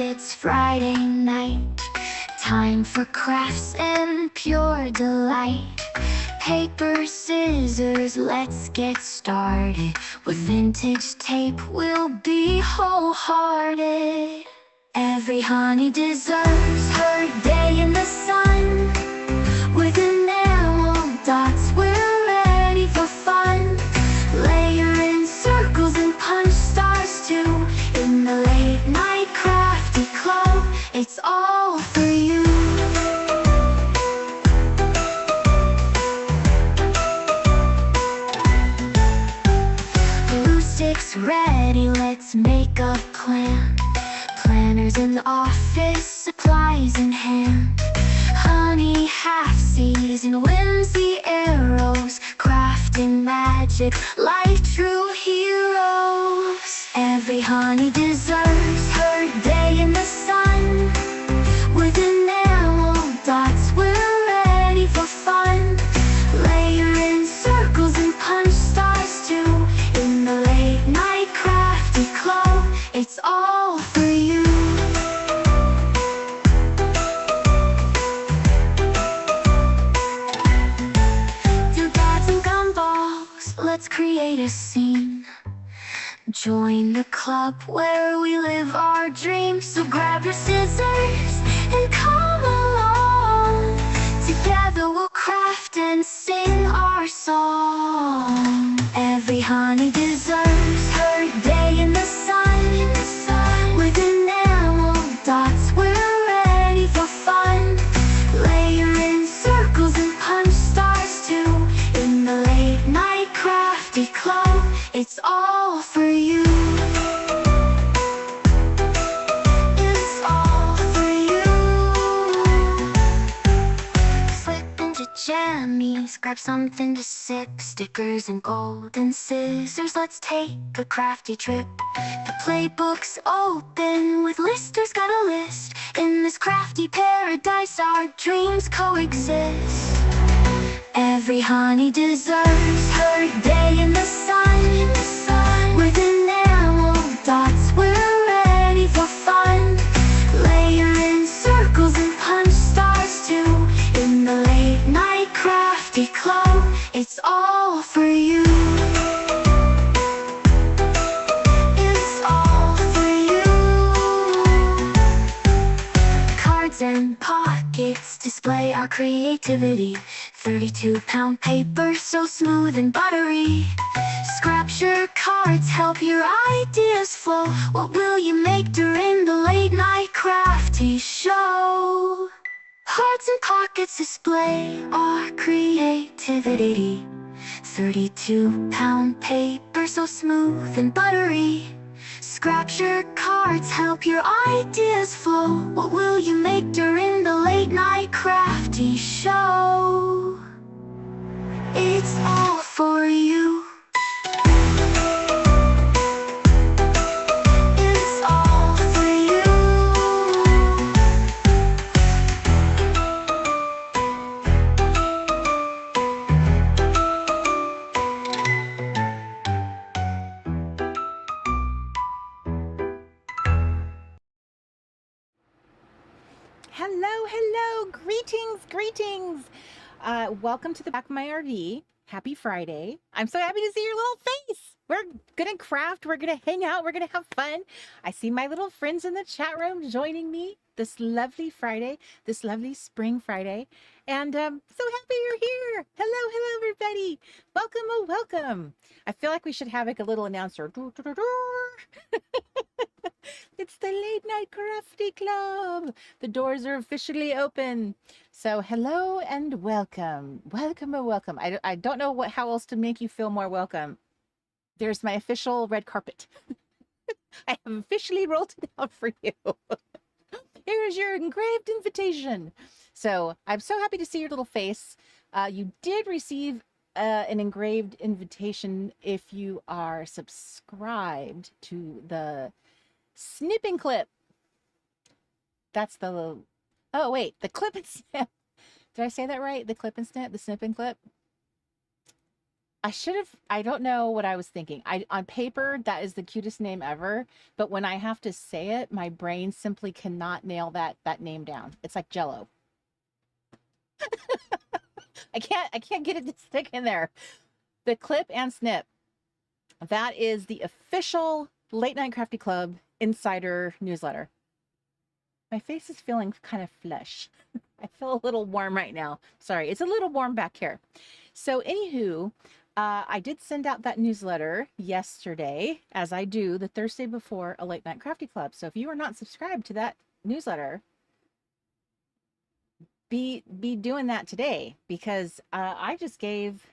It's Friday night, time for crafts and pure delight. Paper, scissors, let's get started. With vintage tape, we'll be wholehearted. Every honey deserves her day in the sun. With enamel dots, we're ready for fun. Layer in circles and punch stars too. In the Late Night Crafty Club, it's all for you. Glue sticks ready, let's make a plan. Planners in the office, supplies in hand. Honey half-season, whimsy arrows, crafting magic like true heroes. Every honey deserves her day in the sun. With enamel dots, we're ready for fun. Layer in circles and punch stars too. In the Late Night Crafty Club, it's all for you. Let's create a scene. Join the club where we live our dreams. So grab your scissors and come along. Together we'll craft and sing our song. Every honey deserves her day in the sun. With enamel dots, we're ready for fun. Layer in circles and punch stars too. In the Late Night Crafty Club, it's all for you. It's all for you. Slip into jammies, grab something to sip. Stickers and golden scissors, let's take a crafty trip. The playbook's open with listers, got a list. In this crafty paradise, our dreams coexist. Every honey deserves her day in the sun. With enamel dots, we're ready for fun. Layer in circles and punch stars too. In the Late Night Crafty Club, it's all for you. It's all for you. Cards and pockets display our creativity. 32-pound paper, so smooth and buttery. Scraps your cards, help your ideas flow. What will you make during the Late Night Crafty Show? Hearts and pockets display our creativity. 32-pound paper, so smooth and buttery. Scraps your cards, help your ideas flow. What will you make during the Late Night Crafty Show? It's all for you. It's all for you. Hello, greetings. Welcome to the back of my RV. Happy Friday. I'm so happy to see your little face. We're gonna craft, we're gonna hang out, we're gonna have fun. I see my little friends in the chat room joining me this lovely Friday, this lovely spring Friday. And so happy you're here. Hello, everybody. Welcome. I feel like we should have like a little announcer. It's the Late Night Crafty Club. The doors are officially open. So hello and welcome. Welcome. I don't know how else to make you feel more welcome. There's my official red carpet. I have officially rolled it out for you. Here's your engraved invitation. So I'm so happy to see your little face. You did receive an engraved invitation if you are subscribed to the snipping clip. That's the, oh wait, the clip and snip. Did I say that right? The clip and snip, the snip and clip. I don't know what I was thinking. On paper, that is the cutest name ever. But when I have to say it, my brain simply cannot nail that name down. It's like Jello. I can't get it to stick in there. The Clip and Snip. That is the official Late Night Crafty Club insider newsletter. My face is feeling kind of flush. I feel a little warm right now. Sorry, it's a little warm back here. So anywho, I did send out that newsletter yesterday, as I do the Thursday before a Late Night Crafty Club. So if you are not subscribed to that newsletter, be doing that today, because I just gave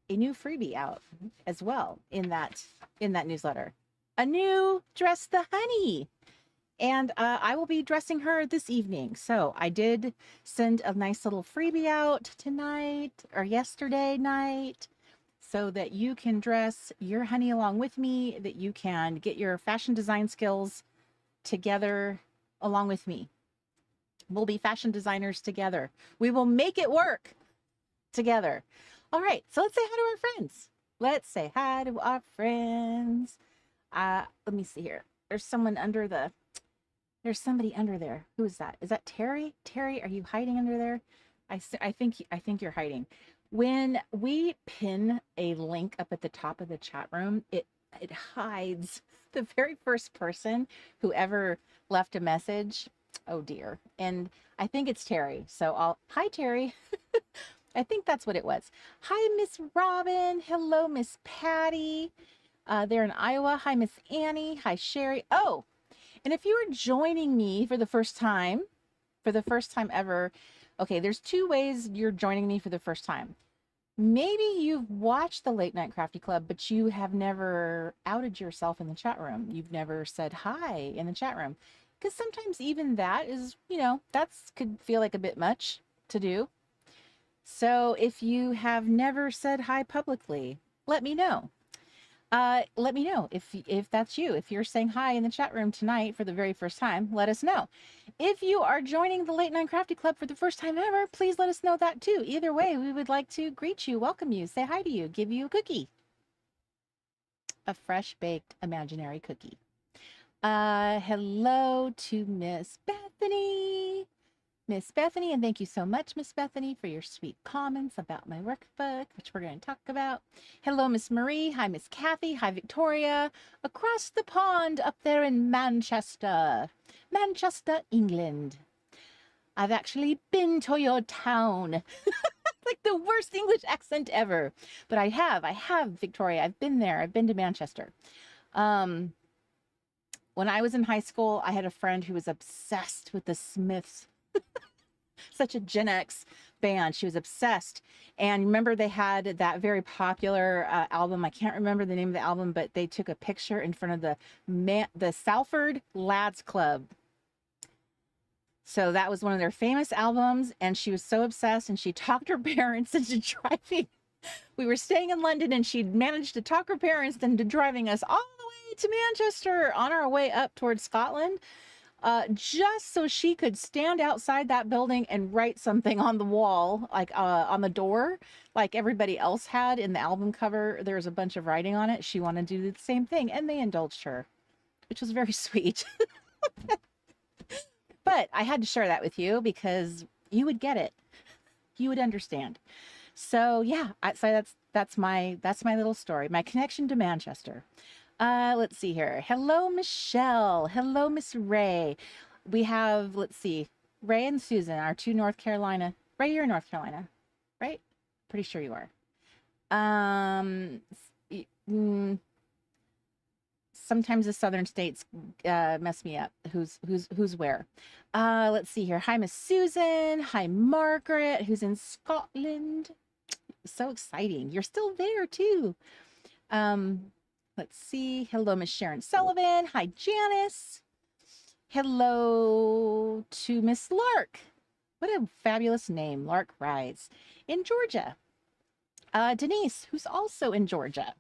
a new freebie out as well in that newsletter. A new Dress the Honey. And I will be dressing her this evening. So I did send a nice little freebie out tonight or yesterday night so that you can dress your honey along with me, that you can get your fashion design skills together along with me. We'll be fashion designers together. We will make it work together. All right, so let's say hi to our friends. Let's say hi to our friends. Let me see here. There's somebody under there. Who is that? Is that Terry? Terry, are you hiding under there? I think you're hiding. When we pin a link up at the top of the chat room, it hides the very first person who ever left a message. Oh dear. And I think it's Terry. So hi Terry. I think that's what it was. Hi, Miss Robin. Hello, Miss Patty. They're in Iowa. Hi, Miss Annie. Hi, Sherry. Oh, and if you are joining me for the first time ever, okay, there's two ways you're joining me for the first time. Maybe you've watched the Late Night Crafty Club, but you have never outed yourself in the chat room. You've never said hi in the chat room. Because sometimes even that is, that's could feel like a bit much to do. So if you have never said hi publicly, let me know. Let me know if that's you. If you're saying hi in the chat room tonight for the very first time, let us know. If you are joining the Late Night Crafty Club for the first time ever, please let us know that too. Either way, we would like to greet you, welcome you, say hi to you, give you a cookie. A fresh baked imaginary cookie. Hello to Miss Bethany. Miss Bethany, and thank you so much, Miss Bethany, for your sweet comments about my workbook, which we're going to talk about. Hello, Miss Marie. Hi, Miss Kathy. Hi, Victoria. Across the pond up there in Manchester, England. I've actually been to your town. Like the worst English accent ever. But I have, Victoria. I've been there. I've been to Manchester. When I was in high school, I had a friend who was obsessed with the Smiths. Such a Gen X band. She was obsessed. And remember, they had that very popular album. I can't remember the name of the album, but they took a picture in front of the Salford Lads Club. So that was one of their famous albums. And she was so obsessed, and she talked her parents into driving. We were staying in London, and she managed to talk her parents into driving us all the way to Manchester on our way up towards Scotland. Just so she could stand outside that building and write something on the wall, like on the door, like everybody else had in the album cover. There was a bunch of writing on it. She wanted to do the same thing, and they indulged her, which was very sweet. But I had to share that with you because you would get it. You would understand. So yeah, so that's my little story, my connection to Manchester. Let's see here. Hello, Michelle. Hello, Miss Ray. We have, let's see, Ray and Susan, our two North Carolina. Ray, you're in North Carolina, right? Pretty sure you are. Sometimes the southern states mess me up. Who's where? Let's see here. Hi, Miss Susan. Hi, Margaret, who's in Scotland. So exciting. You're still there too. Let's see. Hello, Miss Sharon Sullivan. Hi, Janice. Hello to Miss Lark. What a fabulous name. Lark Rides in Georgia. Denise, who's also in Georgia.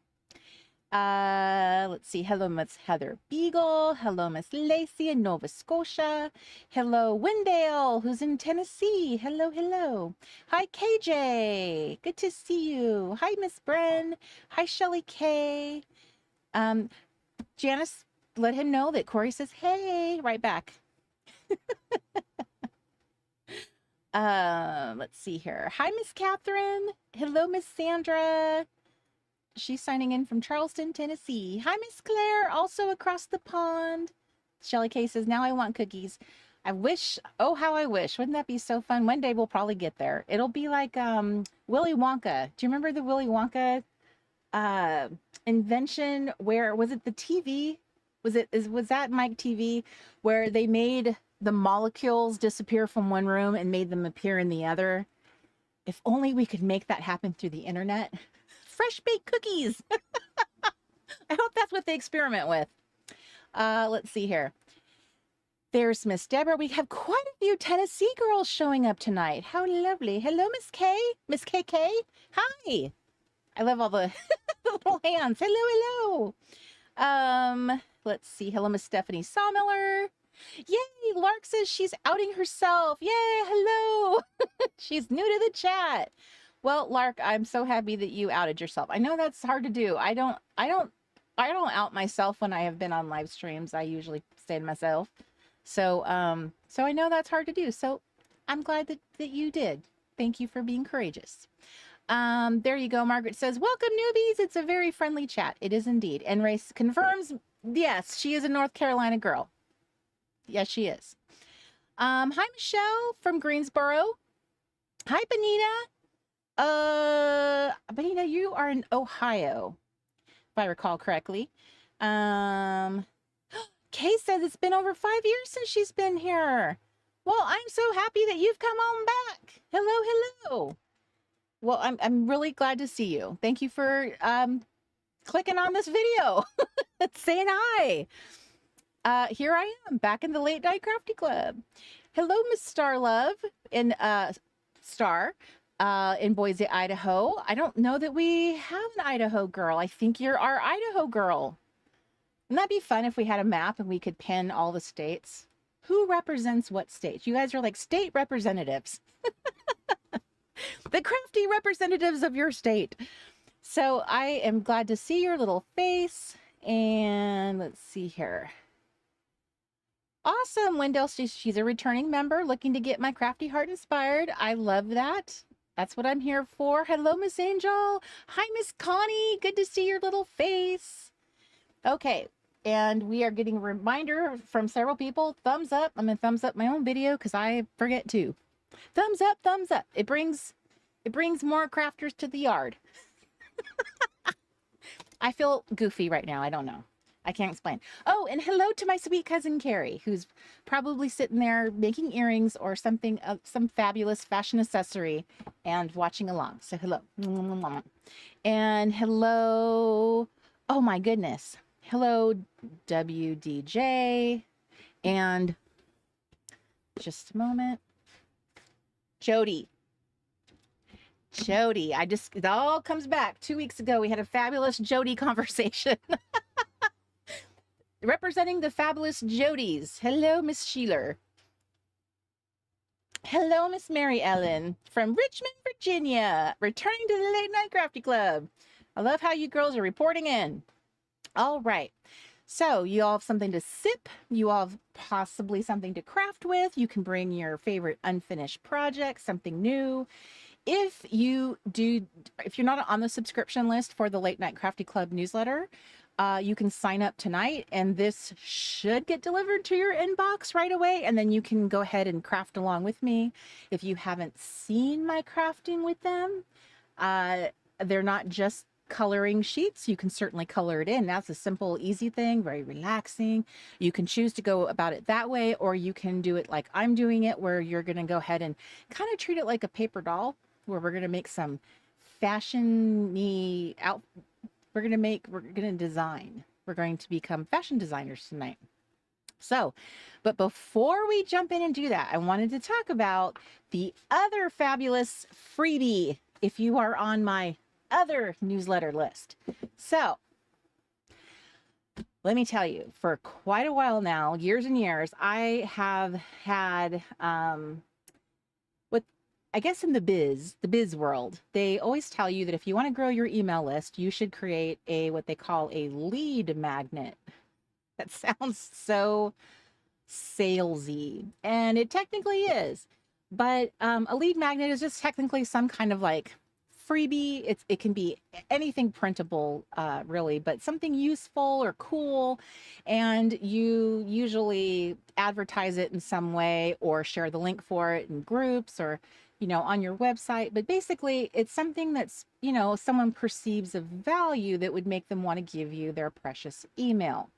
Let's see. Hello, Miss Heather Beagle. Hello, Miss Lacey in Nova Scotia. Hello, Wendale, who's in Tennessee. Hello, hello. Hi, KJ. Good to see you. Hi, Miss Bren. Hi, Shelly K. Janice, let him know that Cori says, hey, right back. Let's see here. Hi, Miss Catherine. Hello, Miss Sandra. She's signing in from Charleston, Tennessee. Hi, Miss Claire, also across the pond. Shelly K says, now I want cookies. I wish, oh, how I wish. Wouldn't that be so fun? One day we'll probably get there. It'll be like Willy Wonka. Do you remember the Willy Wonka invention where, was it the TV? Was that Mike TV where they made the molecules disappear from one room and made them appear in the other? If only we could make that happen through the internet. Fresh baked cookies. I hope that's what they experiment with. Let's see here. There's Miss Deborah. We have quite a few Tennessee girls showing up tonight. How lovely. Hello, Miss K. Miss KK. Hi. I love all the little hands. Hello, hello. Let's see. Hello, Miss Stephanie Sawmiller. Yay, Lark says she's outing herself. Yay, hello. She's new to the chat. Well, Lark, I'm so happy that you outed yourself. I know that's hard to do. I don't out myself when I have been on live streams. I usually stay to myself. So I know that's hard to do. So I'm glad that you did. Thank you for being courageous. There you go. Margaret says, welcome newbies. It's a very friendly chat. It is indeed. And Race confirms, yes, she is a North Carolina girl. Yes, she is. Hi, Michelle from Greensboro. Hi, Benita. Benita, you are in Ohio, if I recall correctly. Kay says it's been over 5 years since she's been here. Well, I'm so happy that you've come on back. Hello, hello. Well, I'm really glad to see you. Thank you for clicking on this video, saying hi. Here I am, back in the Late Night Crafty Club. Hello, Miss Starlove in Star. In Boise, Idaho. I don't know that we have an Idaho girl. I think you're our Idaho girl. Wouldn't that be fun if we had a map and we could pin all the states? Who represents what states? You guys are like state representatives. The crafty representatives of your state. So I am glad to see your little face. And let's see here. Awesome, Wendell. She's a returning member looking to get my crafty heart inspired. I love that. That's what I'm here for. Hello, Miss Angel. Hi, Miss Connie. Good to see your little face. Okay, and we are getting a reminder from several people. Thumbs up. I'm gonna thumbs up my own video because I forget to. Thumbs up, thumbs up. It brings more crafters to the yard. I feel goofy right now. I don't know. I can't explain. Oh, and hello to my sweet cousin Carrie, who's probably sitting there making earrings or something, some fabulous fashion accessory and watching along. So hello. And hello. Oh my goodness. Hello, WDJ. And just a moment. Jody. It all comes back. 2 weeks ago, we had a fabulous Jody conversation. Representing the fabulous Jodies. Hello, Miss Sheeler. Hello, Miss Mary Ellen from Richmond, Virginia. Returning to the Late Night Crafty Club. I love how you girls are reporting in. All right. So you all have something to sip. You all have possibly something to craft with. You can bring your favorite unfinished project, something new. If you're not on the subscription list for the Late Night Crafty Club newsletter, you can sign up tonight and this should get delivered to your inbox right away. And then you can go ahead and craft along with me. If you haven't seen my crafting with them, they're not just coloring sheets. You can certainly color it in. That's a simple, easy thing, very relaxing. You can choose to go about it that way, or you can do it like I'm doing it, where you're going to go ahead and kind of treat it like a paper doll, where we're going to make some fashion-y out. We're going to design. We're going to become fashion designers tonight. So, but before we jump in and do that, I wanted to talk about the other fabulous freebie if you are on my other newsletter list. So, let me tell you, for quite a while now, years and years, I have had what I guess in the biz world, they always tell you that if you want to grow your email list, you should create a what they call a lead magnet. That sounds so salesy, and it technically is. But a lead magnet is just technically some kind of like freebie. It can be anything printable, really, but something useful or cool, and you usually advertise it in some way or share the link for it in groups or on your website. But basically, it's something that's someone perceives of value that would make them want to give you their precious email.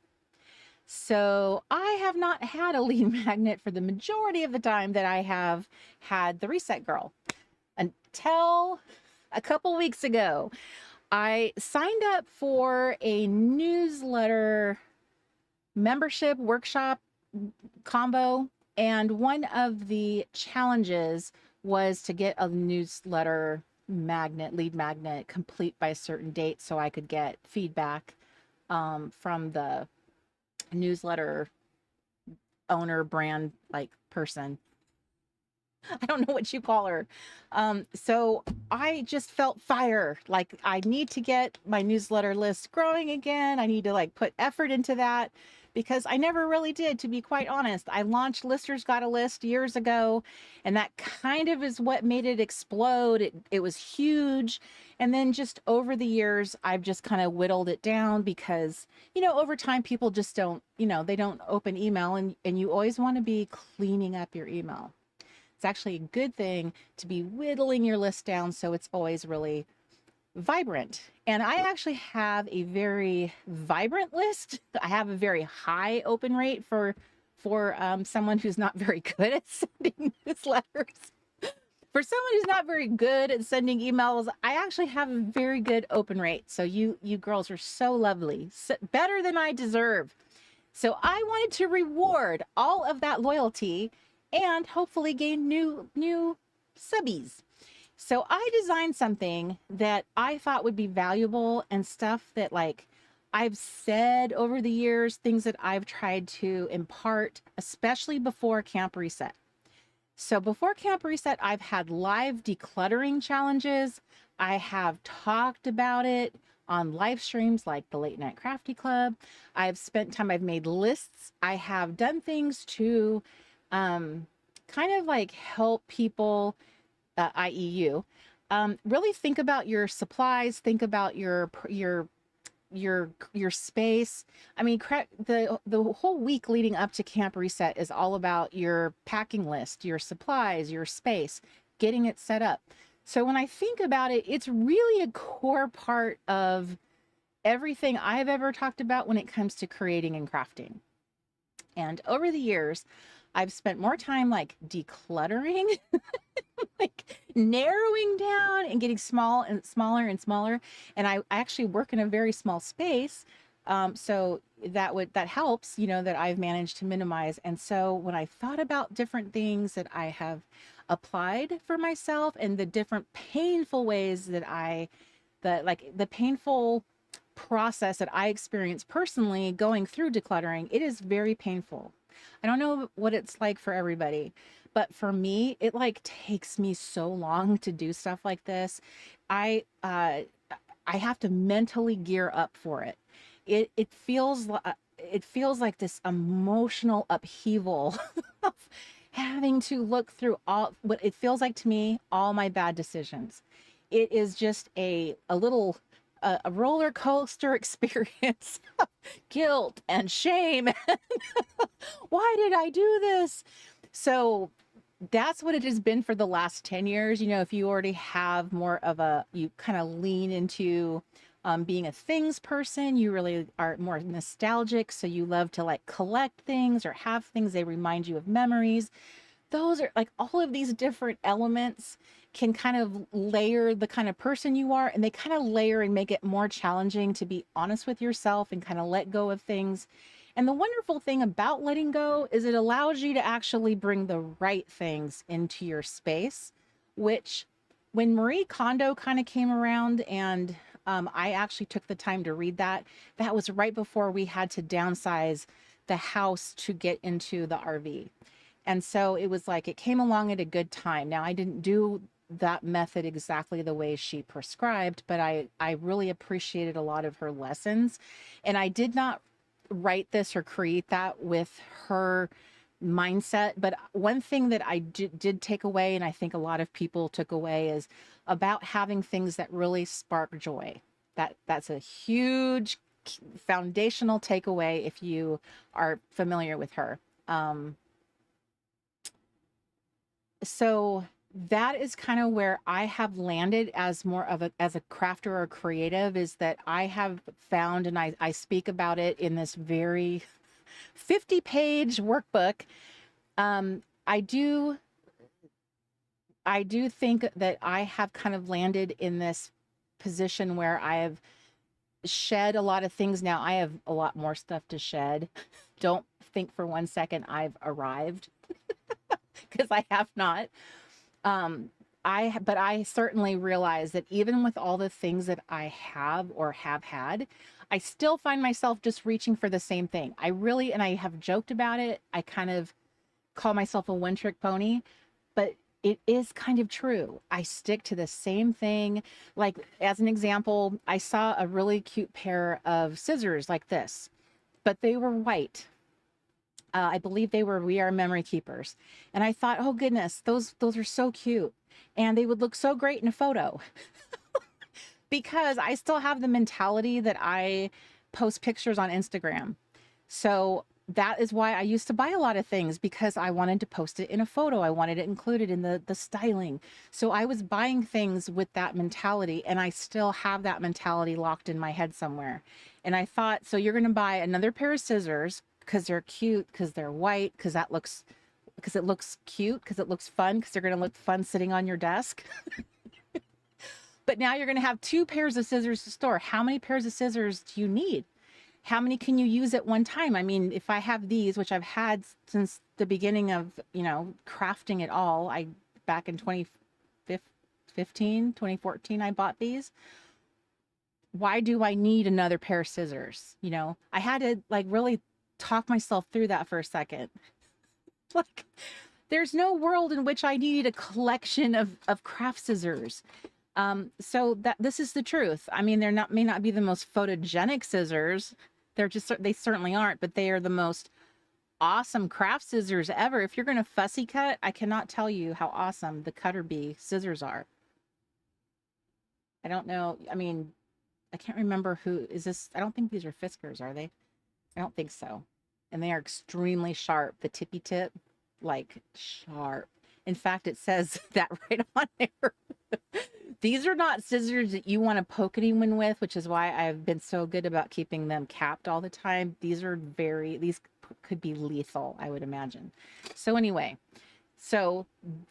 So I have not had a lead magnet for the majority of the time that I have had the Reset Girl until a couple weeks ago. I signed up for a newsletter membership workshop combo, and one of the challenges was to get a newsletter lead magnet complete by a certain date so I could get feedback from the newsletter owner, brand like person. I don't know what you call her. So I just felt fire. Like I need to get my newsletter list growing again. I need to like put effort into that because I never really did, to be quite honest. I launched Listers Got a List years ago, and that kind of is what made it explode. It was huge. And then just over the years, I've just kind of whittled it down because, over time, people just don't, they don't open email, and you always want to be cleaning up your email. It's actually a good thing to be whittling your list down so it's always really vibrant. And I actually have a very vibrant list. I have a very high open rate for someone who's not very good at sending newsletters. For someone who's not very good at sending emails, I actually have a very good open rate. So you girls are so lovely, better than I deserve. So I wanted to reward all of that loyalty and hopefully gain new subbies. So I designed something that I thought would be valuable and stuff that like I've said over the years, things that I've tried to impart, especially before Camp Reset. So before Camp Reset, I've had live decluttering challenges. I have talked about it on live streams like the Late Night Crafty Club. I've spent time, I've made lists. I have done things to kind of like help people, i.e. you, really think about your supplies, think about your space. I mean, the whole week leading up to Camp Reset is all about your packing list, your supplies, your space, getting it set up. So when I think about it, it's really a core part of everything I've ever talked about when it comes to creating and crafting. And over the years, I've spent more time like decluttering, like narrowing down and getting small and smaller and smaller. And I actually work in a very small space. So that helps, that I've managed to minimize. And so when I thought about different things that I have applied for myself and the different painful ways that the painful process that I experience personally going through decluttering, it is very painful. I don't know what it's like for everybody, but for me, it like takes me so long to do stuff like this. I have to mentally gear up for it. It feels like this emotional upheaval of having to look through what it feels like to me, all my bad decisions. It is just a roller coaster experience of guilt and shame. Why did I do this? So that's what it has been for the last 10 years. If you already have more of you kind of lean into being a things person, you really are more nostalgic. So you love to like collect things or have things, they remind you of memories. Those are like all of these different elements can kind of layer the kind of person you are, and they kind of layer and make it more challenging to be honest with yourself and kind of let go of things. And the wonderful thing about letting go is it allows you to actually bring the right things into your space, which when Marie Kondo kind of came around and I actually took the time to read that. That was right before we had to downsize the house to get into the RV. And so it was like it came along at a good time. Now, I didn't do that method exactly the way she prescribed, but I really appreciated a lot of her lessons. And I did not write this or create that with her mindset. But one thing that I did take away, and I think a lot of people took away, is about having things that really spark joy. That's a huge foundational takeaway if you are familiar with her. So that is kind of where I have landed as more of a crafter or creative, is that I have found, and I speak about it in this very 50-page workbook. I do think that I have kind of landed in this position where I have shed a lot of things. Now I have a lot more stuff to shed. Don't think for 1 second I've arrived, because I have not. But I certainly realize that even with all the things that I have or have had, I still find myself just reaching for the same thing. And I have joked about it. I kind of call myself a one-trick pony, but it is kind of true. I stick to the same thing. Like, as an example, I saw a really cute pair of scissors like this, but they were white. I believe they were We Are Memory Keepers. And I thought, oh goodness, those are so cute. And they would look so great in a photo. Because I still have the mentality that I post pictures on Instagram. So that is why I used to buy a lot of things, because I wanted to post it in a photo. I wanted it included in the styling. So I was buying things with that mentality, and I still have that mentality locked in my head somewhere. And I thought, so you're going to buy another pair of scissors because they're cute, because they're white, because it looks cute, because it looks fun, because they're going to look fun sitting on your desk. But now you're going to have 2 pairs of scissors to store. How many pairs of scissors do you need? How many can you use at one time? I mean, if I have these, which I've had since the beginning of, crafting it all, back in 2014, I bought these. Why do I need another pair of scissors? I had to really talk myself through that for a second. Like, there's no world in which I need a collection of craft scissors. So this is the truth. I mean, may not be the most photogenic scissors. They certainly aren't, but they are the most awesome craft scissors ever. If you're going to fussy cut, I cannot tell you how awesome the Cutter Bee scissors are. I don't know. I mean, I can't remember who is this. I don't think these are Fiskars, are they? I don't think so. And they are extremely sharp. The tippy tip, sharp. In fact, it says that right on there. These are not scissors that you want to poke anyone with, which is why I've been so good about keeping them capped all the time. These could be lethal, I would imagine. So anyway,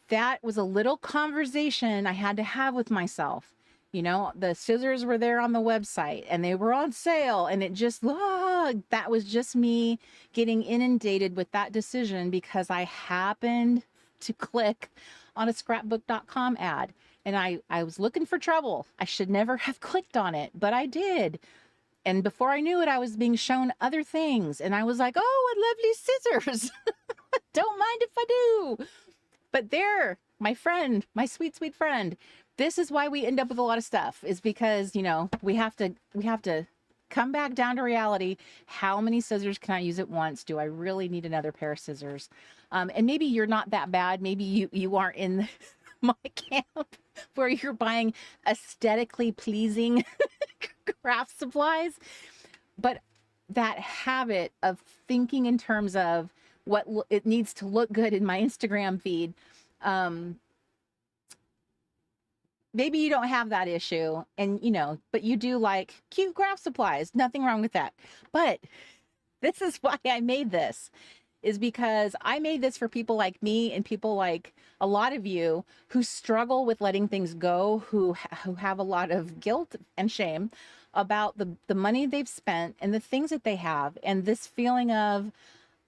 that was a little conversation I had to have with myself. The scissors were there on the website and they were on sale, and that was just me getting inundated with that decision because I happened to click on a scrapbook.com ad. And I was looking for trouble. I should never have clicked on it, but I did. And before I knew it, I was being shown other things. And I was like, oh, what lovely scissors. Don't mind if I do. But there, my friend, my sweet, sweet friend, this is why we end up with a lot of stuff, is because, we have to come back down to reality. How many scissors can I use at once? Do I really need another pair of scissors? And maybe you're not that bad. Maybe you aren't in my camp where you're buying aesthetically pleasing craft supplies. But that habit of thinking in terms of what it needs to look good in my Instagram feed, maybe you don't have that issue, and but you do like cute craft supplies. Nothing wrong with that. But this is why I made this, is because I made this for people like me and people like a lot of you who struggle with letting things go, who have a lot of guilt and shame about the money they've spent and the things that they have, and this feeling of,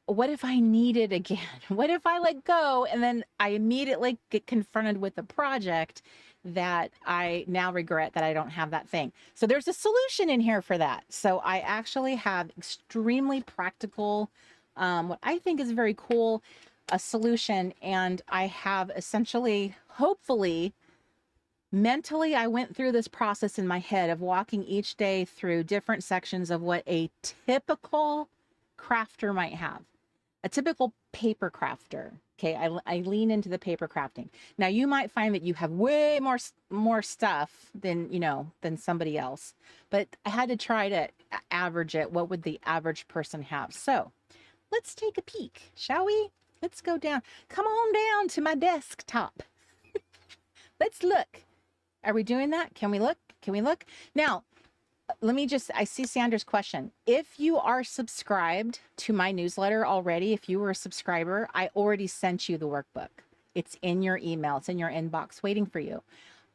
what if I need it again? What if I let go and then I immediately get confronted with a project that I now regret that I don't have that thing. So there's a solution in here for that. So I actually have extremely practical, what I think is very cool, a solution. And I have essentially, hopefully, mentally, I went through this process in my head of walking each day through different sections of what a typical crafter might have. A typical paper crafter. Okay, I lean into the paper crafting. Now you might find that you have way more stuff than, you know, than somebody else, but I had to try to average it. What would the average person have? So let's take a peek, shall we? Let's go down. Come on down to my desktop. Let's look. Are we doing that? Can we look? Can we look? Now, let me just, I see Sandra's question. If you are subscribed to my newsletter already, if you were a subscriber, I already sent you the workbook. It's in your email. It's in your inbox waiting for you.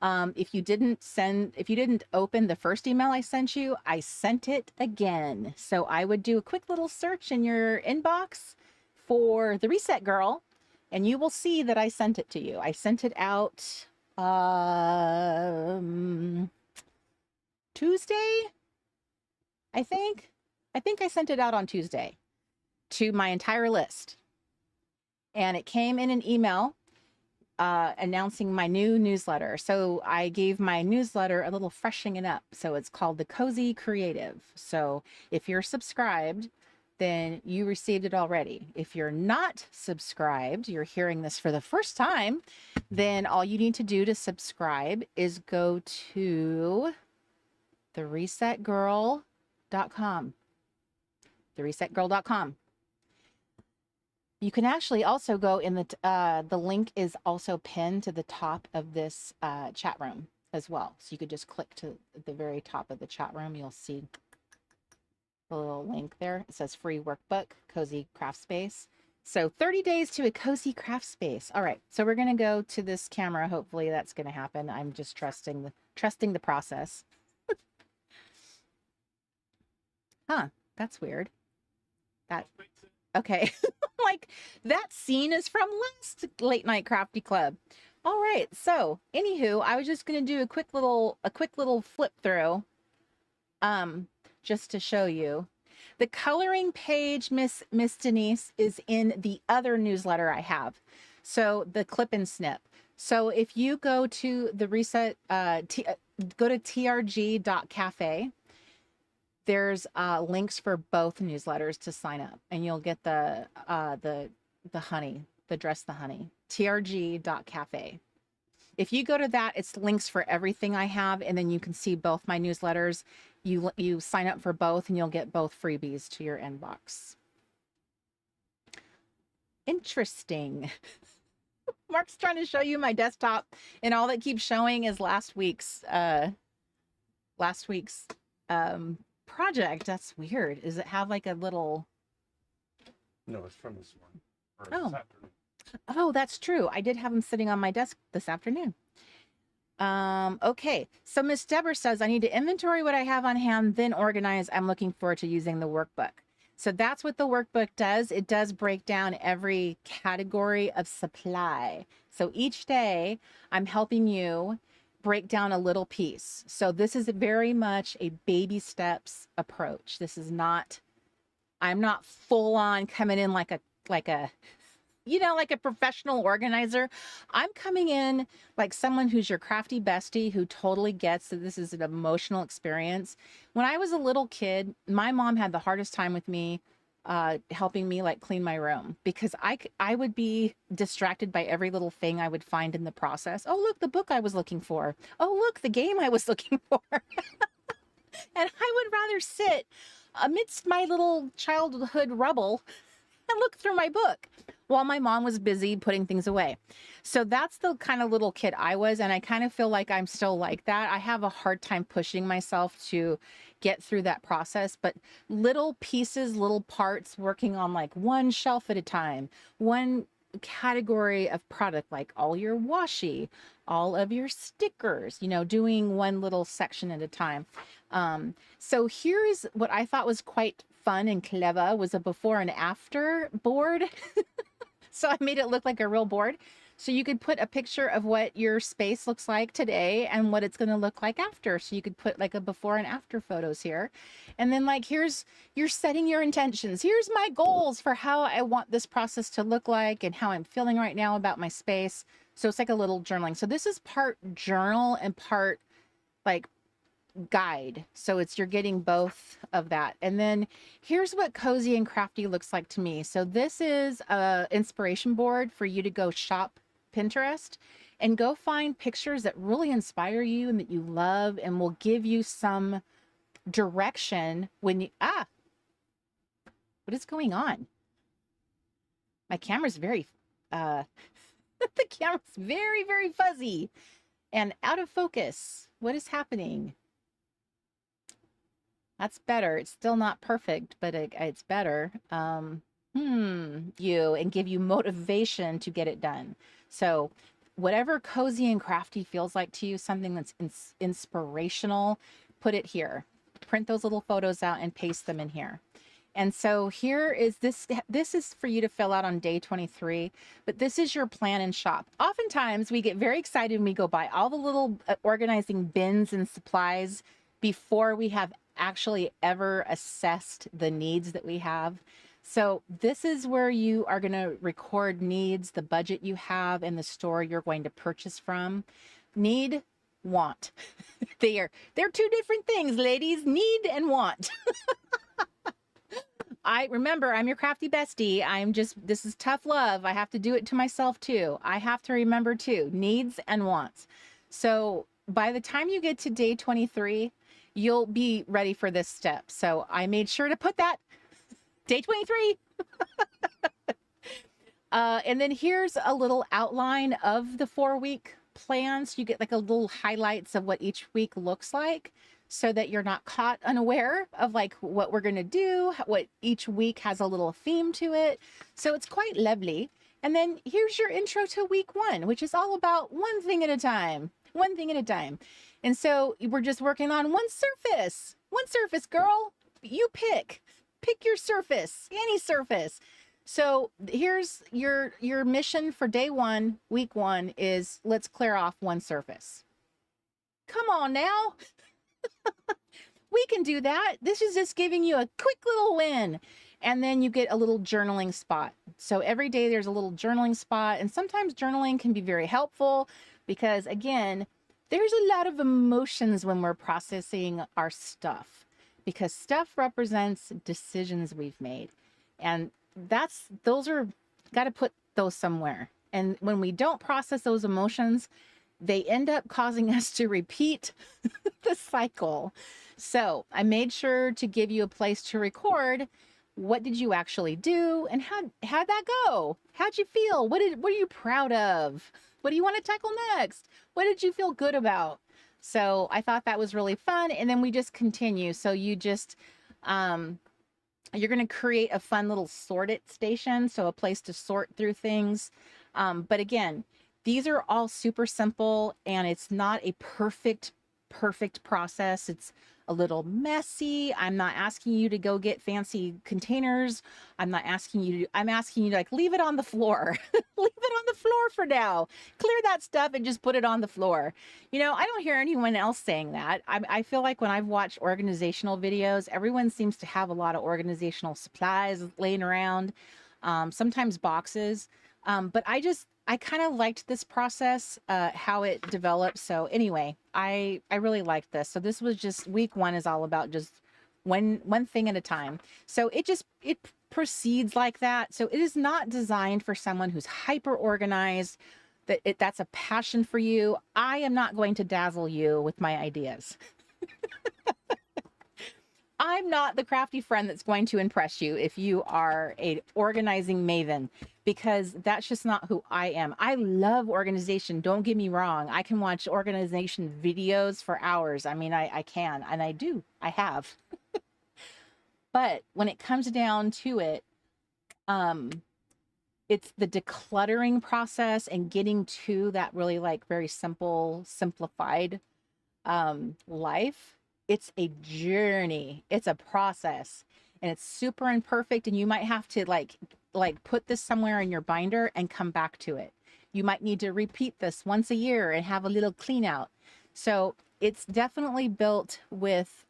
If you didn't open the first email I sent you, I sent it again. So I would do a quick little search in your inbox for the Reset Girl, and you will see that I sent it to you. I sent it out, Tuesday, I think I sent it out on Tuesday to my entire list, and it came in an email announcing my new newsletter. So I gave my newsletter a little freshening up. So it's called the Cozy Creative. So if you're subscribed, then you received it already. If you're not subscribed, you're hearing this for the first time, then all you need to do to subscribe is go to theresetgirl.com. Theresetgirl.com. You can actually also go in the link is also pinned to the top of this chat room as well. So you could just click to the very top of the chat room. You'll see the little link there. It says free workbook, cozy craft space. So 30 days to a cozy craft space. All right. So we're going to go to this camera. Hopefully that's going to happen. I'm just trusting the process. Huh, that's weird. Okay. Like that scene is from last Late Night Crafty Club. All right. So anywho, I was just going to do a quick little flip through, just to show you. The coloring page, Miss Denise, is in the other newsletter I have. So the clip and snip. So if you go to the Reset, go to trg.cafe. There's links for both newsletters to sign up, and you'll get the honey, the dress the honey, trg.cafe. If you go to that, it's links for everything I have, and then you can see both my newsletters. You sign up for both, and you'll get both freebies to your inbox. Interesting. Mark's trying to show you my desktop, and all that keeps showing is last week's project. That's weird. Does it have like a little? No, it's from this morning. Oh. Oh, that's true. I did have them sitting on my desk this afternoon. Okay. So Miss Deborah says, I need to inventory what I have on hand, then organize. I'm looking forward to using the workbook. So that's what the workbook does. It does break down every category of supply. So each day I'm helping you break down a little piece. So this is very much a baby steps approach. This is not, I'm not full on coming in like a, you know, like a professional organizer. I'm coming in like someone who's your crafty bestie who totally gets that this is an emotional experience. When I was a little kid, my mom had the hardest time with me helping me like clean my room, because I would be distracted by every little thing I would find in the process. Oh, look, the book I was looking for. Oh, look, the game I was looking for. And I would rather sit amidst my little childhood rubble and look through my book while my mom was busy putting things away. So that's the kind of little kid I was. And I kind of feel like I'm still like that. I have a hard time pushing myself to get through that process, but little pieces, little parts, working on like one shelf at a time, one category of product, like all your washi, all of your stickers, you know, doing one little section at a time. So here's what I thought was quite fun and clever, was a before and after board. So I made it look like a real board. So you could put a picture of what your space looks like today and what it's going to look like after. So you could put like a before and after photos here. And then like, you're setting your intentions. Here's my goals for how I want this process to look like and how I'm feeling right now about my space. So it's like a little journaling. So this is part journal and part like guide. So you're getting both of that. And then here's what cozy and crafty looks like to me. So this is a inspiration board for you to go shop Pinterest and go find pictures that really inspire you and that you love and will give you some direction when you, what is going on? My camera's very, the camera's very, very fuzzy and out of focus. What is happening? That's better. It's still not perfect, but it's better. And give you motivation to get it done. So whatever cozy and crafty feels like to you, something that's inspirational, put it here. Print those little photos out and paste them in here. And so here is this is for you to fill out on day 23, but this is your plan and shop. Oftentimes we get very excited when we go buy all the little organizing bins and supplies before we have actually ever assessed the needs that we have. So this is where you are going to record needs, the budget you have, and the store you're going to purchase from. Need, want. They're two different things, ladies. Need and want. Remember, I'm your crafty bestie. This is tough love. I have to do it to myself too. I have to remember too, needs and wants. So by the time you get to day 23, you'll be ready for this step. So I made sure to put that day 23. And then here's a little outline of the 4-week plan. So you get like a little highlights of what each week looks like so that you're not caught unaware of like what we're going to do, what each week has a little theme to it. So it's quite lovely. And then here's your intro to week 1, which is all about one thing at a time. And so we're just working on one surface, girl. You pick your surface, any surface. So here's your mission for day 1, week 1 is let's clear off one surface. Come on now. We can do that. This is just giving you a quick little win. And then you get a little journaling spot. So every day there's a little journaling spot. And sometimes journaling can be very helpful because, again, there's a lot of emotions when we're processing our stuff because stuff represents decisions we've made. And got to put those somewhere. And when we don't process those emotions, they end up causing us to repeat the cycle. So I made sure to give you a place to record. What did you actually do? And how'd that go? How'd you feel? What are you proud of? What do you want to tackle next? What did you feel good about? So I thought that was really fun. And then we just continue. So you just, you're going to create a fun little sort it station. So a place to sort through things. But again, these are all super simple and it's not a perfect process. It's a little messy. I'm not asking you to go get fancy containers. I'm asking you to like leave it on the floor. Leave it on the floor for now. Clear that stuff and just put it on the floor. You know, I don't hear anyone else saying that. I feel like when I've watched organizational videos, everyone seems to have a lot of organizational supplies laying around, sometimes boxes. But I kind of liked this process, how it developed. So anyway, I really liked this. So this was just week 1 is all about just one thing at a time. So it proceeds like that. So it is not designed for someone who's hyper organized, that's a passion for you. I am not going to dazzle you with my ideas. I'm not the crafty friend that's going to impress you if you are an organizing maven, because that's just not who I am. I love organization. Don't get me wrong. I can watch organization videos for hours. I mean, I can, and I do. I have. But when it comes down to it, it's the decluttering process and getting to that really like very simple, simplified life. It's a journey. It's a process, and it's super imperfect. And you might have to like put this somewhere in your binder and come back to it You might need to repeat this once a year and have a little clean out. So it's definitely built with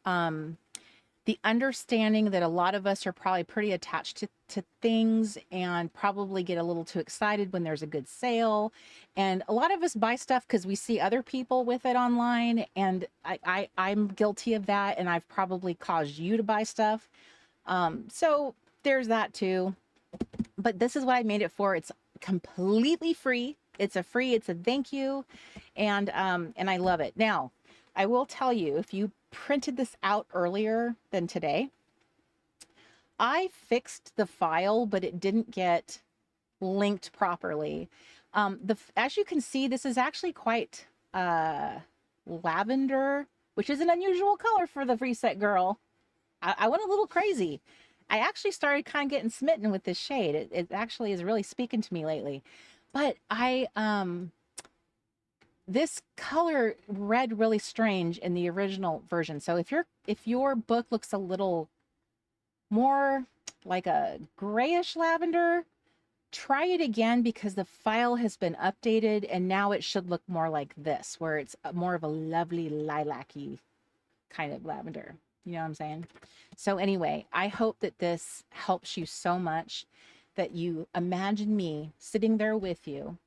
the understanding that a lot of us are probably pretty attached to things and probably get a little too excited when there's a good sale. And a lot of us buy stuff because we see other people with it online. And I'm guilty of that. And I've probably caused you to buy stuff. So there's that too. But this is what I made it for. It's completely free. It's a thank you. And I love it. Now, I will tell you, if you printed this out earlier than today, I fixed the file, but it didn't get linked properly. As you can see, this is actually quite lavender, which is an unusual color for the Reset Girl. I went a little crazy. I actually started kind of getting smitten with this shade. It actually is really speaking to me lately. But this color read really strange in the original version. So if your book looks a little more like a grayish lavender, try it again, because the file has been updated and now it should look more like this, where it's more of a lovely lilac-y kind of lavender. You know what I'm saying? So anyway, I hope that this helps you so much that you imagine me sitting there with you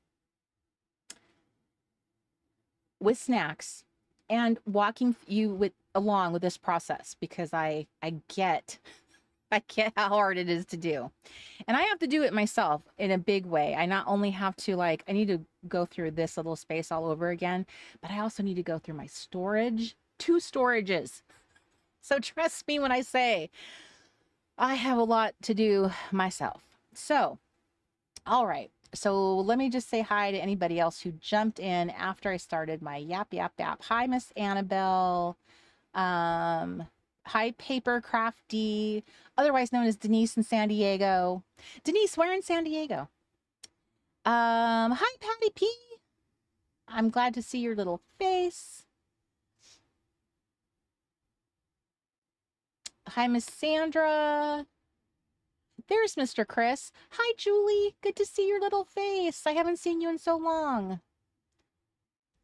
with snacks and walking you along with this process, because I get how hard it is to do. And I have to do it myself in a big way. I not only have to I need to go through this little space all over again, but I also need to go through my storage, 2 storages. So trust me when I say I have a lot to do myself. So, all right. So let me just say hi to anybody else who jumped in after I started my yap. Hi, Miss Annabelle. Hi, Papercrafty, otherwise known as Denise in San Diego. Denise, where in San Diego? Hi, Patty P. I'm glad to see your little face. Hi, Miss Sandra. There's Mr. Chris. Hi, Julie. Good to see your little face. I haven't seen you in so long.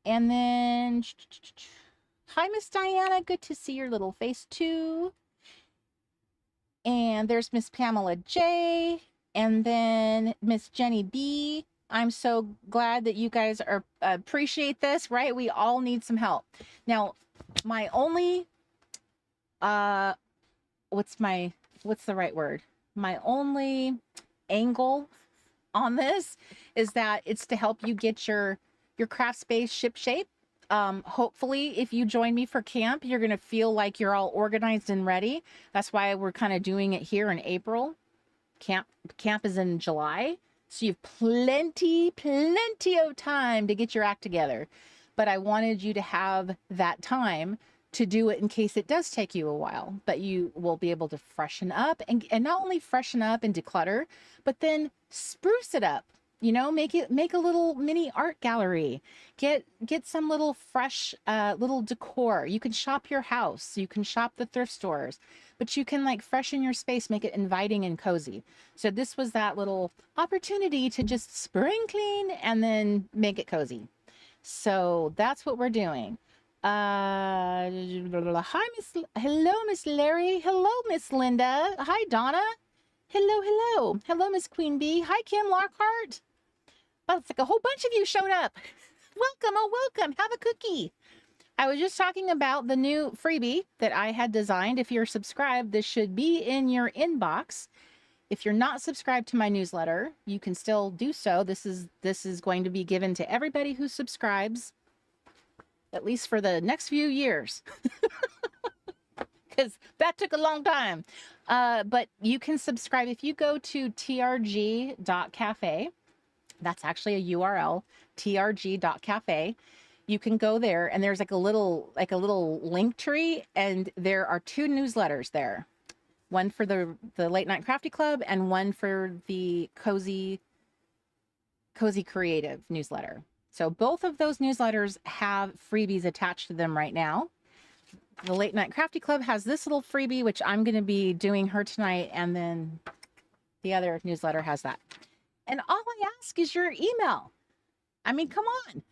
And then, hi, Miss Diana. Good to see your little face, too. And there's Miss Pamela J. And then Miss Jenny B. I'm so glad that you guys appreciate this, right? We all need some help. Now, my only, what's the right word? My only angle on this is that it's to help you get your craft space ship shape. Hopefully, if you join me for camp, you're going to feel like you're all organized and ready. That's why we're kind of doing it here in April. Camp is in July. So you have plenty of time to get your act together. But I wanted you to have that time to do it in case it does take you a while, but you will be able to freshen up and not only freshen up and declutter, but then spruce it up, make a little mini art gallery, get some little fresh, little decor. You can shop your house, you can shop the thrift stores, but you can freshen your space, make it inviting and cozy. So this was that little opportunity to just spring clean and then make it cozy. So that's what we're doing. Hi, hello, Miss Larry. Hello, Miss Linda. Hi, Donna. Hello, Miss Queen Bee. Hi, Kim Lockhart. Well, it's like a whole bunch of you showed up. Welcome. Have a cookie. I was just talking about the new freebie that I had designed. If you're subscribed, this should be in your inbox. If you're not subscribed to my newsletter, you can still do so. This is going to be given to everybody who subscribes, at least for the next few years, because that took a long time. But you can subscribe if you go to trg.cafe. That's actually a URL, trg.cafe. You can go there, and there's a little link tree, and there are 2 newsletters there. One for the Late Night Crafty Club and one for the Cozy Creative newsletter. So both of those newsletters have freebies attached to them right now. The Late Night Crafty Club has this little freebie, which I'm going to be doing her tonight, and then the other newsletter has that. And all I ask is your email. I mean, come on.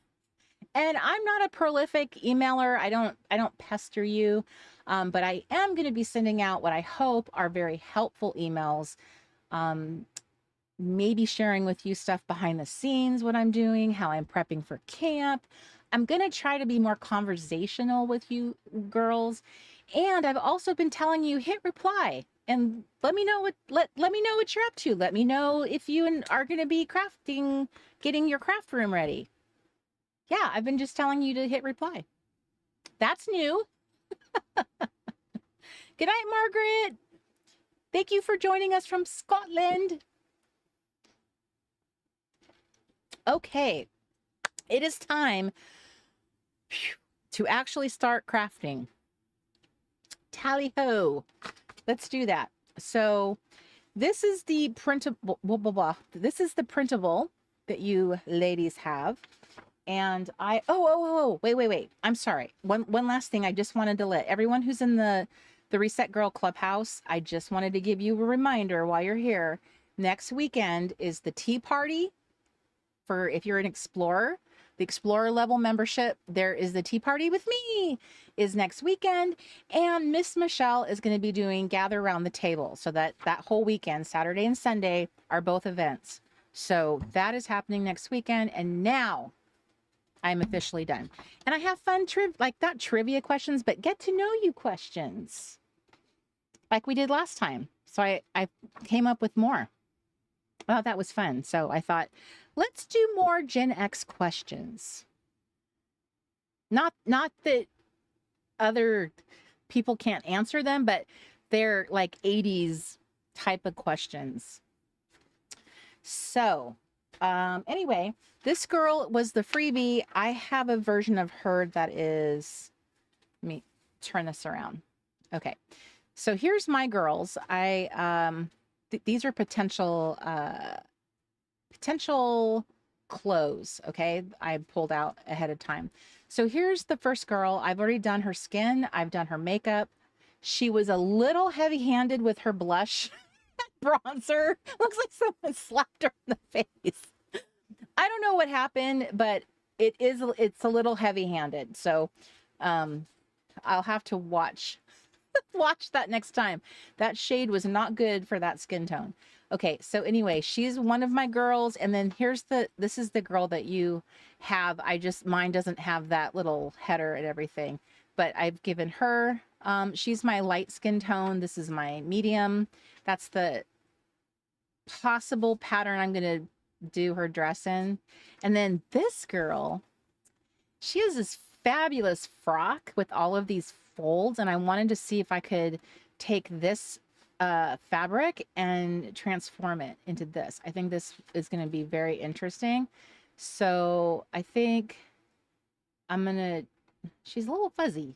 And I'm not a prolific emailer. I don't pester you. But I am going to be sending out what I hope are very helpful emails. Maybe sharing with you stuff behind the scenes, what I'm doing, how I'm prepping for camp. I'm going to try to be more conversational with you girls. And I've also been telling you, hit reply and let me know let me know what you're up to. Let me know if you are going to be crafting, getting your craft room ready. Yeah, I've been just telling you to hit reply. That's new. Good night, Margaret. Thank you for joining us from Scotland. Okay, it is time to actually start crafting. Tally ho. Let's do that. So this is the printable, blah, blah, blah. This is the printable that you ladies have. And wait. I'm sorry. One last thing. I just wanted to let everyone who's in the Reset Girl Clubhouse, I just wanted to give you a reminder while you're here. Next weekend is the tea party for if you're an explorer. The explorer level membership, there is the tea party with me is next weekend. And Miss Michelle is going to be doing gather around the table. So that whole weekend, Saturday and Sunday, are both events. So that is happening next weekend. And now I'm officially done. And I have fun, not trivia questions, but get to know you questions like we did last time. So I came up with more. Well, that was fun. So I thought, let's do more Gen X questions. Not that other people can't answer them, but they're like 80s type of questions. So anyway, this girl was the freebie. I have a version of her that is, let me turn this around. Okay. So here's my girls. These are potential clothes. Okay. I pulled out ahead of time. So here's the first girl. I've already done her skin. I've done her makeup. She was a little heavy handed with her blush. Bronzer. Looks like someone slapped her in the face. I don't know what happened, but it's a little heavy handed. So, I'll have to watch that next time. That shade was not good for that skin tone. Okay. So anyway, she's one of my girls. And then this is the girl that you have. Mine doesn't have that little header and everything, but I've given her, she's my light skin tone. This is my medium. That's the possible pattern I'm going to do her dress in. And then this girl, she has this fabulous frock with all of these folds. And I wanted to see if I could take this fabric and transform it into this. I think this is going to be very interesting. So I think she's a little fuzzy.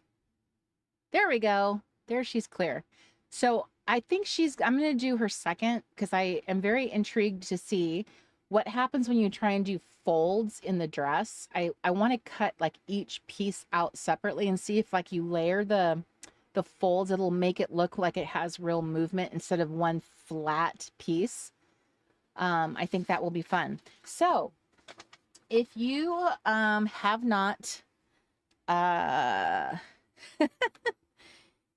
There we go. There, she's clear. So I think I'm going to do her second because I am very intrigued to see what happens when you try and do folds in the dress. I want to cut like each piece out separately and see if like you layer the folds, it'll make it look like it has real movement instead of one flat piece. I think that will be fun. So if you have not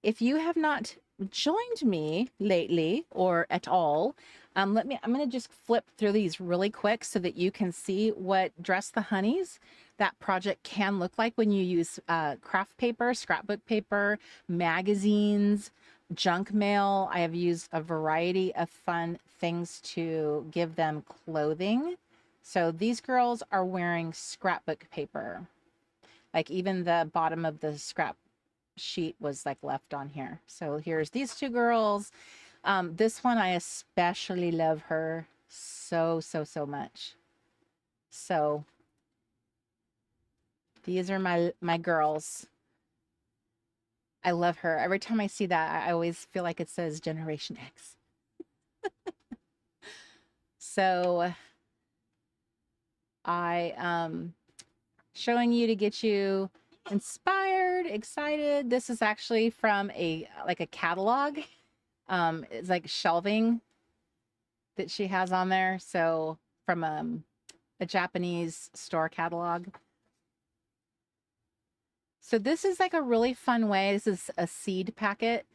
if you have not joined me lately or at all, I'm going to just flip through these really quick so that you can see what Dress the Honeys, that project can look like when you use craft paper, scrapbook paper, magazines, junk mail. I have used a variety of fun things to give them clothing. So these girls are wearing scrapbook paper. Like even the bottom of the scrap sheet was like left on here. So here's these two girls. This one, I especially love her so much. So these are my girls. I love her. Every time I see that, I always feel like it says Generation X. So I showing you to get you inspired, excited. This is actually from a catalog. It's like shelving that she has on there. So from a a Japanese store catalog. So this is like a really fun way. This is a seed packet,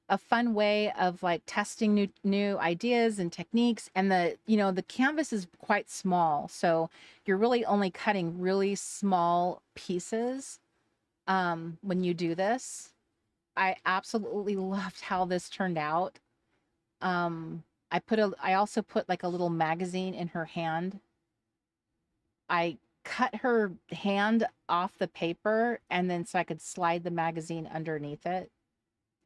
a fun way of like testing new ideas and techniques. And the canvas is quite small, so you're really only cutting really small pieces when you do this. I absolutely loved how this turned out. I also put like a little magazine in her hand. I cut her hand off the paper, and then so I could slide the magazine underneath it,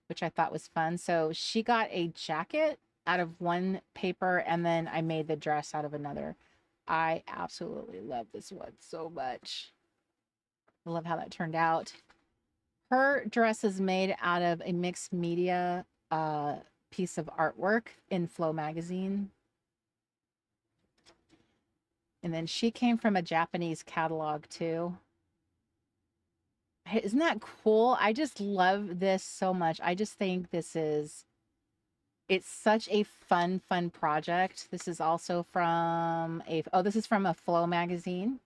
which I thought was fun. So she got a jacket out of one paper, and then I made the dress out of another. I absolutely love this one so much. I love how that turned out. Her dress is made out of a mixed media piece of artwork in Flow magazine. And then she came from a Japanese catalog too. Isn't that cool? I just love this so much. I just think it's such a fun project. This is also from this is from a Flow magazine.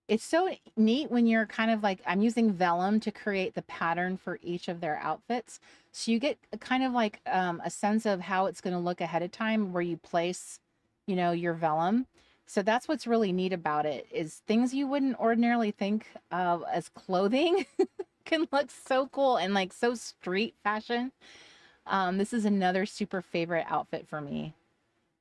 It's so neat when you're kind of like, I'm using vellum to create the pattern for each of their outfits. So you get kind of like a sense of how it's going to look ahead of time where you place, your vellum. So that's what's really neat about it, is things you wouldn't ordinarily think of as clothing can look so cool and like so street fashion. This is another super favorite outfit for me.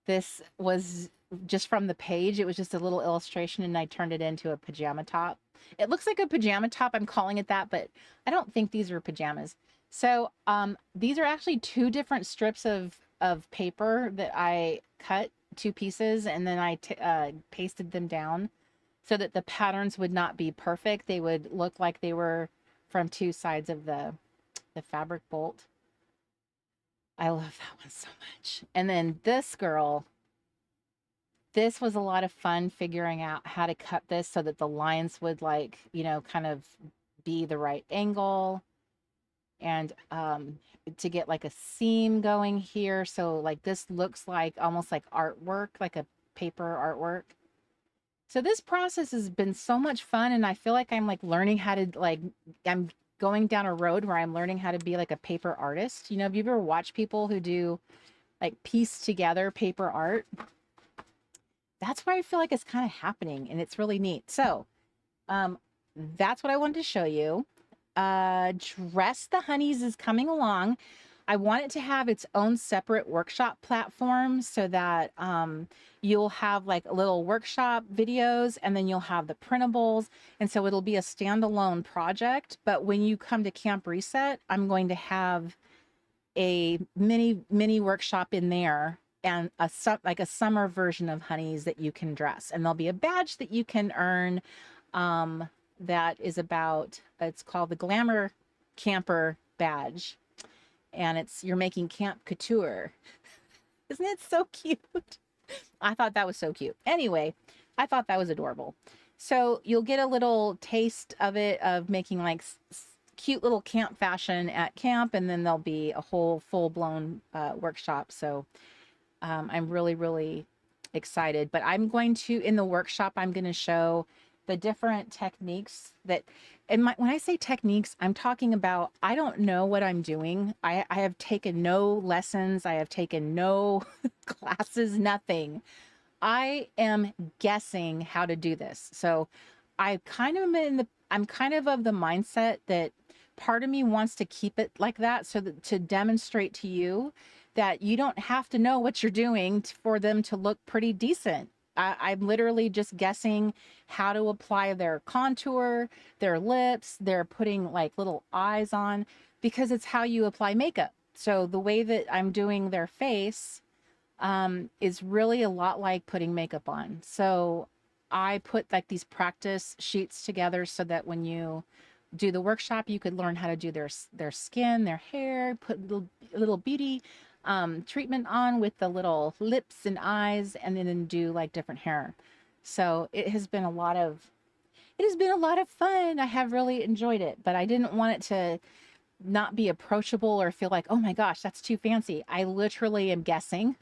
This was just from the page. It was just a little illustration and I turned it into a pajama top. It looks like a pajama top. I'm calling it that, but I don't think these are pajamas. So these are actually two different strips of paper that I cut, two pieces, and then I pasted them down so that the patterns would not be perfect. They would look like they were from two sides of the fabric bolt. I love that one so much. And then this girl, this was a lot of fun figuring out how to cut this so that the lines would like, kind of be the right angle, and to get like a seam going here. So like this looks like almost like artwork, like a paper artwork. So this process has been so much fun, and I feel like I'm like learning how to I'm going down a road where I'm learning how to be like a paper artist. Have you ever watched people who do like piece together paper art? That's where I feel like it's kind of happening, and it's really neat. So that's what I wanted to show you. Dress the Honeys is coming along. I want it to have its own separate workshop platform so that you'll have like little workshop videos, and then you'll have the printables. And so it'll be a standalone project. But when you come to Camp Reset, I'm going to have a mini workshop in there, and a summer version of Honeys that you can dress. And there'll be a badge that you can earn that is it's called the Glamour Camper Badge. And you're making camp couture. Isn't it so cute? I thought that was so cute. Anyway, I thought that was adorable. So you'll get a little taste of it, of making like cute little camp fashion at camp, and then there'll be a whole full-blown workshop. So I'm really, really excited. But in the workshop, I'm going to show the different techniques when I say techniques, I'm talking about, I don't know what I'm doing. I have taken no lessons. I have taken no classes, nothing. I am guessing how to do this. So I'm kind of of the mindset that part of me wants to keep it like that, so that to demonstrate to you that you don't have to know what you're doing for them to look pretty decent. I'm literally just guessing how to apply their contour, their lips, they're putting like little eyes on, because it's how you apply makeup. So the way that I'm doing their face is really a lot like putting makeup on. So I put like these practice sheets together so that when you do the workshop, you could learn how to do their skin, their hair, put a little beauty treatment on with the little lips and eyes, and then do like different hair. So it has been a lot of fun. I have really enjoyed it, but I didn't want it to not be approachable or feel like, oh my gosh, that's too fancy. I literally am guessing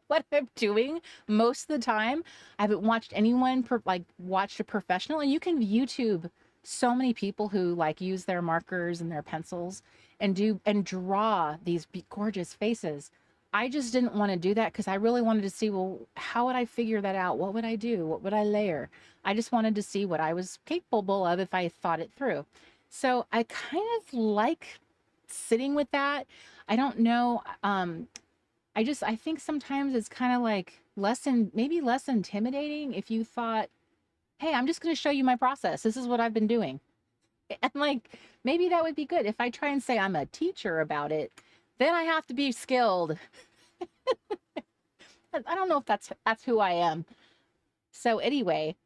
what I'm doing most of the time. I haven't watched anyone watched a professional, and you can YouTube so many people who like use their markers and their pencils and draw these gorgeous faces. I just didn't want to do that because I really wanted to see, well, how would I figure that out? What would I do? What would I layer? I just wanted to see what I was capable of if I thought it through. So I kind of like sitting with that. I don't know. I think sometimes it's kind of like maybe less intimidating if you thought, hey, I'm just going to show you my process. This is what I've been doing. And like, maybe that would be good. If I try and say I'm a teacher about it, then I have to be skilled. I don't know if that's who I am. So anyway,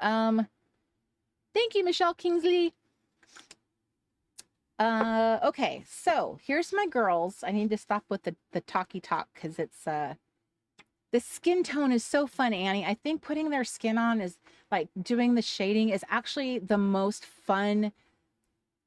thank you, Michelle Kingsley. Okay, so here's my girls. I need to stop with the talky talk because it's the skin tone is so fun, Annie. I think putting their skin on is like doing the shading is actually the most fun,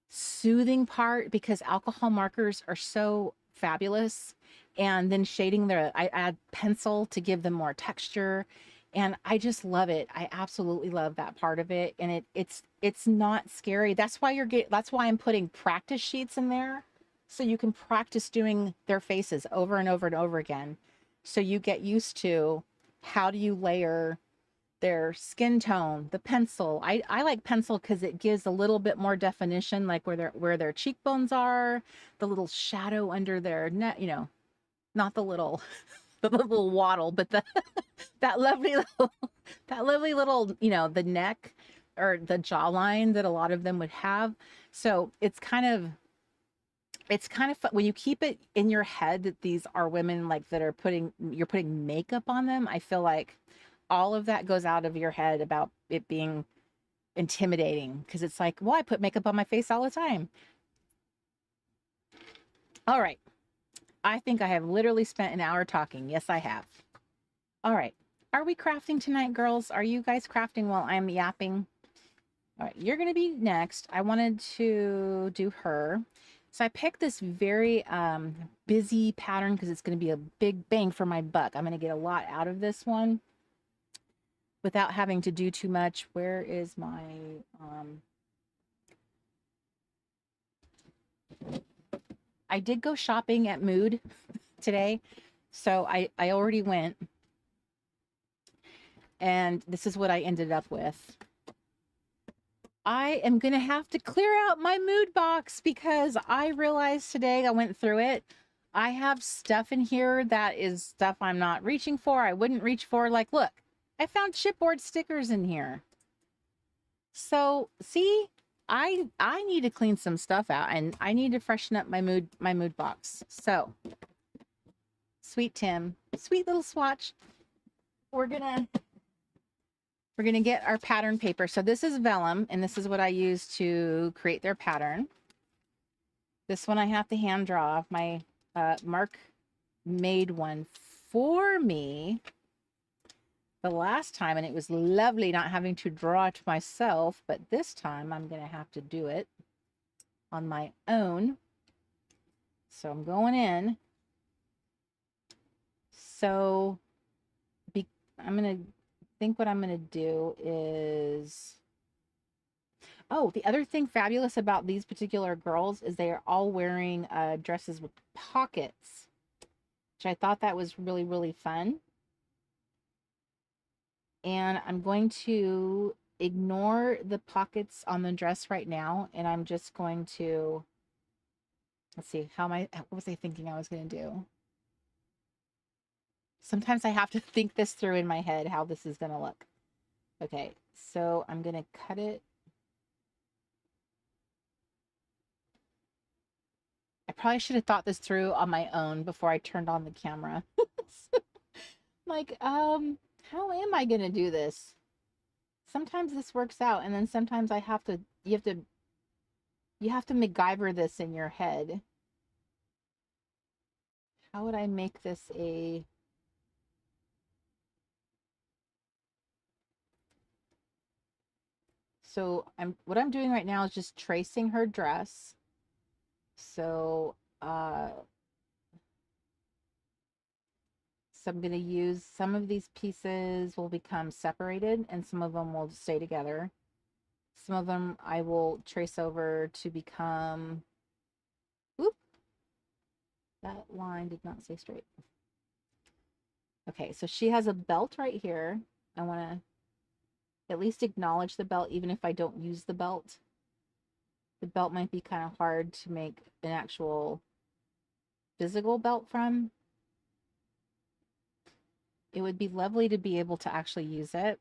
soothing part because alcohol markers are so fabulous. And then shading I add pencil to give them more texture. And I just love it. I absolutely love that part of it. And it's not scary. That's why that's why I'm putting practice sheets in there. So you can practice doing their faces over and over and over again. So you get used to how do you layer their skin tone, the pencil. I like pencil because it gives a little bit more definition, like where their cheekbones are, the little shadow under their neck, not the little the little waddle, but that lovely little the neck or the jawline that a lot of them would have. So it's kind of fun when you keep it in your head that these are women like that are you're putting makeup on them. I feel like all of that goes out of your head about it being intimidating because it's like, well, I put makeup on my face all the time. All right. I think I have literally spent an hour talking. Yes, I have. All right. Are we crafting tonight, girls? Are you guys crafting while I'm yapping? All right, you're going to be next. I wanted to do her. So I picked this very busy pattern because it's going to be a big bang for my buck. I'm going to get a lot out of this one without having to do too much. Where is my... I did go shopping at Mood today, so I already went. And this is what I ended up with. I am going to have to clear out my mood box because I realized today, I went through it. I have stuff in here that is stuff I'm not reaching for. I wouldn't reach for. Like, look, I found chipboard stickers in here. So see, I need to clean some stuff out and I need to freshen up my mood box. So sweet Tim, sweet little swatch. We're gonna get our pattern paper. So this is vellum, and this is what I use to create their pattern. This one I have to hand draw. My Mark made one for me the last time, and it was lovely not having to draw it myself, but this time I'm gonna have to do it on my own. So I'm going in. So I'm gonna think what I'm gonna do is, oh, the other thing fabulous about these particular girls is they are all wearing dresses with pockets, which I thought that was really, really fun. And I'm going to ignore the pockets on the dress right now. And I'm just going to, let's see, what was I thinking I was going to do? Sometimes I have to think this through in my head, how this is going to look. Okay, so I'm going to cut it. I probably should have thought this through on my own before I turned on the camera. Like, how am I gonna do this? Sometimes this works out, and then sometimes you have to MacGyver this in your head. How would I make this a... So what I'm doing right now is just tracing her dress. So So I'm going to use some of these pieces will become separated and some of them will stay together. Some of them I will trace over to become, whoop, that line did not stay straight. Okay, so she has a belt right here. I want to at least acknowledge the belt, even if I don't use the belt. The belt might be kind of hard to make an actual physical belt from. It would be lovely to be able to actually use it.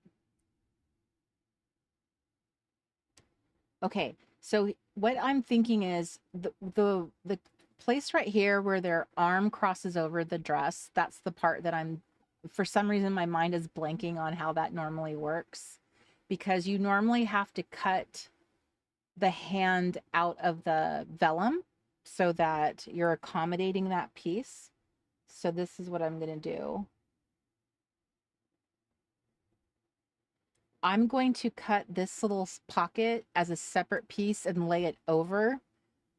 Okay, so what I'm thinking is the place right here where their arm crosses over the dress, that's the part that I'm, for some reason, my mind is blanking on how that normally works, because you normally have to cut the hand out of the vellum so that you're accommodating that piece. So this is what I'm going to do. I'm going to cut this little pocket as a separate piece and lay it over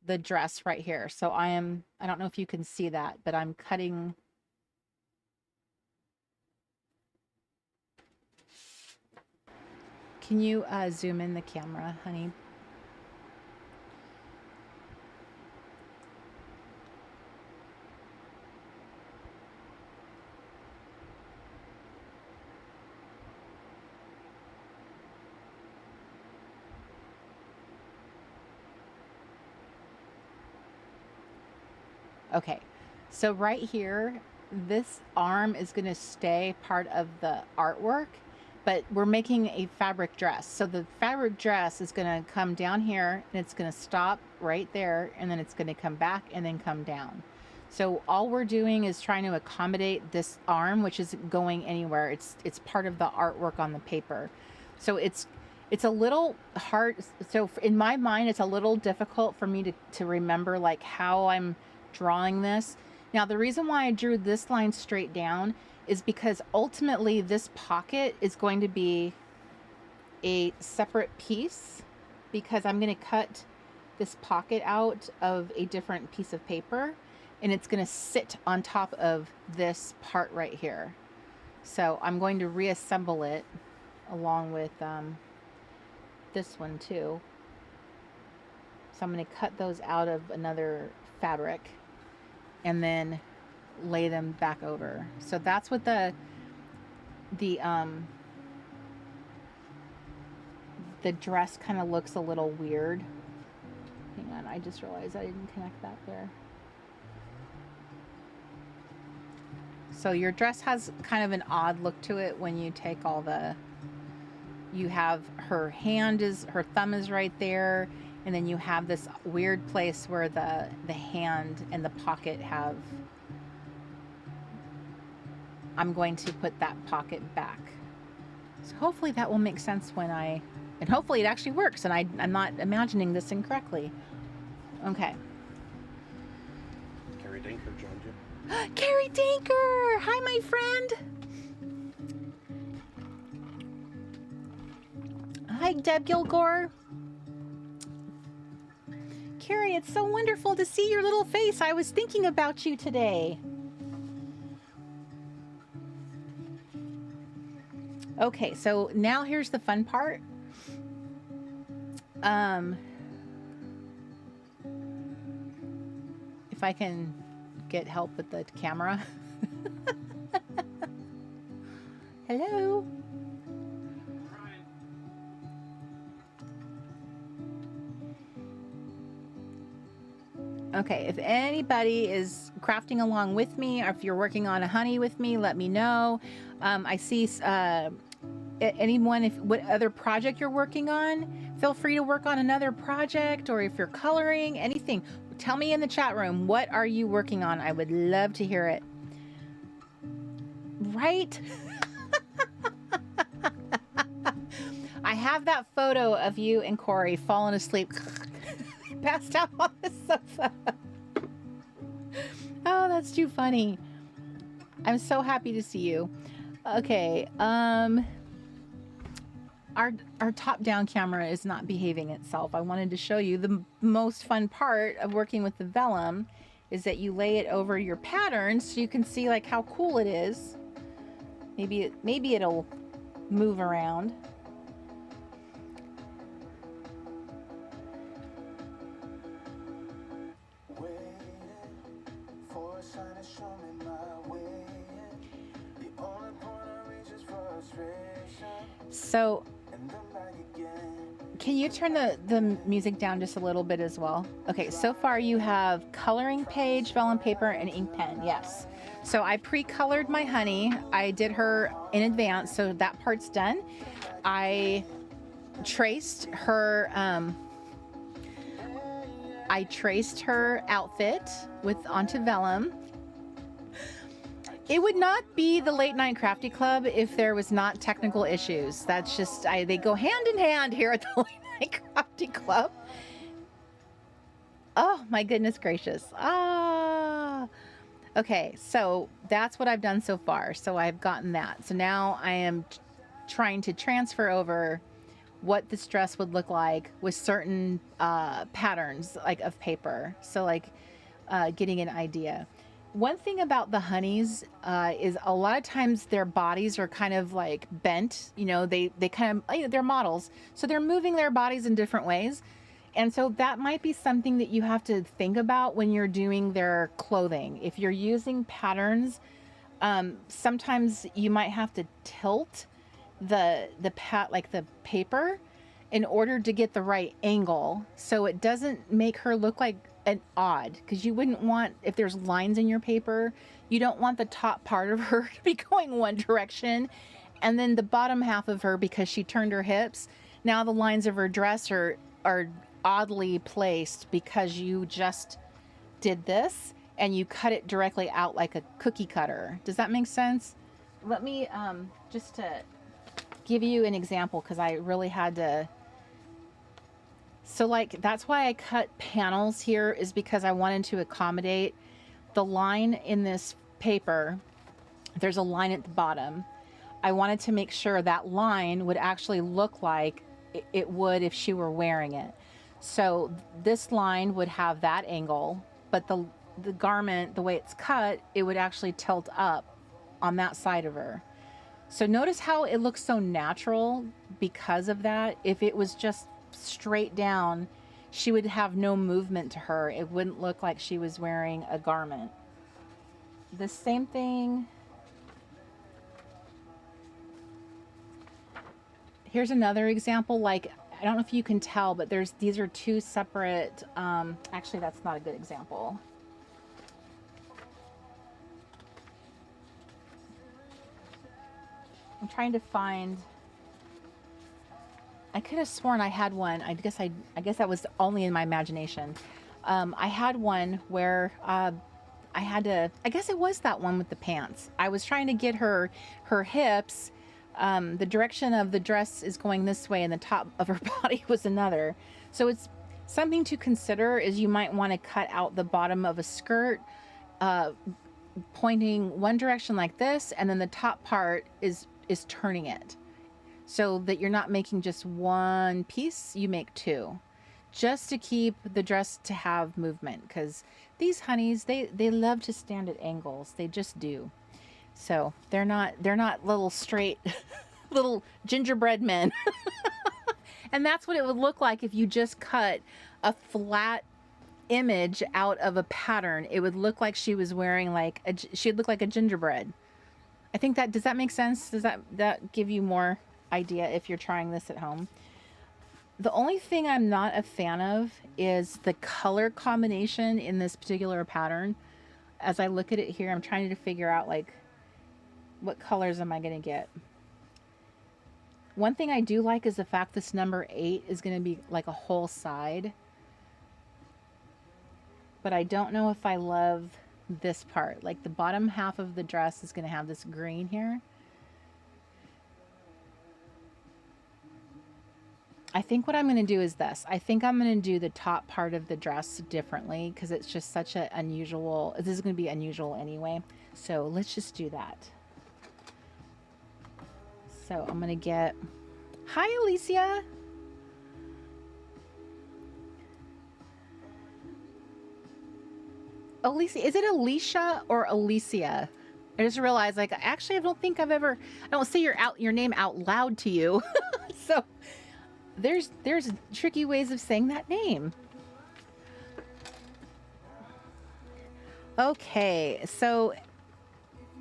the dress right here. So I don't know if you can see that, but I'm cutting. Can you zoom in the camera, honey? Okay, so right here, this arm is going to stay part of the artwork, but we're making a fabric dress. So the fabric dress is going to come down here and it's going to stop right there, and then it's going to come back and then come down. So all we're doing is trying to accommodate this arm, which isn't going anywhere. It's part of the artwork on the paper. So it's a little hard. So in my mind, it's a little difficult for me to remember like how I'm drawing this. Now, the reason why I drew this line straight down is because ultimately this pocket is going to be a separate piece, because I'm going to cut this pocket out of a different piece of paper and it's going to sit on top of this part right here. So I'm going to reassemble it along with this one too. So I'm going to cut those out of another fabric and then lay them back over. So that's what the dress kind of looks a little weird. Hang on, I just realized I didn't connect that there. So your dress has kind of an odd look to it when you take all the, you have her thumb is right there, and then you have this weird place where the hand and the pocket have. I'm going to put that pocket back. So hopefully that will make sense and hopefully it actually works and I'm not imagining this incorrectly. Okay. Carrie Dinker joined you. Carrie Dinker! Hi, my friend! Hi, Deb Gilgore. Carrie, it's so wonderful to see your little face. I was thinking about you today. Okay, so now here's the fun part. If I can get help with the camera. Hello. Okay, if anybody is crafting along with me, or if you're working on a honey with me, let me know. I see anyone, what other project you're working on, feel free to work on another project, or if you're coloring, anything. Tell me in the chat room, what are you working on? I would love to hear it. Right? I have that photo of you and Cori falling asleep. Passed out on the sofa. Oh, that's too funny. I'm so happy to see you. Okay, our top-down camera is not behaving itself. I wanted to show you the most fun part of working with the vellum is that you lay it over your pattern so you can see like how cool it is. Maybe it'll move around. So can you turn the music down just a little bit as well? Okay, so far you have coloring page, vellum paper, and ink pen. Yes. So I pre-colored my honey. I did her in advance, so that part's done. I traced her outfit onto vellum. It would not be the Late Night Crafty Club if there was not technical issues. That's just, they go hand in hand here at the Late Night Crafty Club. Oh my goodness gracious. Okay, so that's what I've done so far. So I've gotten that. So now I am trying to transfer over what this dress would look like with certain patterns like of paper. So like getting an idea. One thing about the honeys is a lot of times their bodies are kind of like bent, you know, they kind of, they're models. So they're moving their bodies in different ways. And so that might be something that you have to think about when you're doing their clothing. If you're using patterns, sometimes you might have to tilt the paper in order to get the right angle. So it doesn't make her look like an odd, because you wouldn't want, if there's lines in your paper, you don't want the top part of her to be going one direction and then the bottom half of her, because she turned her hips, now the lines of her dress are oddly placed because you just did this and you cut it directly out like a cookie cutter. Does that make sense? Let me just to give you an example, because I really had to. So like, that's why I cut panels here, is because I wanted to accommodate the line in this paper. There's a line at the bottom. I wanted to make sure that line would actually look like it would if she were wearing it. So this line would have that angle, but the garment, the way it's cut, it would actually tilt up on that side of her. So notice how it looks so natural because of that. If it was just straight down, she would have no movement to her. It wouldn't look like she was wearing a garment. The same thing. Here's another example. Like, I don't know if you can tell, but these are two separate, actually that's not a good example. I'm trying to find, I could have sworn I had one. I guess that was only in my imagination. I had one where I guess it was that one with the pants. I was trying to get her hips, the direction of the dress is going this way and the top of her body was another. So it's something to consider, is you might want to cut out the bottom of a skirt, pointing one direction like this, and then the top part is turning it, so that you're not making just one piece, you make two, just to keep the dress to have movement, because these honeys, they love to stand at angles. They just do. So they're not little straight little gingerbread men. And that's what it would look like if you just cut a flat image out of a pattern. It would look like she was wearing she'd look like a gingerbread. I think that, does that make sense? Does that give you more idea if you're trying this at home? The only thing I'm not a fan of is the color combination in this particular pattern. As I look at it here, I'm trying to figure out like, what colors am I going to get? One thing I do like is the fact this number 8 is going to be like a whole side. But I don't know if I love this part. Like the bottom half of the dress is going to have this green here. I think what I'm going to do is this. I think I'm going to do the top part of the dress differently, because it's just such an unusual, this is going to be unusual anyway. So let's just do that. So I'm going to get, hi Alicia. Alicia, is it Alicia or Alicia? I just realized, like, actually, I don't think I don't say your name out loud to you. So there's tricky ways of saying that name. Okay, so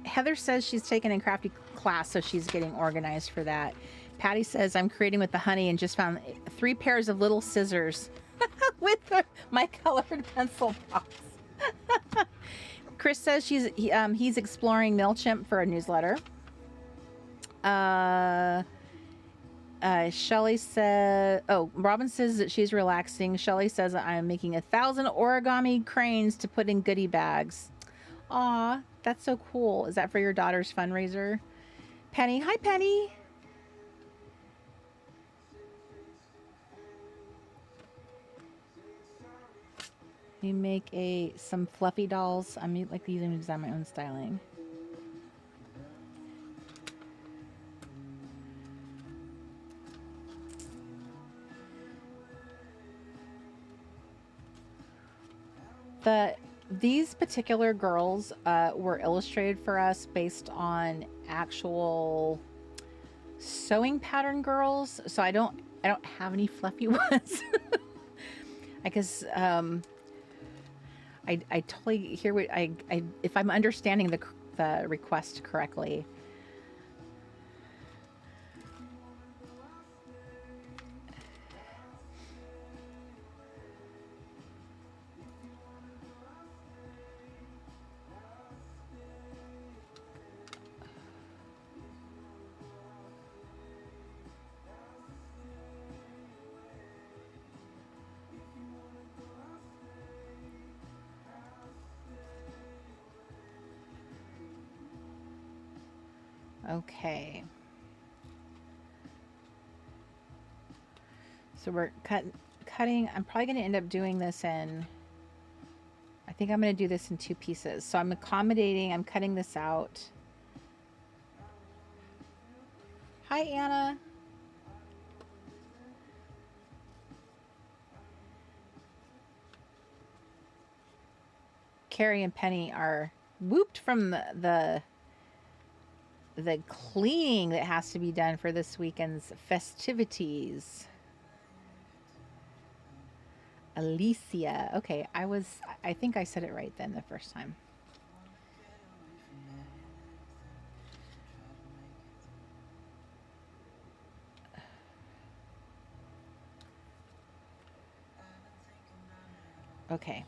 Heather says she's taken a crafty class, so she's getting organized for that. Patty says, I'm creating with the honey and just found 3 pairs of little scissors with my colored pencil box. Chris says he's exploring MailChimp for a newsletter. Shelly said, Robin says that she's relaxing. Shelly says I'm making 1,000 origami cranes to put in goodie bags. Aw, that's so cool. Is that for your daughter's fundraiser? Penny, hi Penny. You make some fluffy dolls. I like using to design my own styling. These particular girls were illustrated for us based on actual sewing pattern girls. So I don't have any fluffy ones. I guess I totally hear what if I'm understanding the request correctly. Okay. So we're cutting. I'm probably going to end up doing this in, I think I'm going to do this in 2 pieces. So I'm accommodating, I'm cutting this out. Hi, Anna. Carrie and Penny are whooped from the cleaning that has to be done for this weekend's festivities. Alicia. Okay, I think I said it right then the first time. Okay.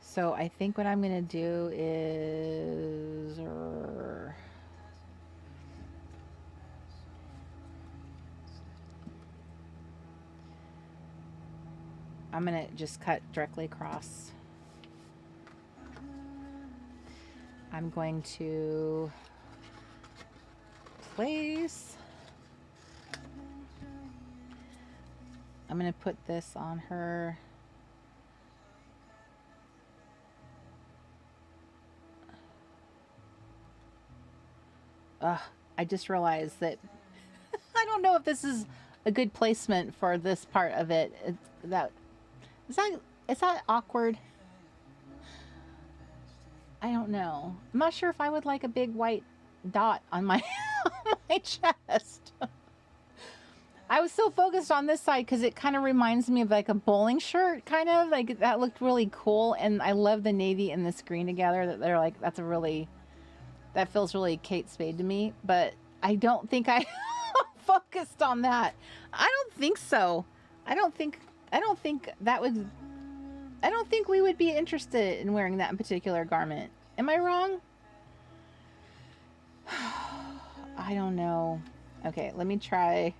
So I think what I'm going to do is I'm going to just cut directly across. I'm going to place. I'm going to put this on her. I just realized that I don't know if this is a good placement for this part of it. Is that awkward? I don't know. I'm not sure if I would like a big white dot on my on my chest. I was so focused on this side because it kind of reminds me of like a bowling shirt, kind of like that looked really cool, and I love the navy and this green together. That they're like, that feels really Kate Spade to me. But I don't think I focused on that. I don't think so. I don't think we would be interested in wearing that particular garment. Am I wrong? I don't know. Okay, let me try.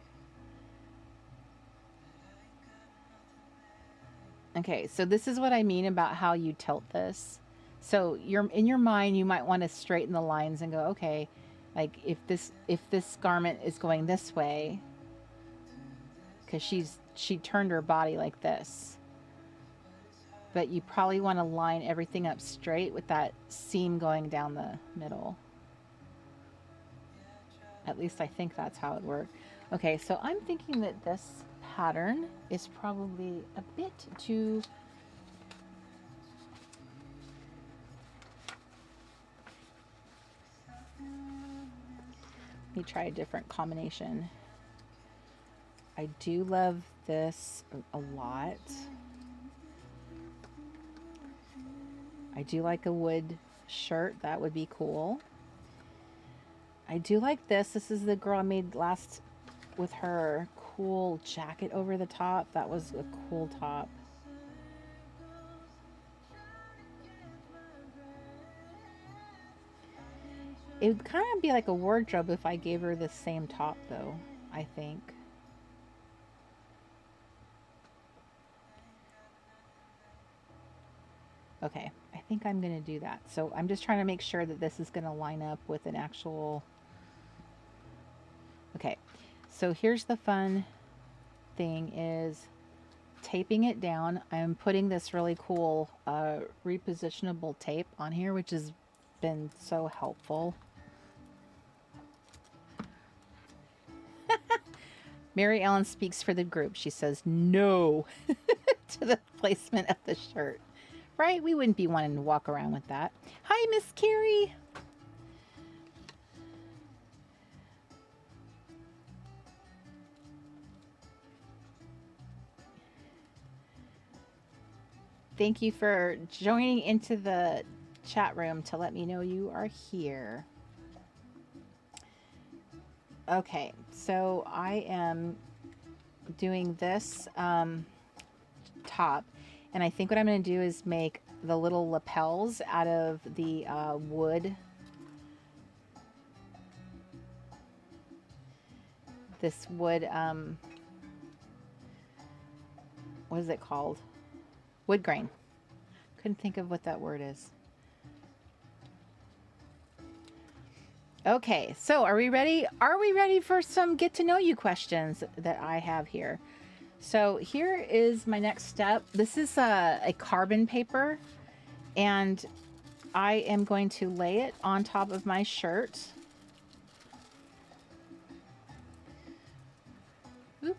Okay, so this is what I mean about how you tilt this. So in your mind, you might want to straighten the lines and go, okay, like if this garment is going this way, because she turned her body like this. But you probably want to line everything up straight with that seam going down the middle. At least I think that's how it worked. Okay, so I'm thinking that this pattern is probably a bit too me try a different combination. I do love this a lot. I do like a wood shirt. That would be cool. I do like this. This is the girl I made last with her cool jacket over the top. That was a cool top. It would kind of be like a wardrobe if I gave her the same top though, I think. Okay, I think I'm going to do that. So I'm just trying to make sure that this is going to line up with an actual... Okay, so here's the fun thing is taping it down. I'm putting this really cool repositionable tape on here, which has been so helpful. Mary Ellen speaks for the group. She says no to the placement of the shirt. Right? We wouldn't be wanting to walk around with that. Hi, Miss Carrie. Thank you for joining into the chat room to let me know you are here. Okay, so I am doing this top, and I think what I'm going to do is make the little lapels out of the wood. This wood, what is it called? Wood grain. Couldn't think of what that word is. Okay, so are we ready? Are we ready for some get to know you questions that I have here? So here is my next step. This is a carbon paper, and I am going to lay it on top of my shirt. Oop.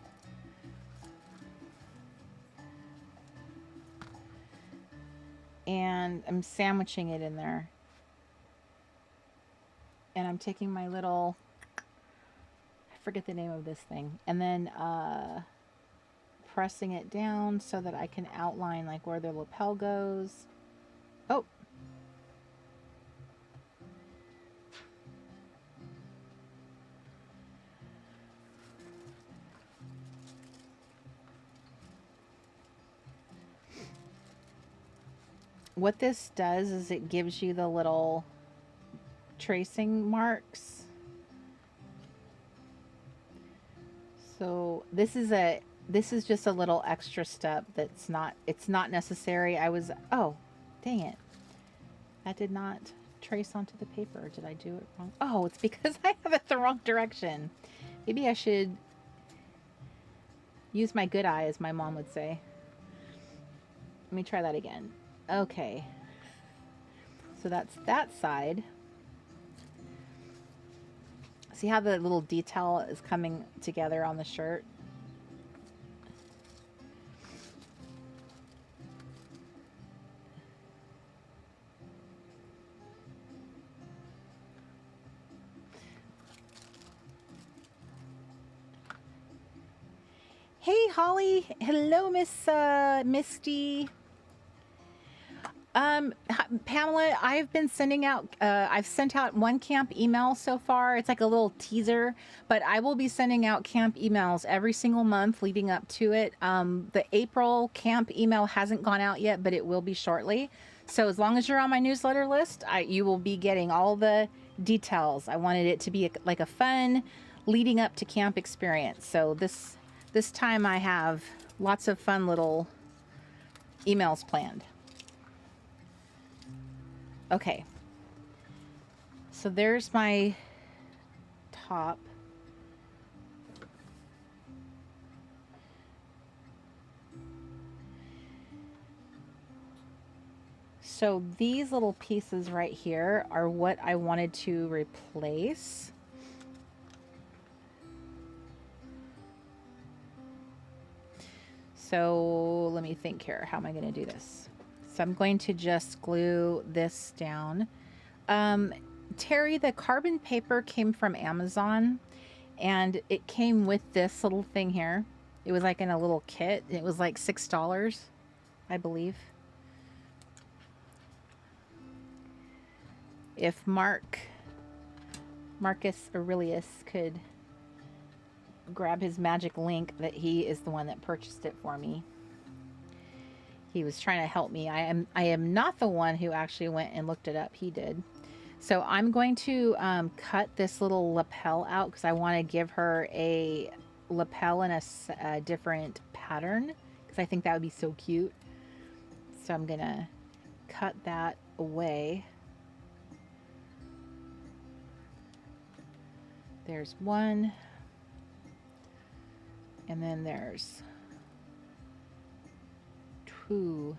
And I'm sandwiching it in there. And I'm taking my little, I forget the name of this thing, and then pressing it down so that I can outline like where the lapel goes. Oh. What this does is it gives you the little tracing marks. So this is just a little extra step that's not, it's not necessary. Oh, dang it. That did not trace onto the paper. Did I do it wrong? Oh, it's because I have it the wrong direction. Maybe I should use my good eye, as my mom would say. Let me try that again. Okay. So that's that side. See how the little detail is coming together on the shirt? Hey, Holly. Hello, Miss Misty. Pamela, I've been sending out, I've sent out one camp email so far. It's like a little teaser, but I will be sending out camp emails every single month leading up to it. The April camp email hasn't gone out yet, but it will be shortly. So as long as you're on my newsletter list, you will be getting all the details. I wanted it to be like a fun leading up to camp experience. So this time I have lots of fun little emails planned. Okay, so there's my top. So these little pieces right here are what I wanted to replace. So let me think here. How am I going to do this? So I'm going to just glue this down. Terry, the carbon paper came from Amazon, and it came with this little thing here. It was like in a little kit. It was like $6, I believe. If Marcus Aurelius could grab his magic link, that he is the one that purchased it for me. He was trying to help me. I am not the one who actually went and looked it up. He did. So I'm going to cut this little lapel out because I want to give her a lapel in a different pattern because I think that would be so cute. So I'm gonna cut that away. There's one, and then there's two.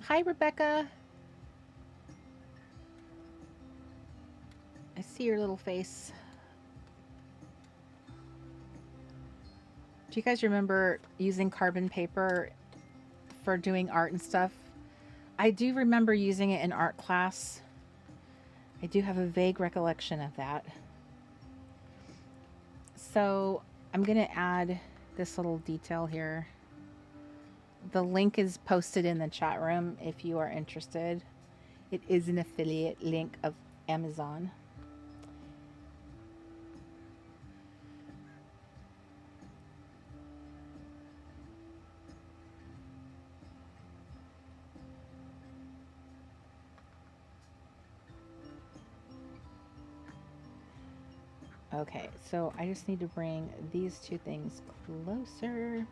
Hi, Rebecca. I see your little face. Do you guys remember using carbon paper for doing art and stuff? I do remember using it in art class. I do have a vague recollection of that. So I'm going to add this little detail here. The link is posted in the chat room if you are interested. It is an affiliate link of Amazon. Okay, so I just need to bring these two things closer.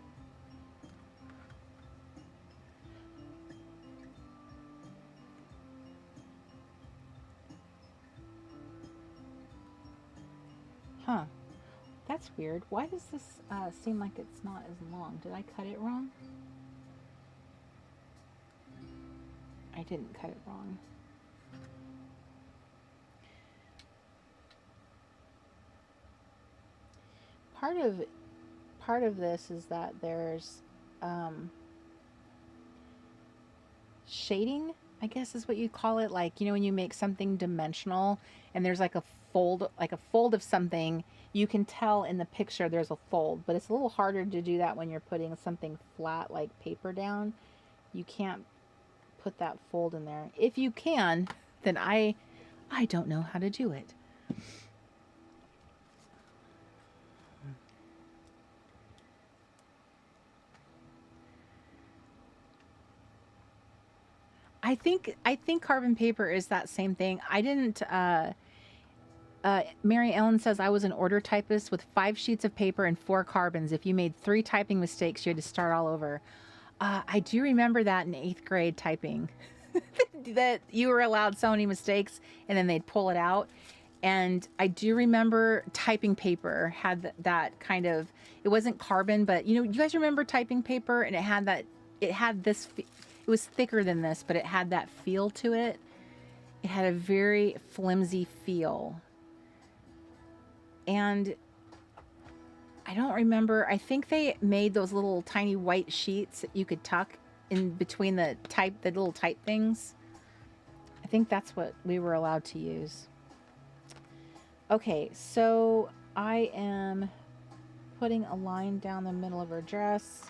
Huh, that's weird. Why does this seem like it's not as long? Did I cut it wrong? I didn't cut it wrong. Part of this is that there's shading, I guess is what you call it. Like, you know, when you make something dimensional and there's like a fold of something, you can tell in the picture there's a fold, but it's a little harder to do that when you're putting something flat like paper down. You can't put that fold in there. If you can, then I don't know how to do it. I think carbon paper is that same thing. I didn't. Mary Ellen says I was an order typist with 5 sheets of paper and 4 carbons. If you made 3 typing mistakes, you had to start all over. I do remember that in 8th grade typing, that you were allowed so many mistakes, and then they'd pull it out. And I do remember typing paper had that kind of. It wasn't carbon, but you guys remember typing paper, and it had this. It was thicker than this, but it had that feel to it. It had a very flimsy feel. And I don't remember. I think they made those little tiny white sheets that you could tuck in between the little type things. I think that's what we were allowed to use. Okay, so I am putting a line down the middle of her dress.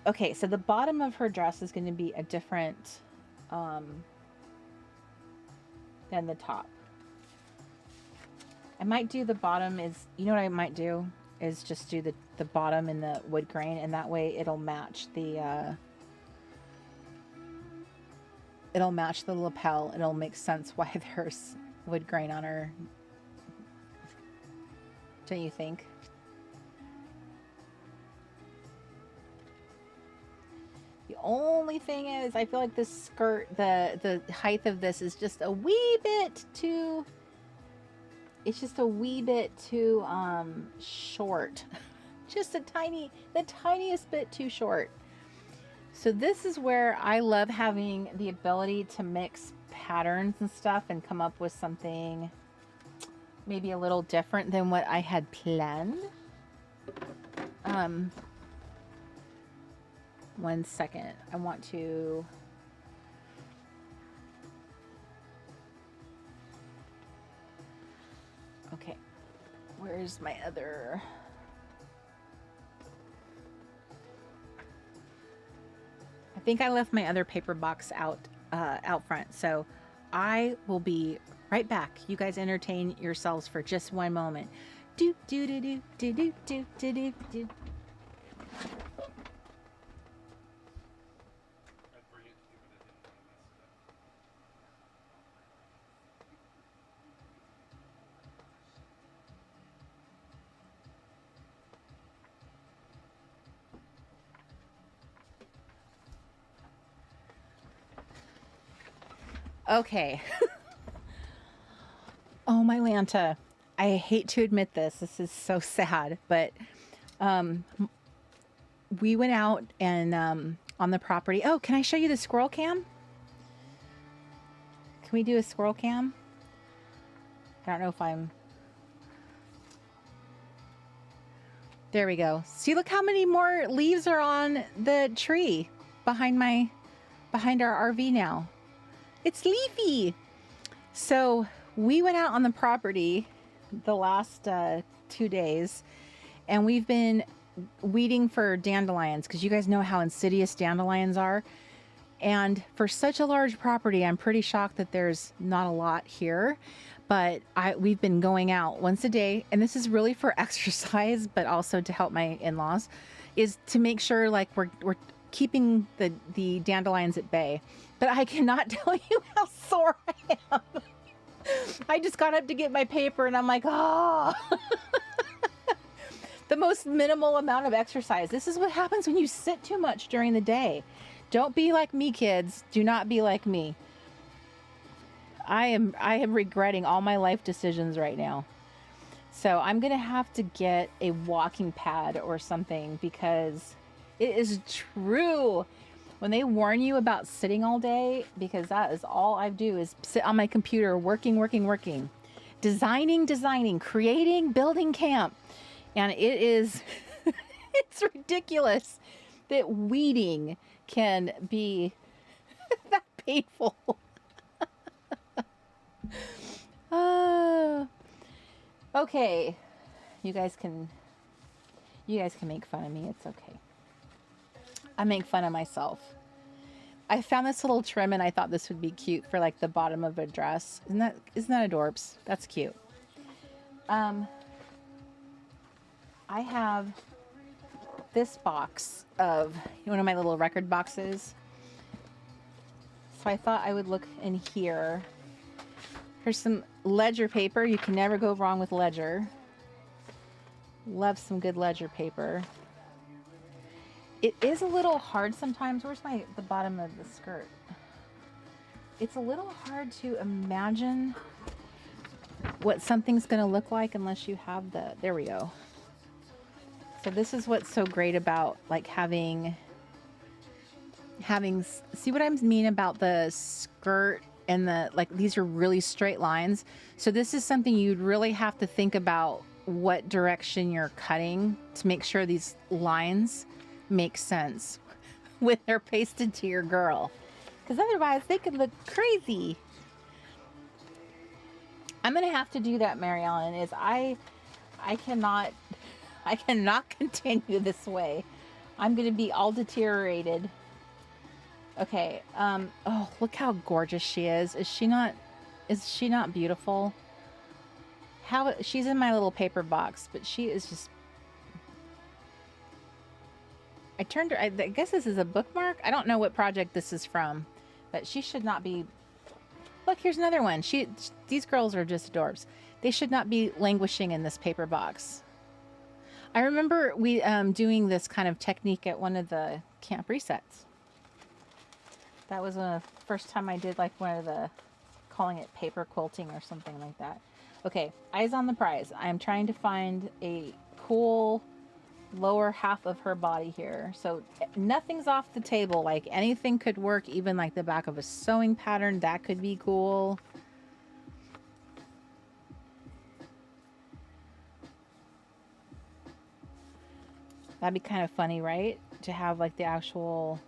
Okay, so the bottom of her dress is going to be a different than the top. I might do the bottom is, what I might do is just do the bottom in the wood grain, and that way it'll match the lapel. It'll make sense why there's wood grain on her. Don't you think? The only thing is, I feel like this skirt, the height of this is just a wee bit too. It's just a wee bit too short. Just the tiniest bit too short. So this is where I love having the ability to mix patterns and stuff and come up with something maybe a little different than what I had planned. 1 second. I want to... Okay. Where's my other... I think I left my other paper box out front, so I will be right back. You guys entertain yourselves for just one moment. Do do do do do do do do do do. Okay. Oh, my Lanta. I hate to admit this. This is so sad, but we went out and on the property. Oh, can I show you the squirrel cam? Can we do a squirrel cam? I don't know if I'm... There we go. See, look how many more leaves are on the tree behind our RV now. It's leafy. So we went out on the property the last 2 days, and we've been weeding for dandelions because you guys know how insidious dandelions are. And for such a large property, I'm pretty shocked that there's not a lot here. But we've been going out once a day, and this is really for exercise, but also to help my in-laws, is to make sure like we're keeping the dandelions at bay. But I cannot tell you how sore I am. I just got up to get my paper and I'm like, oh, the most minimal amount of exercise. This is what happens when you sit too much during the day. Don't be like me, kids. Do not be like me. I am regretting all my life decisions right now. So I'm going to have to get a walking pad or something, because it is true. When they warn you about sitting all day, because that is all I do is sit on my computer, working, designing, creating, building camp. And it is, it's ridiculous that weeding can be that painful. Okay. You guys can make fun of me. It's okay. I make fun of myself. I found this little trim and I thought this would be cute for like the bottom of a dress. Isn't that adorbs? That's cute. I have this box of one of my little record boxes. So I thought I would look in here. Here's some ledger paper. You can never go wrong with ledger. Love some good ledger paper. It is a little hard sometimes. Where's the bottom of the skirt? It's a little hard to imagine what something's going to look like unless you have there we go. So this is what's so great about like having, see what I mean about the skirt and these are really straight lines. So this is something you'd really have to think about what direction you're cutting to make sure these lines make sense when they're pasted to your girl, because otherwise they could look crazy. I'm gonna have to do that, Mary Ellen. I cannot continue this way. I'm gonna be all deteriorated. Okay. Oh, look how gorgeous she is. Is she not beautiful? She's in my little paper box, but she is just... I turned her... I guess this is a bookmark. I don't know what project this is from, but she should not be... Look, here's another one. These girls are just adorbs. They should not be languishing in this paper box. I remember we doing this kind of technique at one of the camp resets. That was the first time I did like one of the, calling it paper quilting or something like that. Okay, eyes on the prize. I'm trying to find a cool lower half of her body here. So nothing's off the table. Like anything could work, even like the back of a sewing pattern. That could be cool. That'd be kind of funny, right? To have like the actual,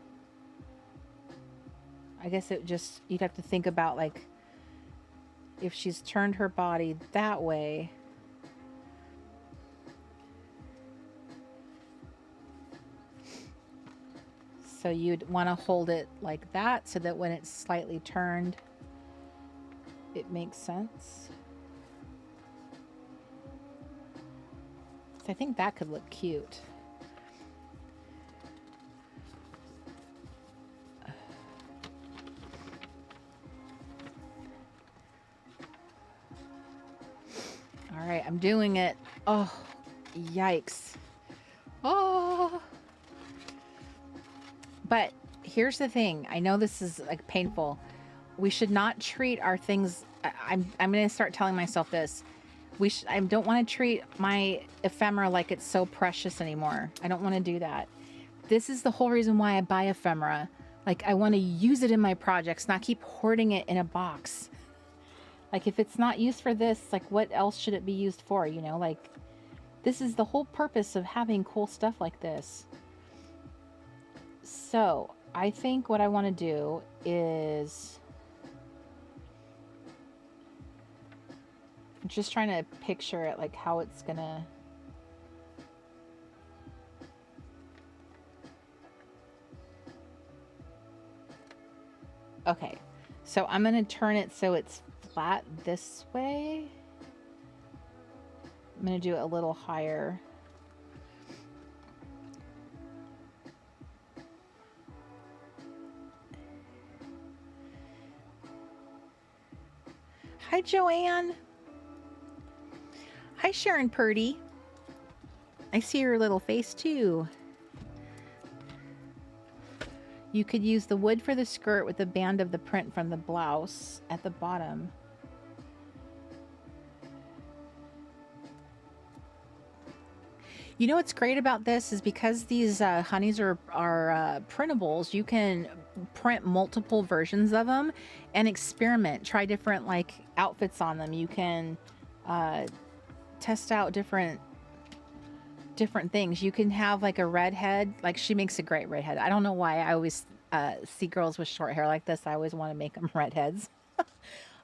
I guess it just, you'd have to think about like if she's turned her body that way. So you'd want to hold it like that so that when it's slightly turned, it makes sense. So I think that could look cute. All right, I'm doing it. Oh, yikes. Oh. But here's the thing. I know this is like painful. We should not treat our things. I'm going to start telling myself this. I don't want to treat my ephemera like it's so precious anymore. I don't want to do that. This is the whole reason why I buy ephemera. Like I want to use it in my projects, not keep hoarding it in a box. Like if it's not used for this, like what else should it be used for? You know, like this is the whole purpose of having cool stuff like this. So I think what I want to do is just trying to picture it, like how it's gonna. Okay, so I'm gonna turn it so it's flat this way. I'm gonna do it a little higher. Hi, Joanne. Hi, Sharon Purdy. I see your little face too. You could use the wood for the skirt with the band of the print from the blouse at the bottom. You know what's great about this is because these honeys are printables, you can print multiple versions of them and experiment. Try different like outfits on them. You can test out different things. You can have like a redhead. Like she makes a great redhead. I don't know why I always see girls with short hair like this. I always want to make them redheads.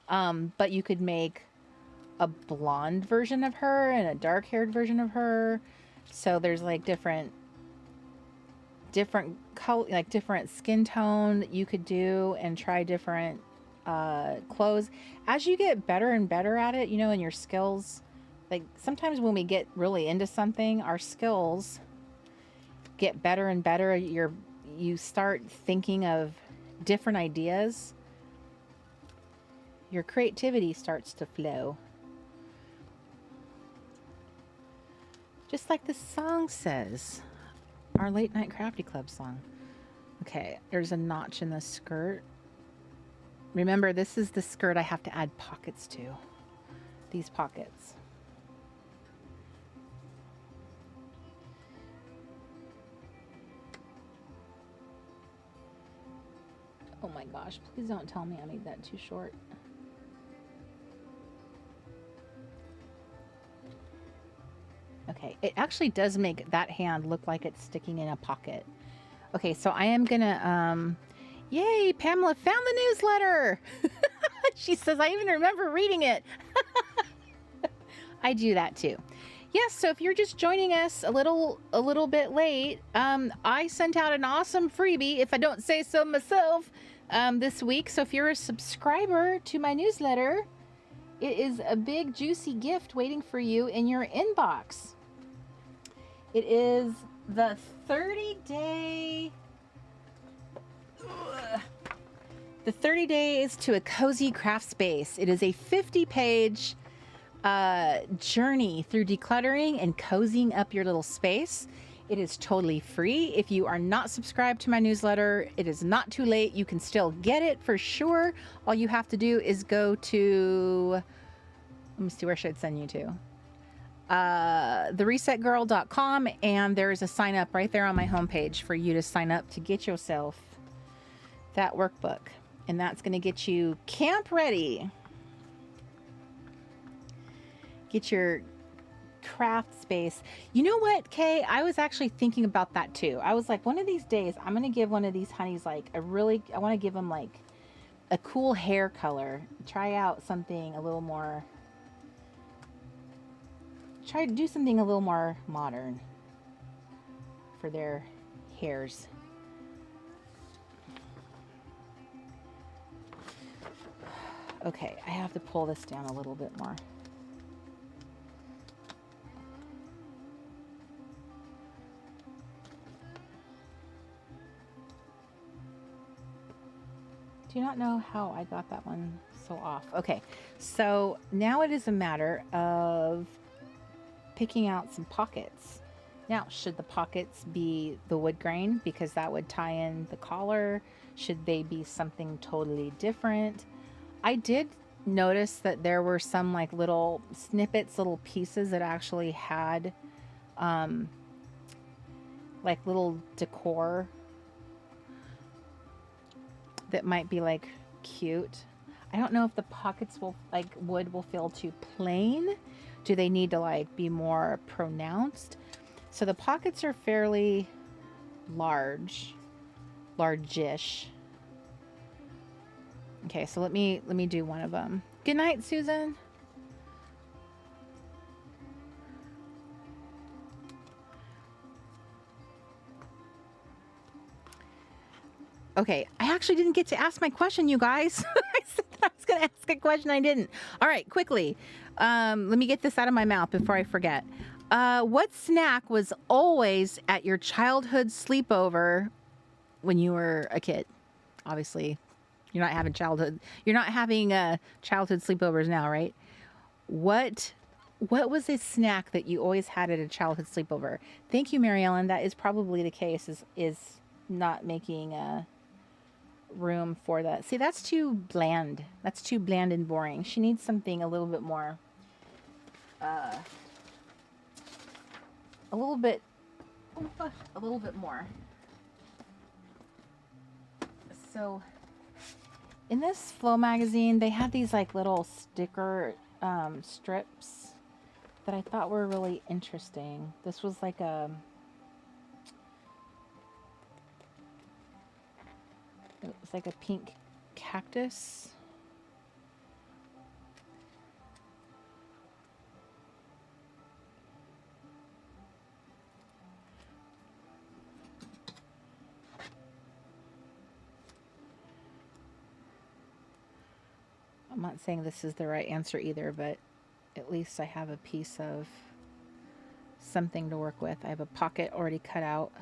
But you could make a blonde version of her and a dark-haired version of her. So there's like different color, like different skin tone that you could do and try different clothes. As you get better and better at it, you know, and your skills, like sometimes when we get really into something, our skills get better and better. You start thinking of different ideas. Your creativity starts to flow. Just like the song says, our Late Night Crafty Club song. Okay, there's a notch in the skirt. Remember, this is the skirt I have to add pockets to. These pockets. Oh my gosh, please don't tell me I made that too short. Okay, it actually does make that hand look like it's sticking in a pocket. Okay, so I am gonna, yay, Pamela found the newsletter. She says, I even remember reading it. I do that too. Yes, so if you're just joining us a little bit late, I sent out an awesome freebie, if I don't say so myself, this week. So if you're a subscriber to my newsletter, it is a big juicy gift waiting for you in your inbox. It is the 30-day... The 30 Days to a Cozy Craft Space. It is a 50-page journey through decluttering and cozying up your little space. It is totally free. If you are not subscribed to my newsletter, it is not too late. You can still get it for sure. All you have to do is go to... Let me see, where should I send you to? theresetgirl.com, and there's a sign up right there on my homepage for you to sign up to get yourself that workbook. And that's going to get you camp ready. Get your craft space. You know what, Kay? I was actually thinking about that too. I was like, one of these days, I'm going to give one of these honeys like I want to give them like a cool hair color. Try out something a little more, try to do something a little more modern for their hairs. Okay, I have to pull this down a little bit more. Do not know how I got that one so off. Okay, so now it is a matter of picking out some pockets. Now, should the pockets be the wood grain because that would tie in the collar? Should they be something totally different? I did notice that there were some like little snippets, little pieces that actually had like little decor that might be like cute. I don't know if the pockets will like wood will feel too plain. Do they need to like be more pronounced? So the pockets are fairly large, large-ish. Okay, so let me do one of them. Good night, Susan. Okay, I actually didn't get to ask my question, you guys. I said that I was going to ask a question, I didn't. All right, quickly. Let me get this out of my mouth before I forget. What snack was always at your childhood sleepover when you were a kid? Obviously, you're not having childhood sleepovers now, right? What was a snack that you always had at a childhood sleepover? Thank you, Mary Ellen. That is probably the case, is not making room for that. See, that's too bland. That's too bland and boring. She needs something a little bit more, a little bit more. So in this Flow magazine, they had these like little sticker strips that I thought were really interesting. This was like it was like a pink cactus. I'm not saying this is the right answer either, but at least I have a piece of something to work with. I have a pocket already cut out.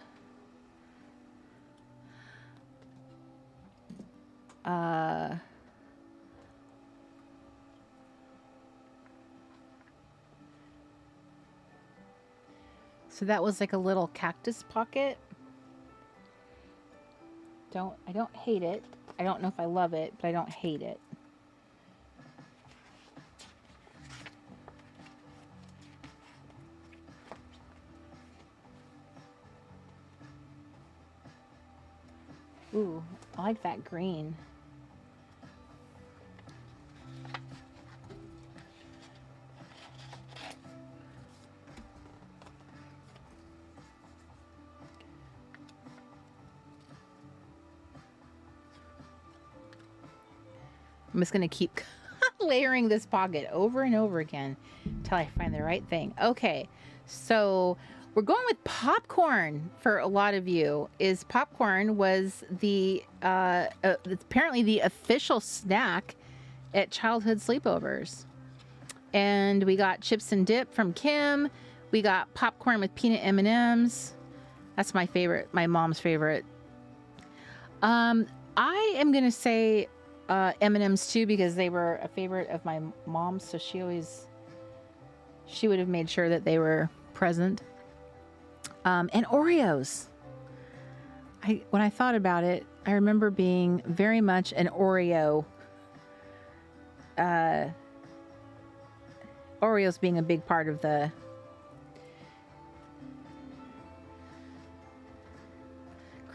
So that was like a little cactus pocket. I don't hate it. I don't know if I love it, but I don't hate it. Ooh, I like that green. I'm just going to keep layering this pocket over and over again until I find the right thing. Okay, so we're going with popcorn for a lot of you. Popcorn was the apparently the official snack at childhood sleepovers. And we got chips and dip from Kim. We got popcorn with peanut M&Ms. That's my favorite, my mom's favorite. I am going to say M&Ms too, because they were a favorite of my mom's, so she would have made sure that they were present. And Oreos. When I thought about it, I remember being very much an Oreo. Oreos being a big part of the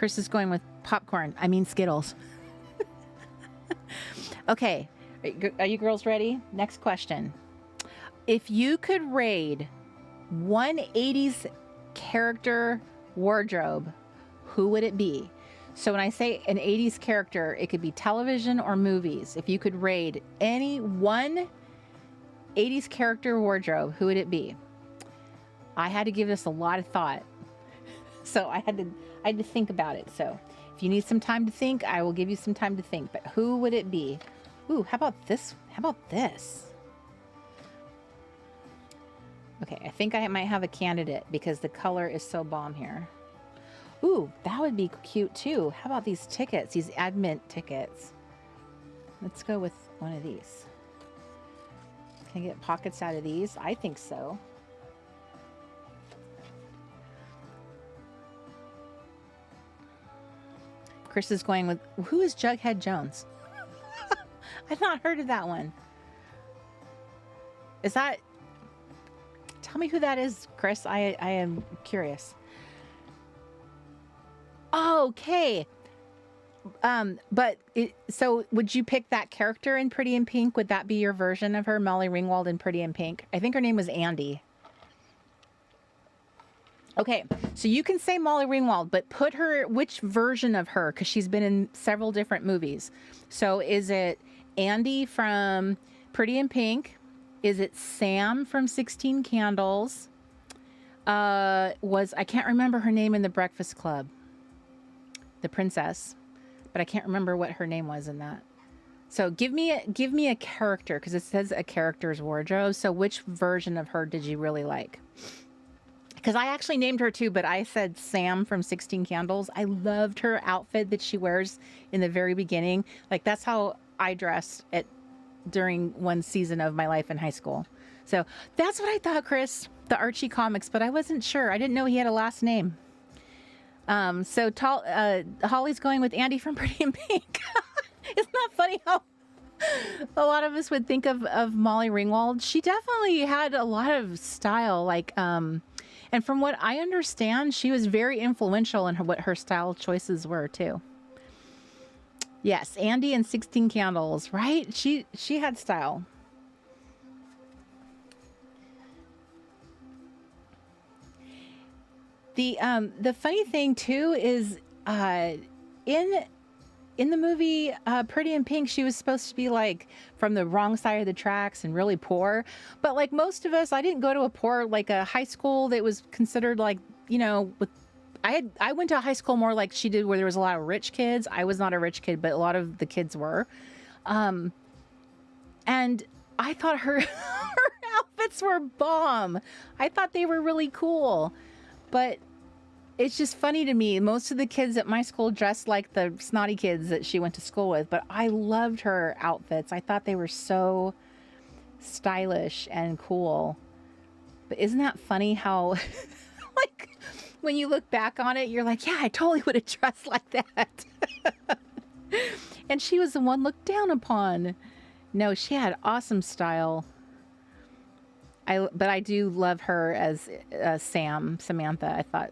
Chris is going with popcorn. I mean Skittles. Okay. Are you girls ready? Next question. If you could raid one 80s character wardrobe, who would it be? So when I say an 80s character, it could be television or movies. If you could raid any one 80s character wardrobe, who would it be? I had to give this a lot of thought. So I had to think about it. So if you need some time to think, I will give you some time to think. But who would it be? Ooh, how about this? How about this? Okay, I think I might have a candidate because the color is so bomb here. Ooh, that would be cute too. How about these tickets, these admint tickets? Let's go with one of these. Can I get pockets out of these? I think so. Chris is going with, who is Jughead Jones? I've not heard of that one. Is that, tell me who that is, Chris. I am curious. Okay. So would you pick that character in Pretty in Pink? Would that be your version of her, Molly Ringwald in Pretty in Pink? I think her name was Andy. Okay, so you can say Molly Ringwald, but put her, which version of her? Because she's been in several different movies. So is it Andy from Pretty in Pink? Is it Sam from 16 Candles? I can't remember her name in The Breakfast Club. The princess. But I can't remember what her name was in that. So give me a character, because it says a character's wardrobe. So which version of her did you really like? Because I actually named her too, but I said Sam from 16 Candles. I loved her outfit that she wears in the very beginning. Like, that's how I dressed during one season of my life in high school. So that's what I thought, Chris, the Archie comics, but I wasn't sure. I didn't know he had a last name. Holly's going with Andy from Pretty in Pink. Isn't that funny how a lot of us would think of Molly Ringwald? She definitely had a lot of style, and from what I understand, she was very influential in what her style choices were too. Yes, Andy and 16 Candles, right? She had style. The funny thing too is in the movie Pretty in Pink, she was supposed to be like from the wrong side of the tracks and really poor. But like most of us, I didn't go to a high school that was considered like, I went to a high school more like she did, where there was a lot of rich kids. I was not a rich kid, but a lot of the kids were. And I thought her outfits were bomb. I thought they were really cool. But it's just funny to me. Most of the kids at my school dressed like the snotty kids that she went to school with, but I loved her outfits. I thought they were so stylish and cool. But isn't that funny how, like, when you look back on it, you're like, yeah, I totally would have dressed like that. And she was the one looked down upon. No, she had awesome style. But I do love her as Samantha. I thought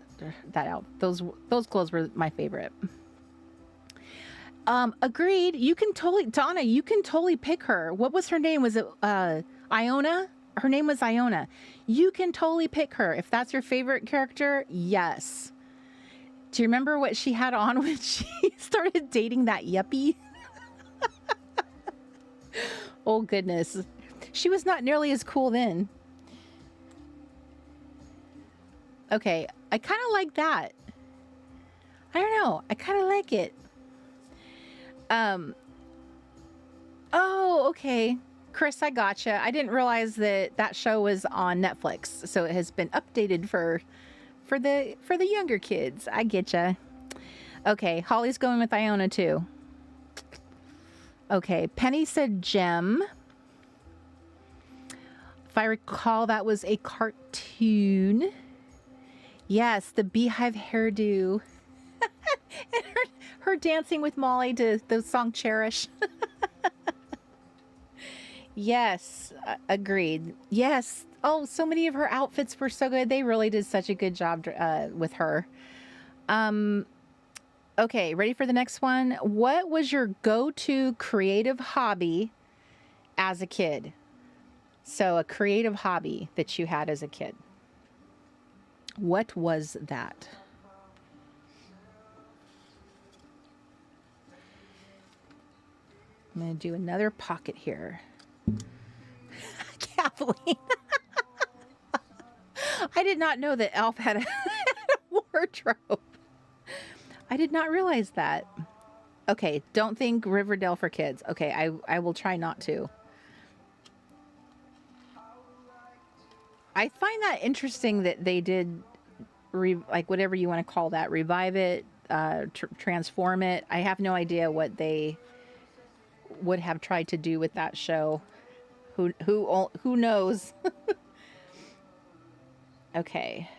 those clothes were my favorite. Agreed. You can totally, Donna, you can totally pick her. What was her name? Was it Iona? Her name was Iona. You can totally pick her. If that's your favorite character, yes. Do you remember what she had on when she started dating that yuppie? Oh, goodness. She was not nearly as cool then. Okay, I kind of like that. I don't know. I kind of like it. Oh, okay. Chris, I gotcha. I didn't realize that show was on Netflix, so it has been updated for the younger kids. I getcha. Okay, Holly's going with Iona too. Okay, Penny said Gem. If I recall, that was a cartoon. Yes, the beehive hairdo. And her dancing with Molly to the song Cherish. Yes, agreed. Yes. Oh, so many of her outfits were so good. They really did such a good job with her. Okay, ready for the next one? What was your go-to creative hobby as a kid? So a creative hobby that you had as a kid. What was that? I'm going to do another pocket here. Kathleen. I did not know that Elf had a wardrobe. I did not realize that. Okay, don't think Riverdale for kids. Okay, I will try not to. I find that interesting that they did, like whatever you want to call that, revive it, transform it. I have no idea what they would have tried to do with that show. Who knows? Okay.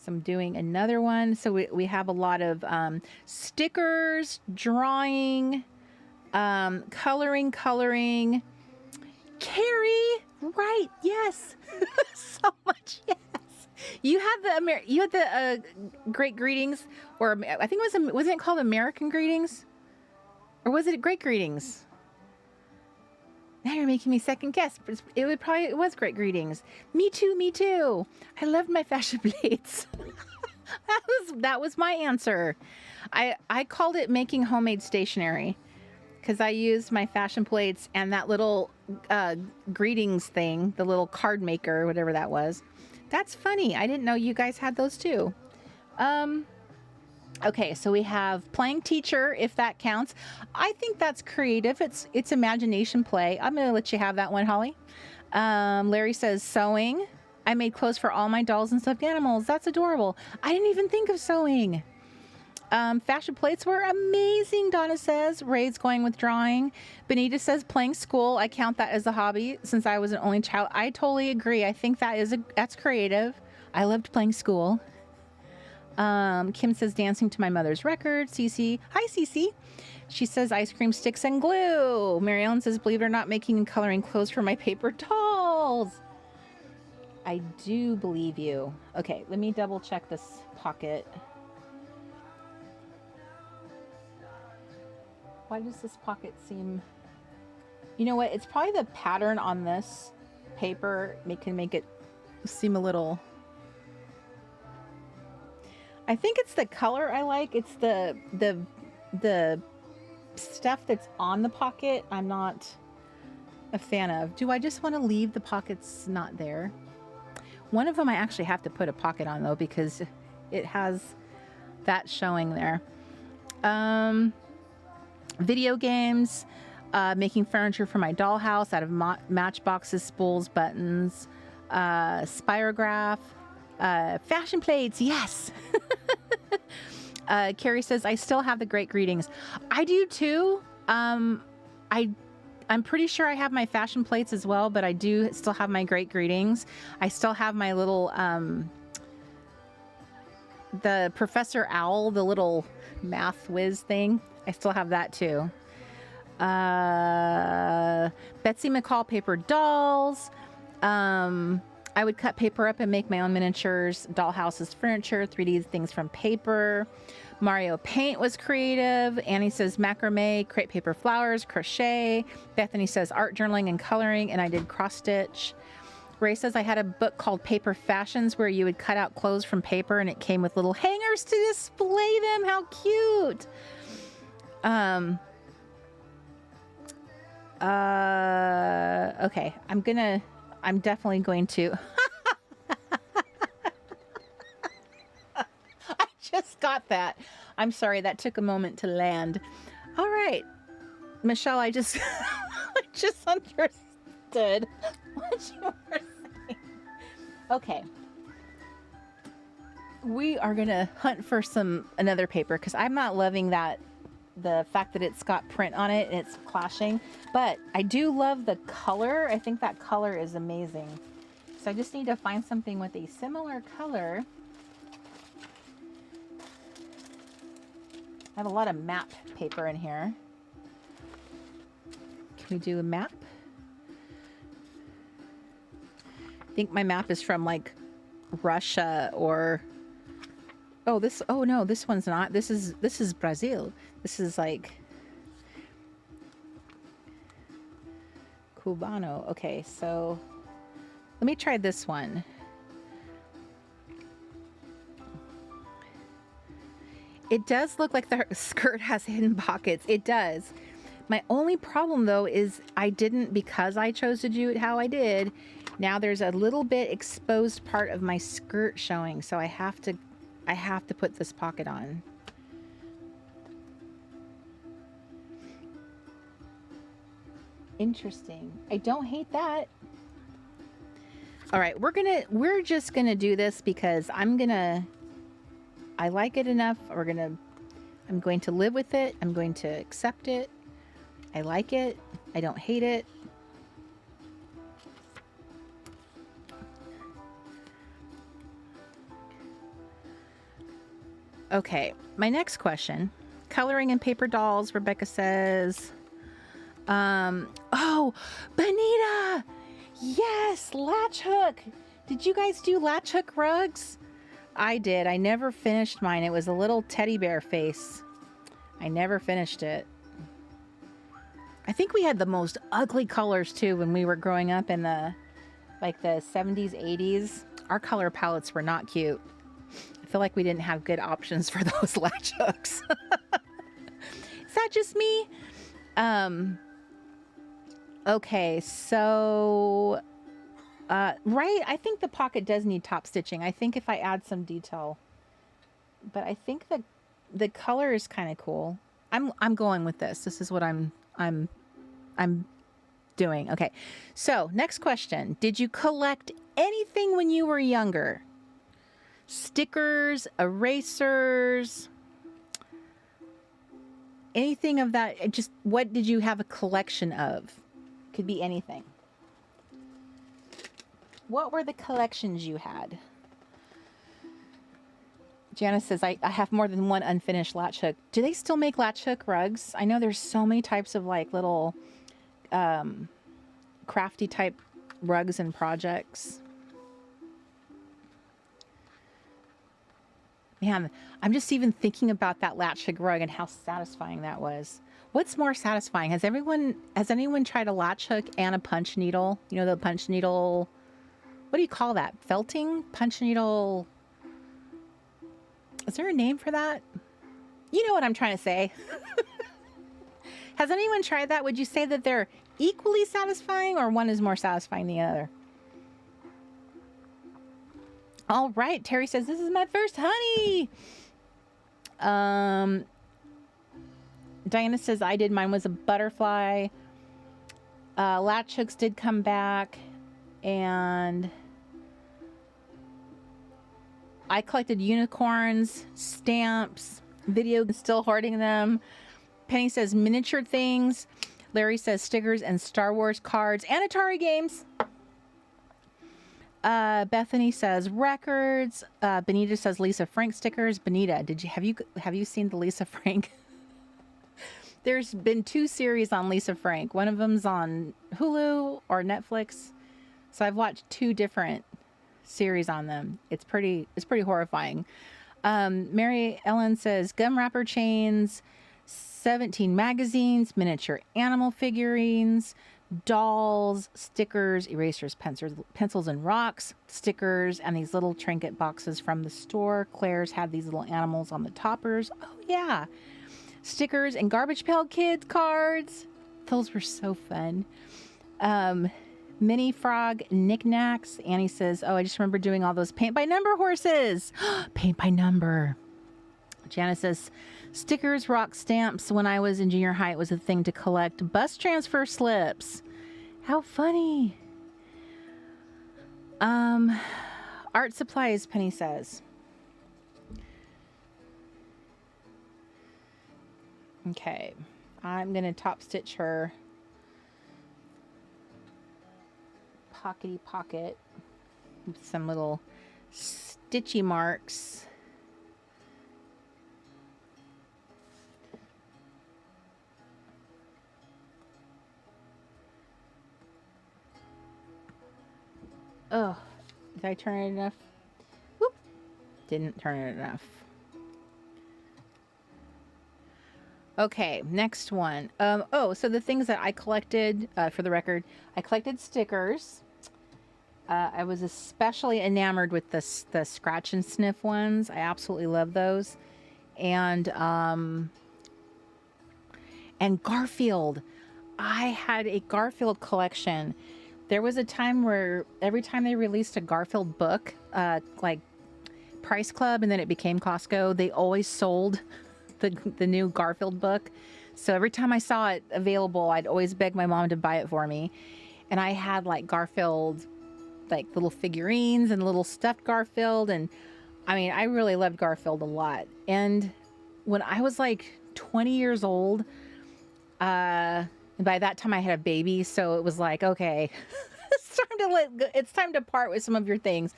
So I'm doing another one. So we have a lot of stickers, drawing, coloring. Carrie, right? Yes, so much. Yes, you had the Great Greetings, or I think wasn't it called American Greetings, or was it Great Greetings? Now you're making me second guess. It was Great Greetings. Me too. I loved my fashion plates. that was my answer. I called it making homemade stationery because I used my fashion plates and that little greetings thing, the little card maker, whatever that was. That's funny. I didn't know you guys had those too. Okay, so we have playing teacher, if that counts. I think that's creative. It's imagination play. I'm going to let you have that one, Holly. Larry says sewing. I made clothes for all my dolls and stuffed animals. That's adorable. I didn't even think of sewing. Fashion plates were amazing, Donna says. Ray's going with drawing. Benita says playing school. I count that as a hobby since I was an only child. I totally agree. I think that's creative. I loved playing school. Kim says dancing to my mother's record. Cece, hi Cece. She says ice cream sticks and glue. Mary Ellen says believe it or not, making and coloring clothes for my paper dolls. I do believe you. Okay, let me double check this pocket. Why does this pocket seem... You know what? It's probably the pattern on this paper can make it seem a little... I think it's the color I like. It's the stuff that's on the pocket I'm not a fan of. Do I just want to leave the pockets not there? One of them I actually have to put a pocket on though because it has that showing there. Video games, making furniture for my dollhouse out of matchboxes, spools, buttons, spirograph, fashion plates. Yes. Carrie says, I still have the Great Greetings. I do too. I'm pretty sure I have my fashion plates as well, but I do still have my Great Greetings. I still have my little, the Professor Owl, the little math whiz thing. I still have that too. Betsy McCall paper dolls. I would cut paper up and make my own miniatures, dollhouses, furniture, 3D things from paper. Mario Paint was creative. Annie says macrame, crepe paper flowers, crochet. Bethany says art journaling and coloring, and I did cross stitch. Ray says I had a book called Paper Fashions where you would cut out clothes from paper and it came with little hangers to display them. How cute. Okay, I'm definitely going to. I just got that. I'm sorry, that took a moment to land. All right, Michelle, I just understood what you were saying. Okay. We are gonna hunt for another paper because I'm not loving the fact that it's got print on it and it's clashing, but I do love the color. I think that color is amazing. So I just need to find something with a similar color. I have a lot of map paper in here. Can we do a map? I think my map is from like Russia or Oh, this, oh no, this one's not. This is Brazil. This is like Cubano. Okay, so let me try this one. It does look like the skirt has hidden pockets. It does. My only problem though is I didn't, because I chose to do it how I did, now there's a little bit exposed part of my skirt showing, so I have to put this pocket on. Interesting. I don't hate that. All right, we're just gonna do this because I like it enough. I'm going to live with it. I'm going to accept it. I like it. I don't hate it. Okay, my next question. Coloring and paper dolls, Rebecca says. Oh, Benita! Yes, latch hook. Did you guys do latch hook rugs? I did. I never finished mine. It was a little teddy bear face. I never finished it. I think we had the most ugly colors too when we were growing up in the 70s, 80s. Our color palettes were not cute. I feel like we didn't have good options for those latch hooks. Is that just me? Okay, so right, I think the pocket does need top stitching. I think if I add some detail, but I think that the color is kind of cool. I'm going with this. This is what I'm doing. Okay. So, next question. Did you collect anything when you were younger? Stickers, erasers, anything of that? Just what did you have a collection of? Could be anything. What were the collections you had? Janice says, I have more than one unfinished latch hook. Do they still make latch hook rugs? I know there's so many types of like little crafty type rugs and projects. Man, I'm just even thinking about that latch hook rug and how satisfying that was. What's more satisfying? Has anyone tried a latch hook and a punch needle? You know, the punch needle, what do you call that? Felting? Punch needle. Is there a name for that? You know what I'm trying to say. Has anyone tried that? Would you say that they're equally satisfying or one is more satisfying than the other? All right. Terry says, this is my first honey. Diana says, I did. Mine was a butterfly. Latch hooks did come back. And I collected unicorns, stamps, video, still hoarding them. Penny says miniature things. Larry says stickers and Star Wars cards and Atari games. Bethany says records. Benita says Lisa Frank stickers. Benita, have you seen the Lisa Frank? There's been 2 series on Lisa Frank. One of them's on Hulu or Netflix. So I've watched 2 different series on them. It's pretty horrifying. Mary Ellen says gum wrapper chains, 17 magazines, miniature animal figurines, dolls, stickers, erasers, pencils and rocks, stickers, and these little trinket boxes from the store. Claire's had these little animals on the toppers. Oh yeah. Stickers and Garbage Pail Kids cards. Those were so fun. Mini frog knickknacks. Annie says, oh, I just remember doing all those paint by number horses. Paint by number. Janice says, stickers, rock stamps. When I was in junior high, it was a thing to collect. Bus transfer slips. How funny. Art supplies, Penny says. Okay. I'm going to top stitch her pockety pocket with some little stitchy marks. Oh, did I turn it enough? Whoop. Didn't turn it enough. Okay, next one. Oh, so the things that I collected, for the record, I collected stickers. I was especially enamored with the scratch and sniff ones. I absolutely love those. And Garfield. I had a Garfield collection. There was a time where every time they released a Garfield book, like Price Club, and then it became Costco, they always sold the new Garfield book. So every time I saw it available, I'd always beg my mom to buy it for me. And I had like Garfield, like little figurines and little stuffed Garfield. And I mean, I really loved Garfield a lot. And when I was like 20 years old, and by that time I had a baby, so it was like, okay, it's time to part with some of your things.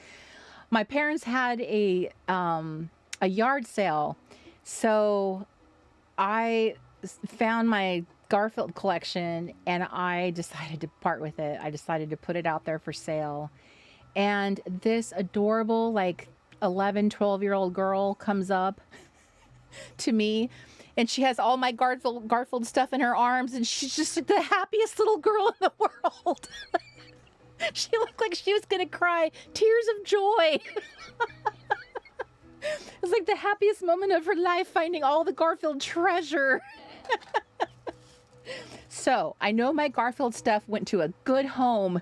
My parents had a yard sale, so I found my Garfield collection and I decided to part with it. I decided to put it out there for sale. And this adorable, like 11, 12-year-old girl comes up to me and she has all my Garfield stuff in her arms, and she's just like the happiest little girl in the world. She looked like she was gonna cry tears of joy. It was like the happiest moment of her life, finding all the Garfield treasure. So I know my Garfield stuff went to a good home.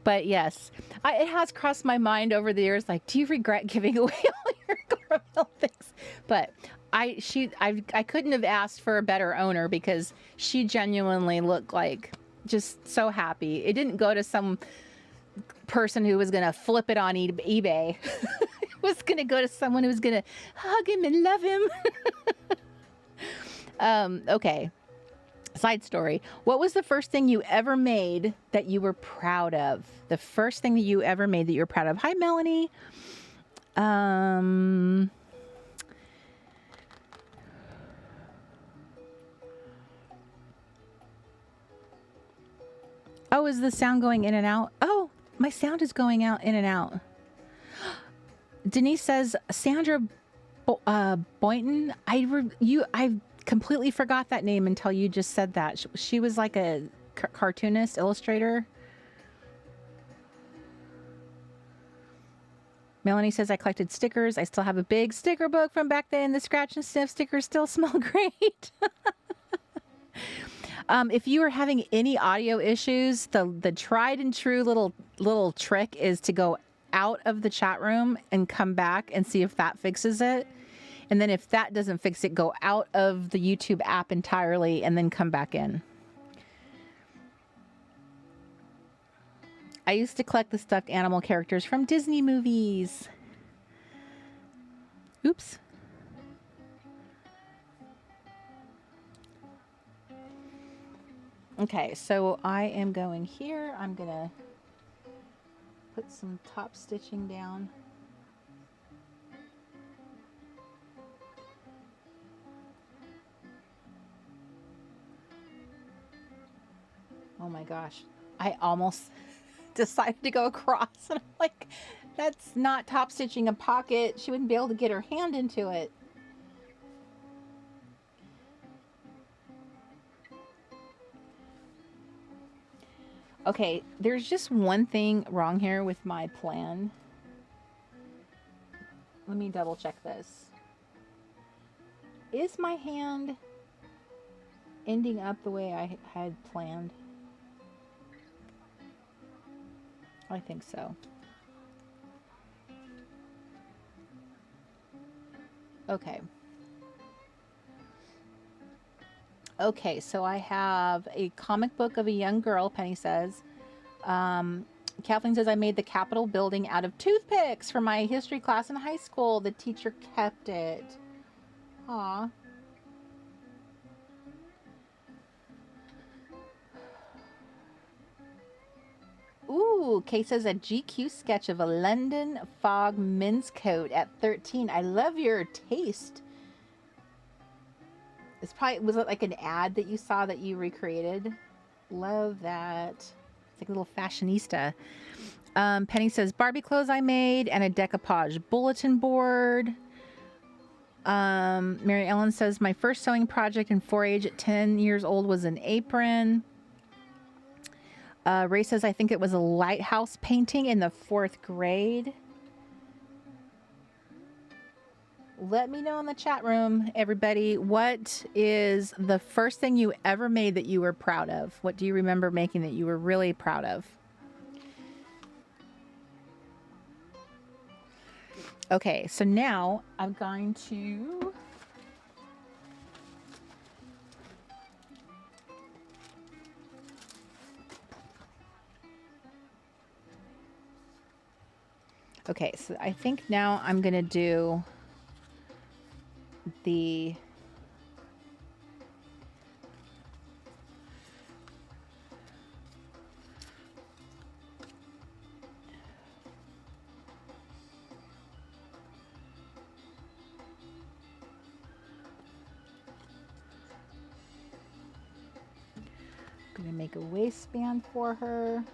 But yes, it has crossed my mind over the years, like, do you regret giving away all your Garfield things? But I couldn't have asked for a better owner, because she genuinely looked like just so happy. It didn't go to some person who was going to flip it on eBay. It was going to go to someone who was going to hug him and love him. Okay. Side story. What was the first thing you ever made that you were proud of? The first thing that you ever made that you were proud of. Hi, Melanie. Oh, is the sound going in and out? Oh, my sound is going out in and out. Denise says, Sandra Boynton. I completely forgot that name until you just said that. She was like a cartoonist, illustrator. Melanie says, I collected stickers. I still have a big sticker book from back then. The scratch and sniff stickers still smell great. If you are having any audio issues, the tried and true little trick is to go out of the chat room and come back and see if that fixes it. And then if that doesn't fix it, go out of the YouTube app entirely and then come back in. I used to collect the stuffed animal characters from Disney movies. Oops. Okay, so I am going here. I'm going to put some top stitching down. Oh my gosh, I almost decided to go across, and I'm like, that's not top stitching a pocket. She wouldn't be able to get her hand into it. Okay, there's just one thing wrong here with my plan. Let me double check this. Is my hand ending up the way I had planned? I think so. Okay. Okay, so I have a comic book of a young girl, Penny says. Kathleen says, I made the Capitol building out of toothpicks for my history class in high school. The teacher kept it. Aw. Ooh, Kay says a GQ sketch of a London fog men's coat at 13. I love your taste. It's probably, was it like an ad that you saw that you recreated? Love that. It's like a little fashionista. Penny says Barbie clothes I made and a decoupage bulletin board. Mary Ellen says, my first sewing project in 4-H at 10 years old was an apron. Ray says, I think it was a lighthouse painting in the 4th grade. Let me know in the chat room, everybody, what is the first thing you ever made that you were proud of? What do you remember making that you were really proud of? Okay, so now I'm going to... Okay, so I think now I'm going to do the... I'm going to make a waistband for her.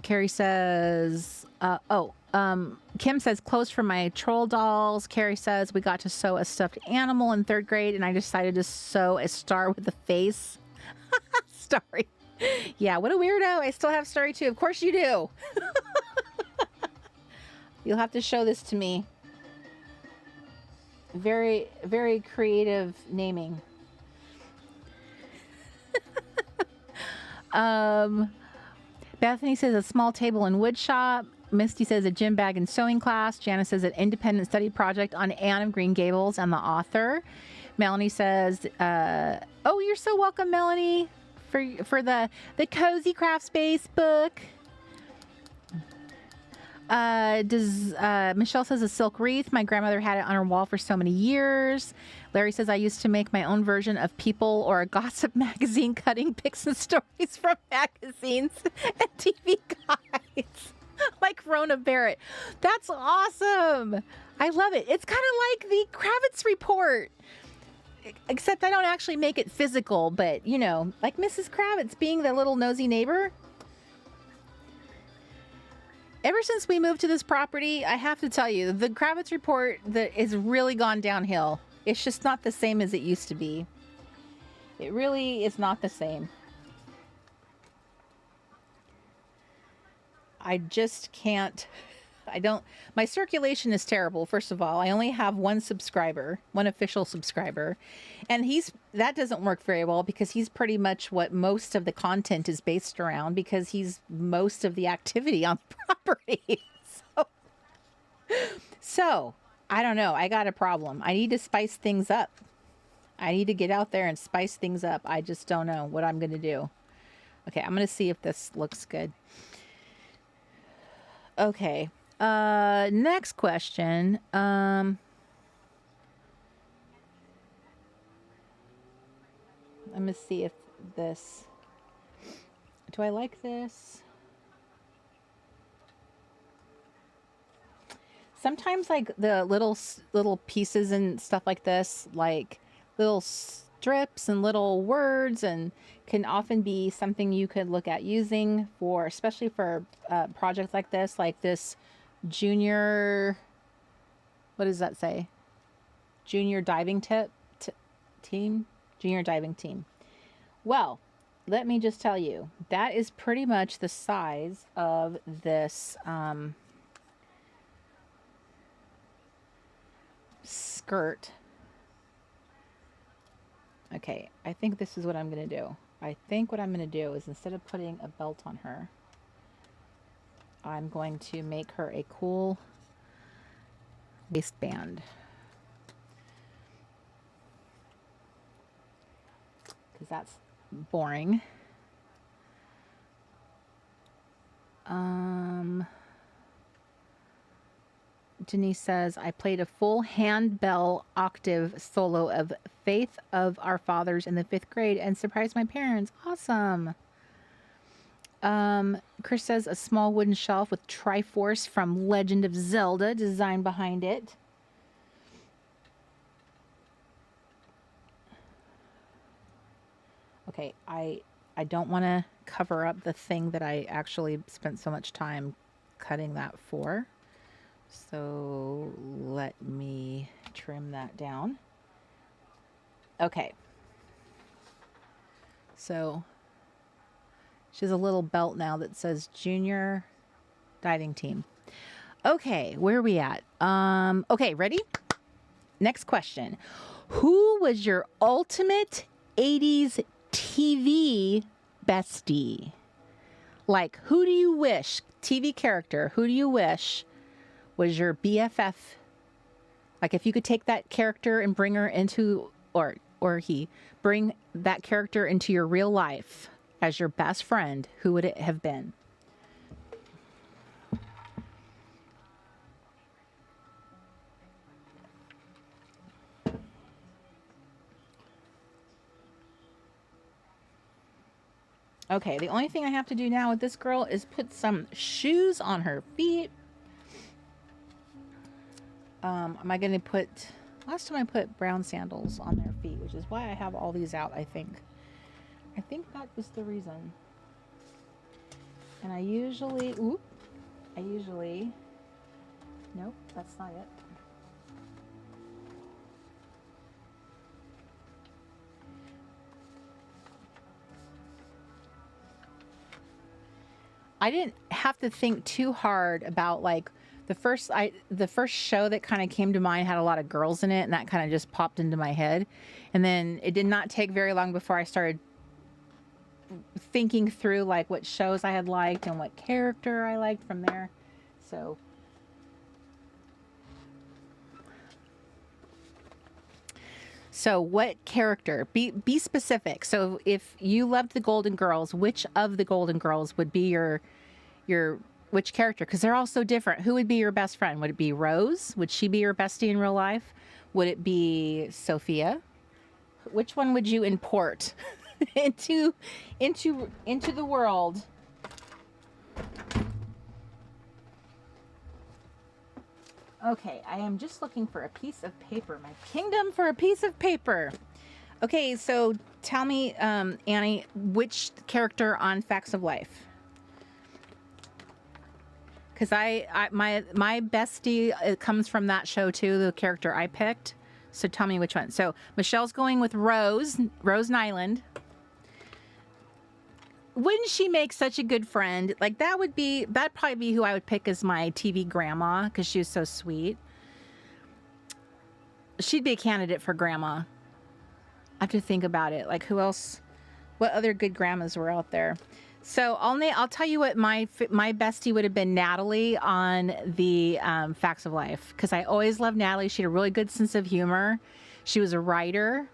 Carrie says, Kim says, clothes for my troll dolls. Carrie says, we got to sew a stuffed animal in 3rd grade, and I decided to sew a star with a face. Starry. Yeah, what a weirdo. I still have Starry too. Of course you do. You'll have to show this to me. Very, very creative naming. Bethany says a small table and wood shop. Misty says a gym bag and sewing class. Janice says an independent study project on Anne of Green Gables and the author. Melanie says, oh, you're so welcome, Melanie, for the Cozy Craft Space book. Michelle says a silk wreath. My grandmother had it on her wall for so many years. Larry says I used to make my own version of People or a gossip magazine, cutting pics and stories from magazines and TV guides, like Rona Barrett. That's awesome. I love it. It's kind of like the Kravitz Report, except I don't actually make it physical, but you know, like Mrs. Kravitz being the little nosy neighbor. Ever since we moved to this property, I have to tell you, the Kravitz Report has really gone downhill. It's just not the same as it used to be. It really is not the same. I just can't. My circulation is terrible. First of all, I only have one subscriber, one official subscriber, and that doesn't work very well because he's pretty much what most of the content is based around, because he's most of the activity on the property. So I don't know. I got a problem. I need to spice things up. I need to get out there and spice things up. I just don't know what I'm going to do. Okay, I'm going to see if this looks good. Okay. Next question. Let me see if this... Do I like this? Sometimes like the little pieces and stuff like this, like little strips and little words, and can often be something you could look at using for, especially for projects like this junior, what does that say? Junior diving team? Junior diving team. Well, let me just tell you, that is pretty much the size of this skirt. Okay, I think this is what I'm going to do. I think what I'm going to do is, instead of putting a belt on her, I'm going to make her a cool waistband. Because that's boring. Denise says, I played a full handbell octave solo of Faith of Our Fathers in the 5th grade and surprised my parents. Awesome. Chris says a small wooden shelf with Triforce from Legend of Zelda design behind it. Okay, I I don't want to cover up the thing that I actually spent so much time cutting that for. So let me trim that down. Okay. So she has a little belt now that says Junior Dieting Team. Okay, where are we at? Okay, ready? Next question. Who was your ultimate 80s TV bestie? Like, who do you wish, TV character, who do you wish was your BFF? Like, if you could take that character and bring her into, or he, bring that character into your real life as your best friend, who would it have been? Okay, the only thing I have to do now with this girl is put some shoes on her feet. Am I going to put... Last time I put brown sandals on their feet, which is why I have all these out, I think. I think that was the reason. And I usually... Nope, that's not it. I didn't have to think too hard about like the first show that kind of came to mind had a lot of girls in it, and that kind of just popped into my head. And then it did not take very long before I started thinking through like what shows I had liked and what character I liked from there. So what character? Be specific. So if you loved the Golden Girls, which of the Golden Girls would be your which character? Because they're all so different. Who would be your best friend? Would it be Rose? Would she be your bestie in real life? Would it be Sophia? Which one would you import into the world? Okay, I am just looking for a piece of paper. My kingdom for a piece of paper. Okay, so tell me, Annie, which character on Facts of Life? Because my bestie comes from that show too, the character I picked. So tell me which one. So Michelle's going with Rose Nyland. Wouldn't she make such a good friend? Like that'd probably be who I would pick as my TV grandma, because she was so sweet. She'd be a candidate for grandma. I have to think about it. Like who else? What other good grandmas were out there? So I'll tell you what my bestie would have been, Natalie on the Facts of Life, because I always loved Natalie. She had a really good sense of humor. She was a writer,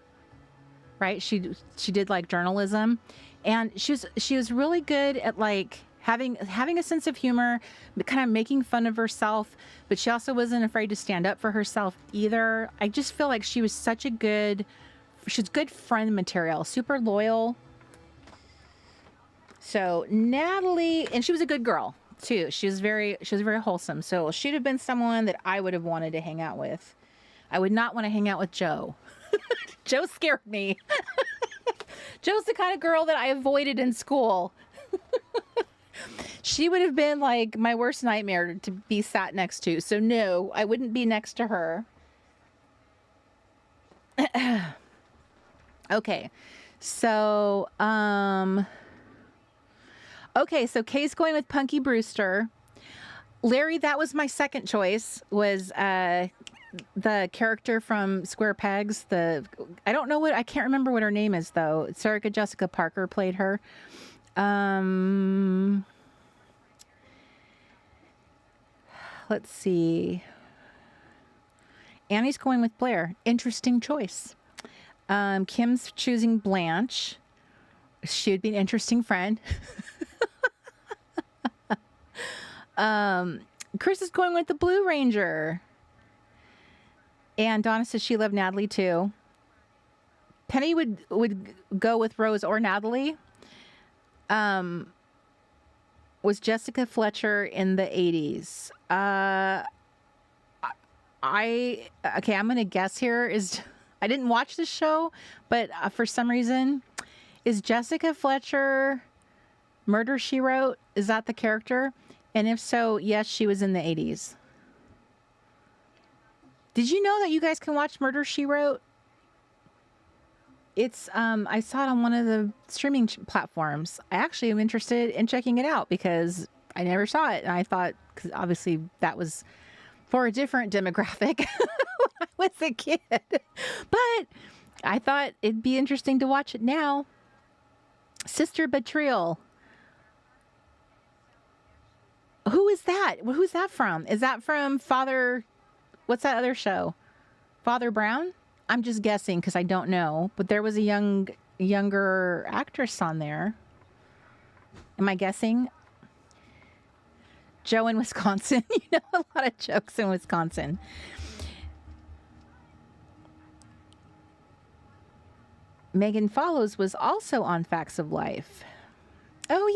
right? She did like journalism. And she was really good at like having a sense of humor, but kind of making fun of herself, but she also wasn't afraid to stand up for herself either. I just feel like she was she's good friend material, super loyal. So Natalie, and she was a good girl too. She was very wholesome. So she'd have been someone that I would have wanted to hang out with. I would not want to hang out with Joe. Joe scared me. Joe's the kind of girl that I avoided in school. She would have been like my worst nightmare to be sat next to. So no, I wouldn't be next to her. Okay. So, so Kay's going with Punky Brewster. Larry, that was my second choice, was the character from Square Pegs. I can't remember what her name is though. Sarah Jessica Parker played her. Let's see. Annie's going with Blair. Interesting choice. Kim's choosing Blanche. She would be an interesting friend. Chris is going with the Blue Ranger. And Donna says she loved Natalie too. Penny would go with Rose or Natalie. Was Jessica Fletcher in the 80s? I'm going to guess here I didn't watch this show, but for some reason Is Jessica Fletcher Murder, She Wrote? Is that the character? And if so, yes, she was in the 80s. Did you know that you guys can watch Murder, She Wrote? It's, I saw it on one of the streaming platforms. I actually am interested in checking it out because I never saw it. And I thought, because obviously that was for a different demographic when I was a kid. But I thought it'd be interesting to watch it now. Sister Betrayal. Who is that? Who's that from? Is that from Father... What's that other show? Father Brown? I'm just guessing because I don't know. But there was a younger actress on there. Am I guessing? Joe in Wisconsin. You know, a lot of jokes in Wisconsin. Megan Follows was also on Facts of Life. Oh,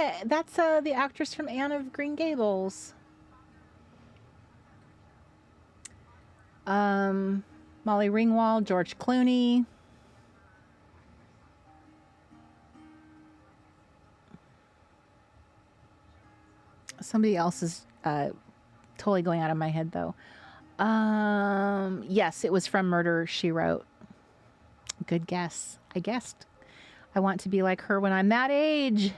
yeah. That's the actress from Anne of Green Gables. Molly Ringwald, George Clooney. Somebody else is totally going out of my head, though. Yes, it was from Murder, She Wrote. Good guess. I guessed. I want to be like her when I'm that age.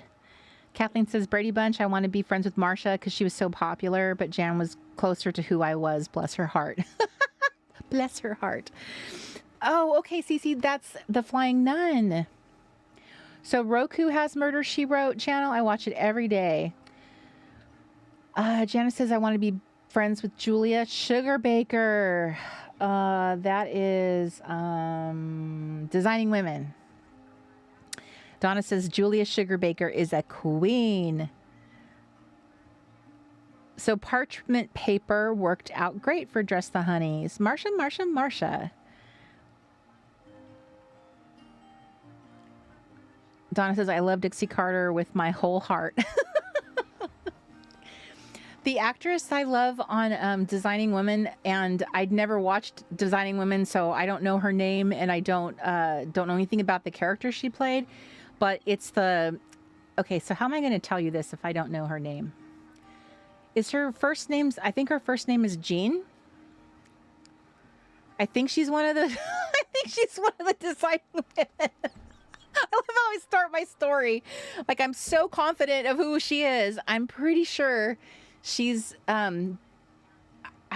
Kathleen says, Brady Bunch, I want to be friends with Marsha because she was so popular, but Jan was closer to who I was. Bless her heart. Bless her heart. Oh, okay, Cece, that's The Flying Nun. So Roku has Murder, She Wrote channel. I watch it every day. Janice says, I want to be friends with Julia Sugarbaker. That is Designing Women. Donna says, Julia Sugarbaker is a queen. So parchment paper worked out great for Dress the Honeys. Marsha. Donna says, I love Dixie Carter with my whole heart. The actress I love on Designing Women, and I'd never watched Designing Women, so I don't know her name, and I don't know anything about the character she played, but it's the... Okay, so how am I going to tell you this if I don't know her name? Is her first name... I think her first name is Jean. I think she's one of the... I think she's one of the Designing Women. I love how I start my story. Like, I'm so confident of who she is. I'm pretty sure... She's, I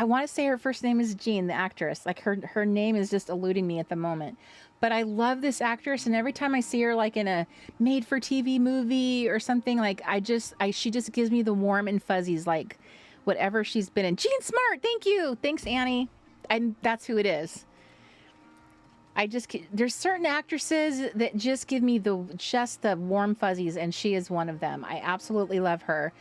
want to say her first name is Jean, the actress. Like her name is just eluding me at the moment. But I love this actress, and every time I see her like in a made-for-TV movie or something, like she just gives me the warm and fuzzies, like whatever she's been in. Jean Smart, thank you, thanks Annie, and that's who it is. There's certain actresses that just give me the warm fuzzies, and she is one of them. I absolutely love her.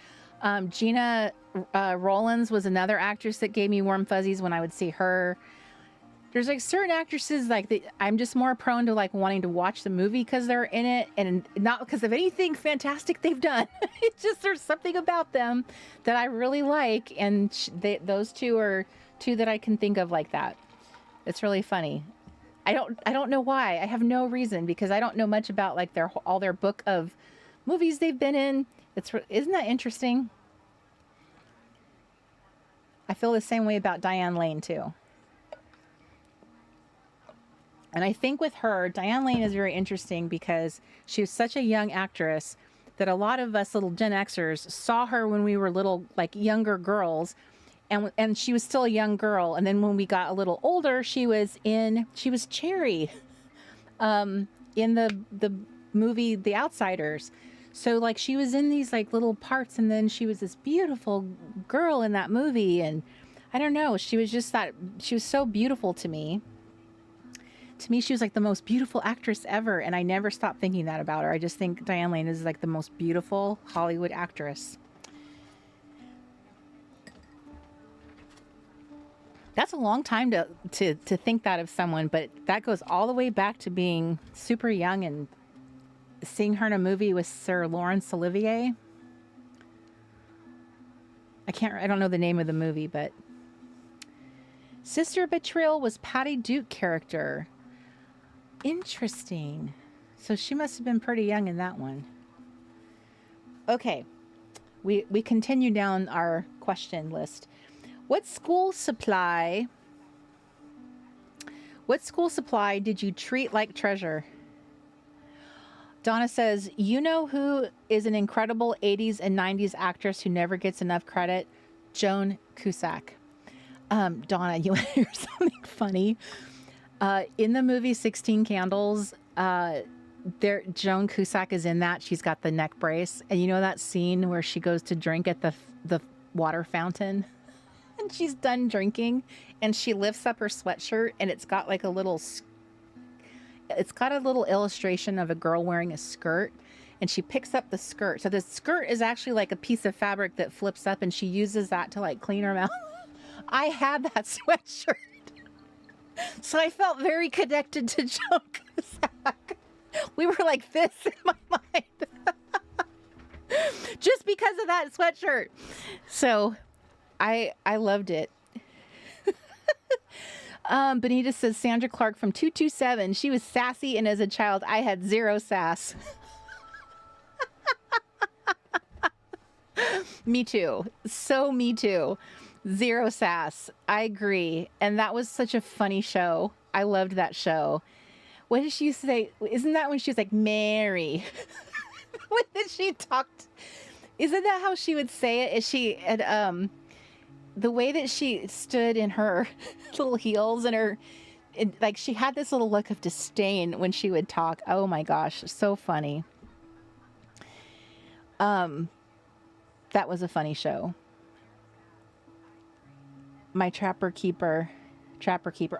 Gina Rollins was another actress that gave me warm fuzzies when I would see her. There's like certain actresses like that I'm just more prone to like wanting to watch the movie because they're in it and not because of anything fantastic they've done. It's just there's something about them that I really like, and those two are two that I can think of like that. It's really funny. I don't know why. I have no reason because I don't know much about like all their book of movies they've been in. Isn't that interesting? I feel the same way about Diane Lane too. And I think with her, Diane Lane is very interesting because she was such a young actress that a lot of us little Gen Xers saw her when we were little, like younger girls, and she was still a young girl. And then when we got a little older, she was Cherry, in the movie The Outsiders. So like she was in these like little parts, and then she was this beautiful girl in that movie, and I don't know, she was so beautiful to me. To me, she was like the most beautiful actress ever, and I never stopped thinking that about her. I just think Diane Lane is like the most beautiful Hollywood actress. That's a long time to think that of someone, but that goes all the way back to being super young and seeing her in a movie with Sir Laurence Olivier. I don't know the name of the movie, but Sister Betrayal was Patty Duke character. Interesting. So she must have been pretty young in that one. Okay. We continue down our question list. What school supply did you treat like treasure? Donna says, you know who is an incredible 80s and 90s actress who never gets enough credit? Joan Cusack. Donna, you want to hear something funny? In the movie 16 Candles, Joan Cusack is in that. She's got the neck brace. And you know that scene where she goes to drink at the water fountain? And she's done drinking and she lifts up her sweatshirt and it's got like a little illustration of a girl wearing a skirt, and she picks up the skirt. So the skirt is actually like a piece of fabric that flips up, and she uses that to like clean her mouth. I had that sweatshirt. So I felt very connected to Joan Cusack. We were like this in my mind. Just because of that sweatshirt. So I loved it. Benita says, Sandra Clark from 227. She was sassy, and as a child, I had zero sass. Me too. So me too. Zero sass. I agree. And that was such a funny show. I loved that show. What did she say? Isn't that when she was like, Mary? When did she talk? Isn't that how she would say it? Is she had, the way that she stood in her little heels and like she had this little look of disdain when she would talk. Oh my gosh, so funny. That was a funny show. My Trapper Keeper.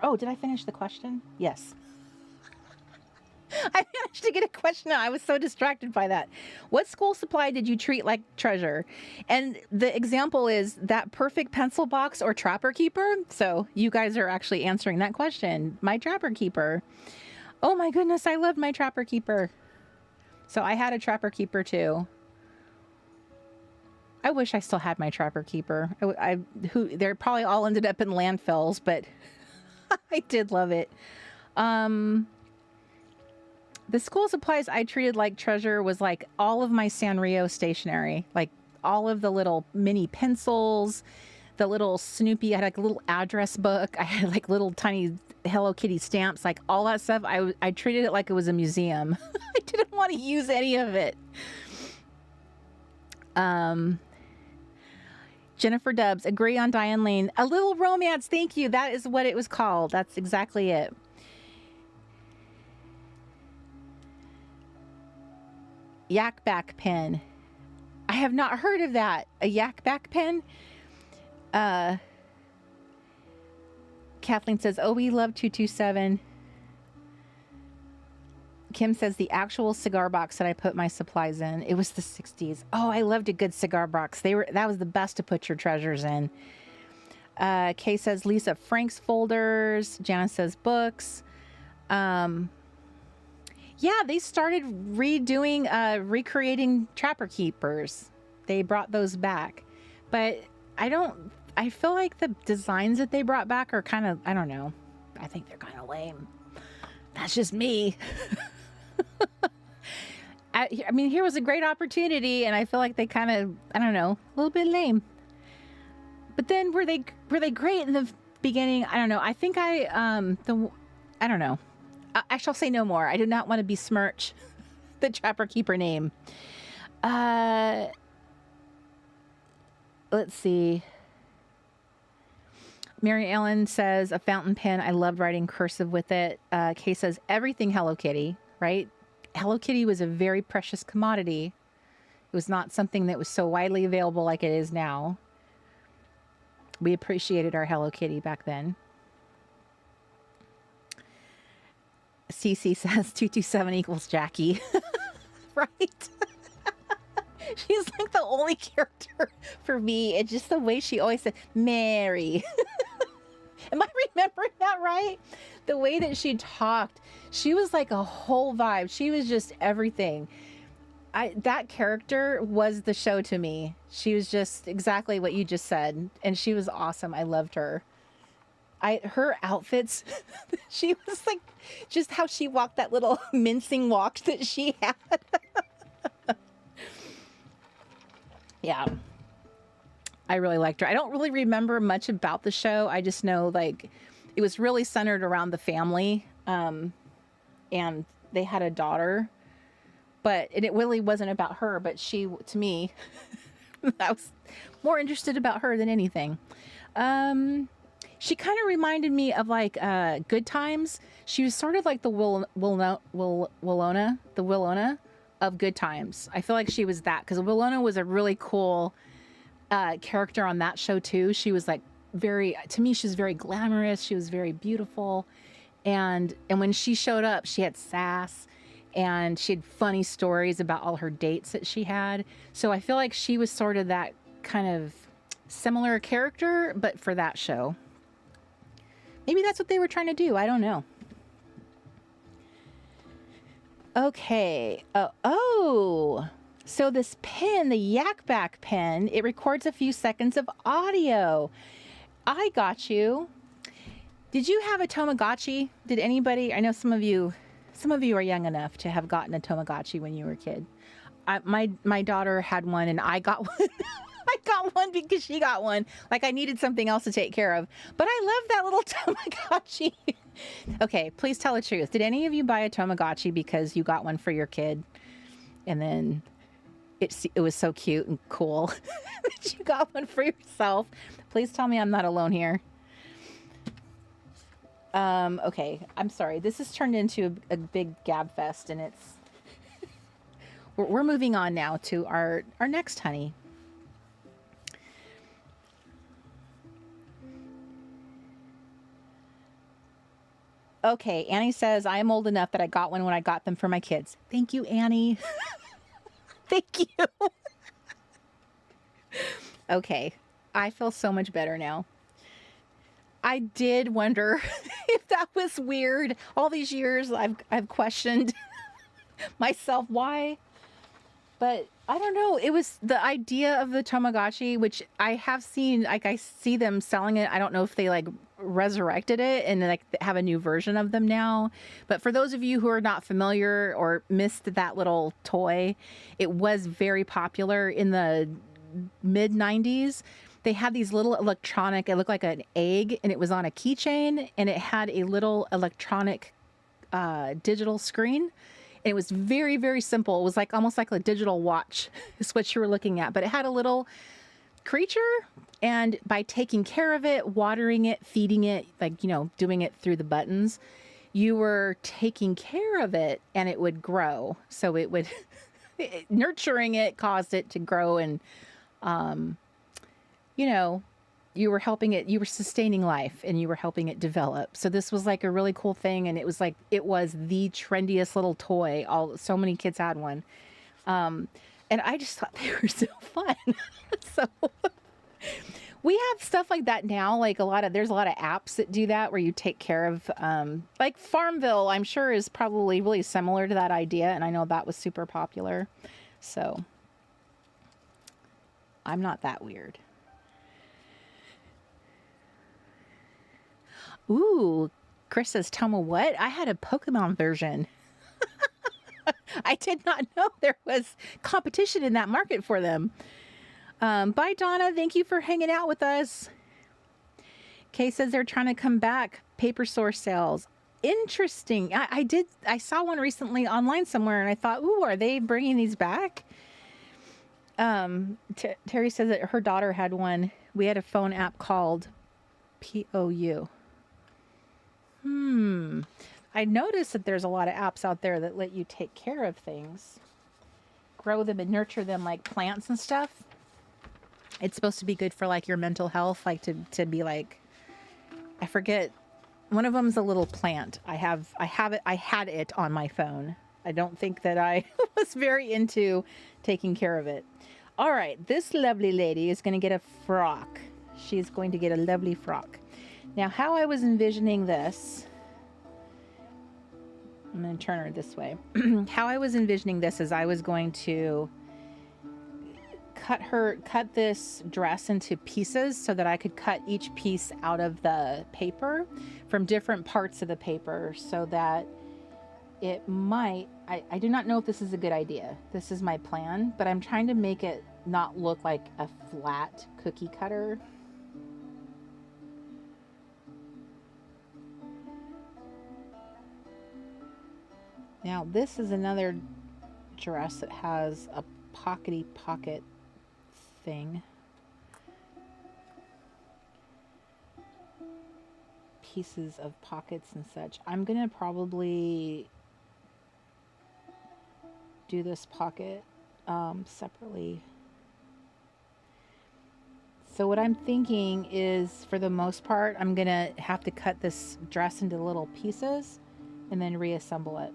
Oh, did I finish the question? Yes. I managed to get a question out. I was so distracted by that. What school supply did you treat like treasure? And the example is that perfect pencil box or Trapper Keeper. So you guys are actually answering that question. My Trapper Keeper. Oh my goodness, I loved my Trapper Keeper. So I had a Trapper Keeper too. I wish I still had my Trapper Keeper. They're probably all ended up in landfills, but I did love it. The school supplies I treated like treasure was like all of my Sanrio stationery, like all of the little mini pencils, the little Snoopy. I had like a little address book. I had like little tiny Hello Kitty stamps, like all that stuff. I treated it like it was a museum. I didn't want to use any of it. Jennifer Dubs, agree on Diane Lane. A Little Romance. Thank you. That is what it was called. That's exactly it. Yak back pen. I have not heard of that. A yak back pen? Kathleen says, oh, we love 227. Kim says, the actual cigar box that I put my supplies in. It was the 60s. Oh, I loved a good cigar box. That was the best to put your treasures in. Kay says, Lisa Frank's folders. Janice says, books. Yeah, they started recreating Trapper Keepers. They brought those back. But I feel like the designs that they brought back are kind of, I don't know. I think they're kind of lame. That's just me. I mean, here was a great opportunity, and I feel like they kind of, I don't know, a little bit lame. But then were they great in the beginning? I don't know. I think I don't know. I shall say no more. I do not want to besmirch the Trapper Keeper name. Let's see. Mary Ellen says, a fountain pen. I loved writing cursive with it. Kay says, everything Hello Kitty, right? Hello Kitty was a very precious commodity. It was not something that was so widely available like it is now. We appreciated our Hello Kitty back then. CC says 227 equals Jackie. Right? She's like the only character for me. It's just the way she always said, Mary. Am I remembering that right? The way that she talked, she was like a whole vibe. She was just everything. That character was the show to me. She was just exactly what you just said. And she was awesome. I loved her. her outfits, she was like, just how she walked, that little mincing walk that she had. Yeah. I really liked her. I don't really remember much about the show. I just know like it was really centered around the family. And they had a daughter, but it really wasn't about her, but she, to me, I was more interested about her than anything. She kind of reminded me of like Good Times. She was sort of like the Willona of Good Times. I feel like she was that, because Willona was a really cool character on that show too. She was like to me, she was very glamorous. She was very beautiful. And when she showed up, she had sass and she had funny stories about all her dates that she had. So I feel like she was sort of that kind of similar character, but for that show. Maybe that's what they were trying to do. I don't know. Okay. Oh, so this pen, the Yak Back pen, it records a few seconds of audio. I got you. Did you have a Tamagotchi? Did anybody? I know some of you are young enough to have gotten a Tamagotchi when you were a kid. My daughter had one, and I got one. I got one because she got one. Like I needed something else to take care of. But I love that little Tamagotchi. Okay, please tell the truth. Did any of you buy a Tamagotchi because you got one for your kid, and then it was so cute and cool that you got one for yourself? Please tell me I'm not alone here. Okay, I'm sorry. This has turned into a big gab fest, and it's we're moving on now to our next honey. Okay, Annie says, I am old enough that I got one when I got them for my kids. Thank you, Annie. Thank you. Okay, I feel so much better now. I did wonder if that was weird. All these years I've questioned myself why. But I don't know. It was the idea of the Tamagotchi, which I have seen, like I see them selling it. I don't know if they like resurrected it and like have a new version of them now. But for those of you who are not familiar or missed that little toy, it was very popular in the mid 90s. They had these little electronic, it looked like an egg, and it was on a keychain, and it had a little electronic digital screen. And it was very, very simple. It was like almost like a digital watch is what you were looking at. But it had a little creature, and by taking care of it, watering it, feeding it, like, you know, doing it through the buttons, you were taking care of it and it would grow. So it would, nurturing it caused it to grow, and, you know, you were helping it, you were sustaining life and you were helping it develop. So this was like a really cool thing. And it was like, it was the trendiest little toy. So many kids had one. And I just thought they were so fun. So we have stuff like that now. Like there's a lot of apps that do that where you take care of, like Farmville, I'm sure is probably really similar to that idea. And I know that was super popular. So I'm not that weird. Ooh, Chris says, Toma, what? I had a Pokemon version. I did not know there was competition in that market for them. Bye, Donna. Thank you for hanging out with us. Kay says they're trying to come back. Paper source sales. Interesting. I saw one recently online somewhere, and I thought, ooh, are they bringing these back? Terry says that her daughter had one. We had a phone app called POU. I noticed that there's a lot of apps out there that let you take care of things, grow them and nurture them like plants and stuff. It's supposed to be good for like your mental health, like to be like, I forget, one of them's a little plant. I had it on my phone. I don't think that I was very into taking care of it. All right, this lovely lady is going to get a frock. She's going to get a lovely frock. Now, how I was envisioning this, I'm going to turn her this way. How I was envisioning this is I was going to cut this dress into pieces so that I could cut each piece out of the paper from different parts of the paper so that it might, I do not know if this is a good idea. This is my plan, but I'm trying to make it not look like a flat cookie cutter. Now this is another dress that has a pockety pocket thing. Pieces of pockets and such. I'm gonna probably do this pocket separately. So what I'm thinking is, for the most part, I'm gonna have to cut this dress into little pieces and then reassemble it.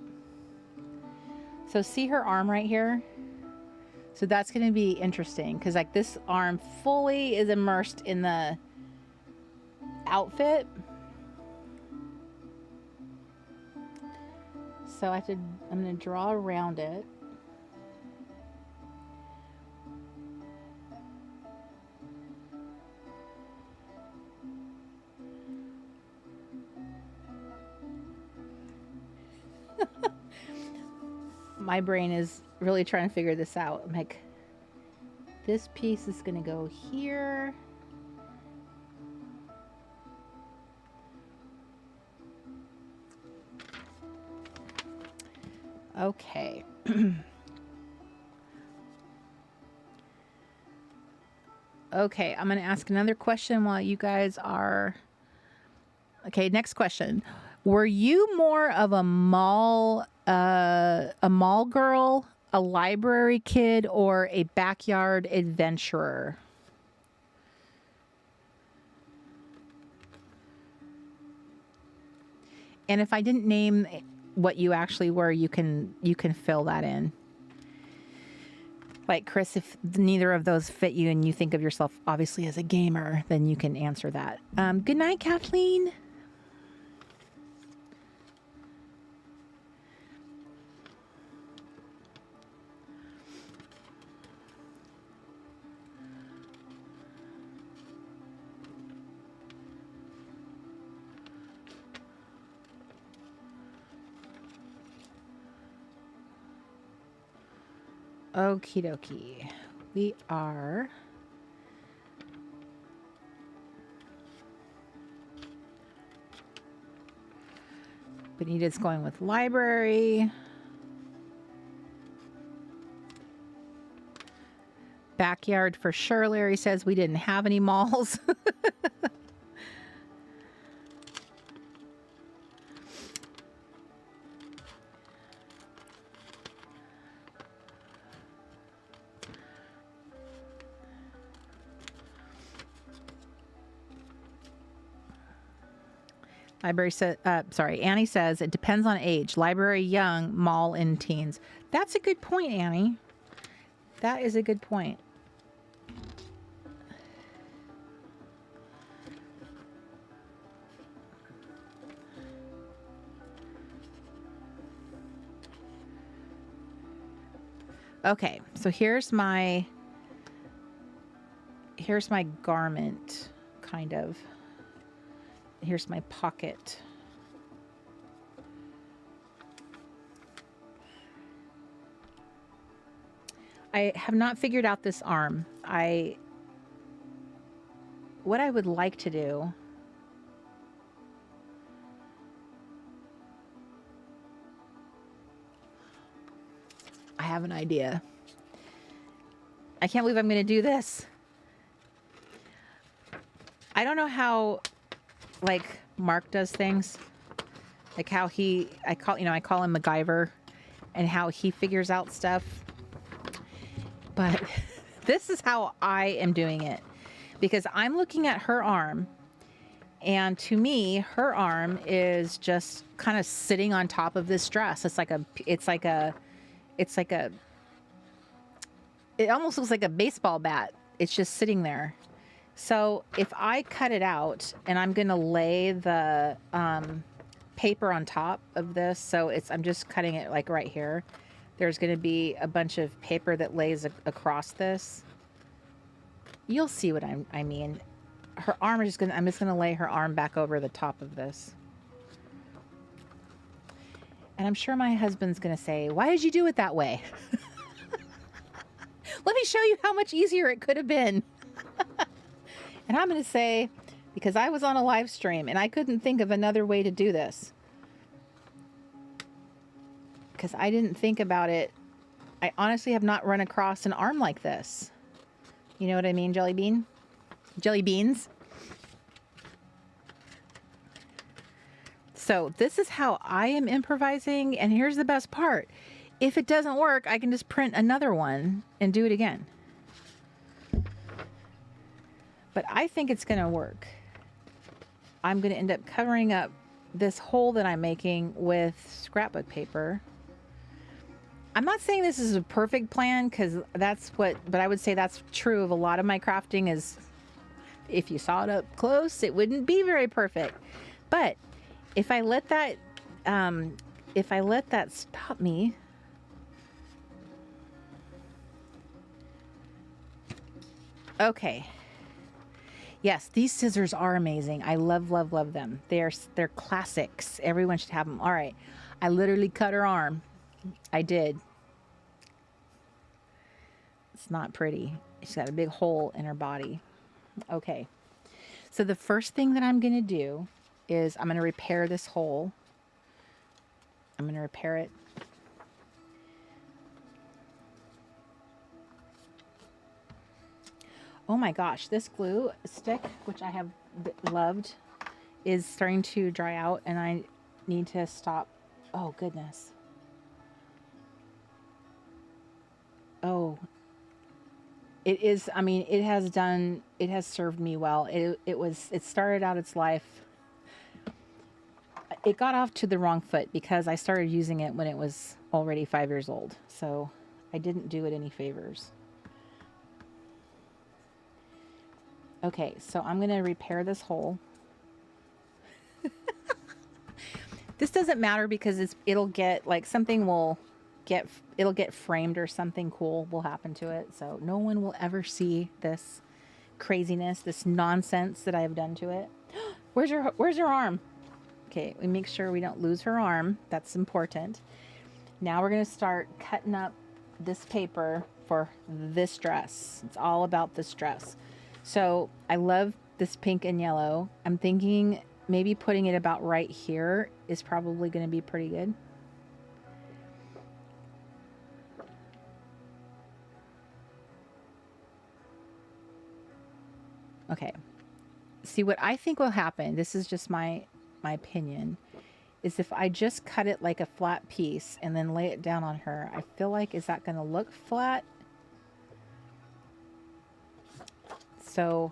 So see her arm right here? So that's going to be interesting because like this arm fully is immersed in the outfit. So I'm going to draw around it. My brain is really trying to figure this out. I'm like, this piece is going to go here. Okay. Okay, I'm going to ask another question while you guys are... Okay, next question. Were you more of a mall girl, a library kid, or a backyard adventurer? And if I didn't name what you actually were, you can fill that in. Like Chris, if neither of those fit you and you think of yourself obviously as a gamer, then you can answer that. Good night, Kathleen. Okie dokie. We are... Benita's going with library. Backyard for sure, Larry says. We didn't have any malls. Library says, Annie says, it depends on age. Library young, mall in teens. That's a good point, Annie. That is a good point. Okay, so here's my garment, kind of. Here's my pocket. I have not figured out this arm. What I would like to do... I have an idea. I can't believe I'm going to do this. I don't know how... like Mark does things, like how I call him MacGyver, and how he figures out stuff. But this is how I am doing it, because I'm looking at her arm, and to me, her arm is just kind of sitting on top of this dress. It almost looks like a baseball bat. It's just sitting there. So if I cut it out and I'm going to lay the paper on top of this, so I'm just cutting it like right here. There's going to be a bunch of paper that lays across this. You'll see what I mean. Her arm is just gonna, I'm just gonna lay her arm back over the top of this. And I'm sure my husband's gonna say, why did you do it that way? Let me show you how much easier it could have been. And I'm gonna say, because I was on a live stream and I couldn't think of another way to do this. Because I didn't think about it. I honestly have not run across an arm like this. You know what I mean, Jelly Bean? Jelly beans. So this is how I am improvising, and here's the best part. If it doesn't work, I can just print another one and do it again. But I think it's gonna work. I'm gonna end up covering up this hole that I'm making with scrapbook paper. I'm not saying this is a perfect plan, because but I would say that's true of a lot of my crafting. Is if you saw it up close, it wouldn't be very perfect. But if I let that stop me, okay. Yes, these scissors are amazing. I love, love, love them. They're classics. Everyone should have them. All right, I literally cut her arm. I did. It's not pretty. She's got a big hole in her body. Okay. So the first thing that I'm going to do is I'm going to repair this hole. I'm going to repair it. Oh my gosh, this glue stick, which I have loved, is starting to dry out and I need to stop. Oh goodness. Oh, it is, I mean, it has served me well. It started out its life. It got off to the wrong foot because I started using it when it was already 5 years old. So I didn't do it any favors. Okay, so I'm going to repair this hole. This doesn't matter because it'll get, like, it'll get framed or something cool will happen to it. So no one will ever see this craziness, this nonsense that I've done to it. Where's her arm? Okay, we make sure we don't lose her arm. That's important. Now we're going to start cutting up this paper for this dress. It's all about this dress. So I love this pink and yellow. I'm thinking maybe putting it about right here is probably going to be pretty good. Okay. See, what I think will happen, this is just my opinion, is if I just cut it like a flat piece and then lay it down on her, I feel like, is that going to look flat? So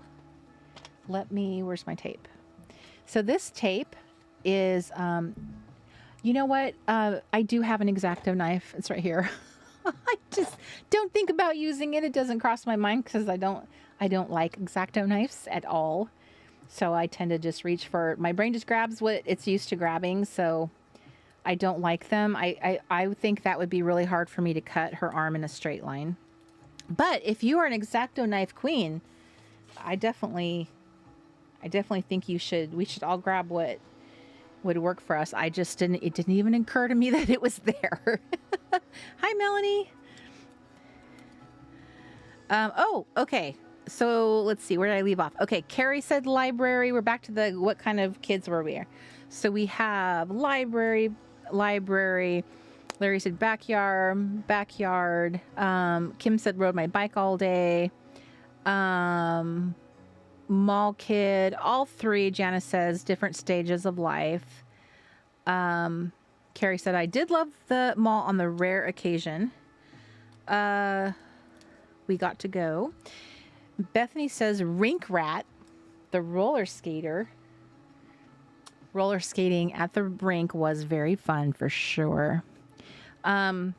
where's my tape? So this tape is, you know what? I do have an X-Acto knife. It's right here. I just don't think about using it. It doesn't cross my mind because I don't like X-Acto knives at all. So I tend to just reach for, my brain just grabs what it's used to grabbing. So I don't like them. I think that would be really hard for me to cut her arm in a straight line. But if you are an X-Acto knife queen, I definitely think we should all grab what would work for us. It didn't even occur to me that it was there. Hi, Melanie. Oh, okay. So let's see, where did I leave off? Okay, Cori said library. We're back to what kind of kids were we? So we have library. Larry said backyard. Kim said rode my bike all day. Mall kid, all three. Janice says different stages of life. Cori said I did love the mall on the rare occasion. We got to go. Bethany says rink rat, the roller skater. Roller skating at the rink was very fun for sure. Okay,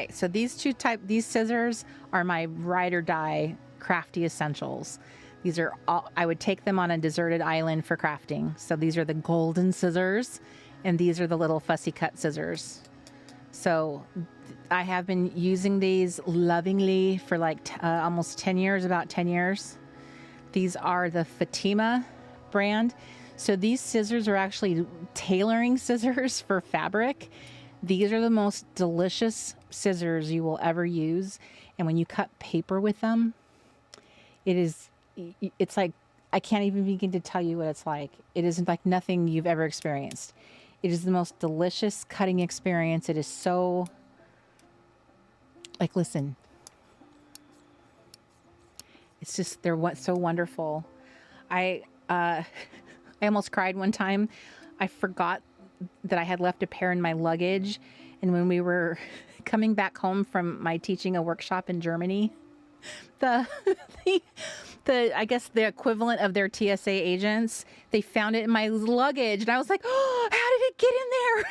so these scissors are my ride or die crafty essentials. These are all, I would take them on a deserted island for crafting. So these are the golden scissors and these are the little fussy cut scissors. So I have been using these lovingly for like almost 10 years, about 10 years. These are the Fatima brand. So these scissors are actually tailoring scissors for fabric. These are the most delicious scissors you will ever use. And when you cut paper with them, it's like, I can't even begin to tell you what it's like. It isn't like nothing you've ever experienced. It is the most delicious cutting experience. It is so, like, listen, it's just, they're so wonderful. I almost cried one time. I forgot that I had left a pair in my luggage. And when we were coming back home from my teaching a workshop in Germany, the I guess the equivalent of their TSA agents, they found it in my luggage. And I was like, oh, how did it get in there?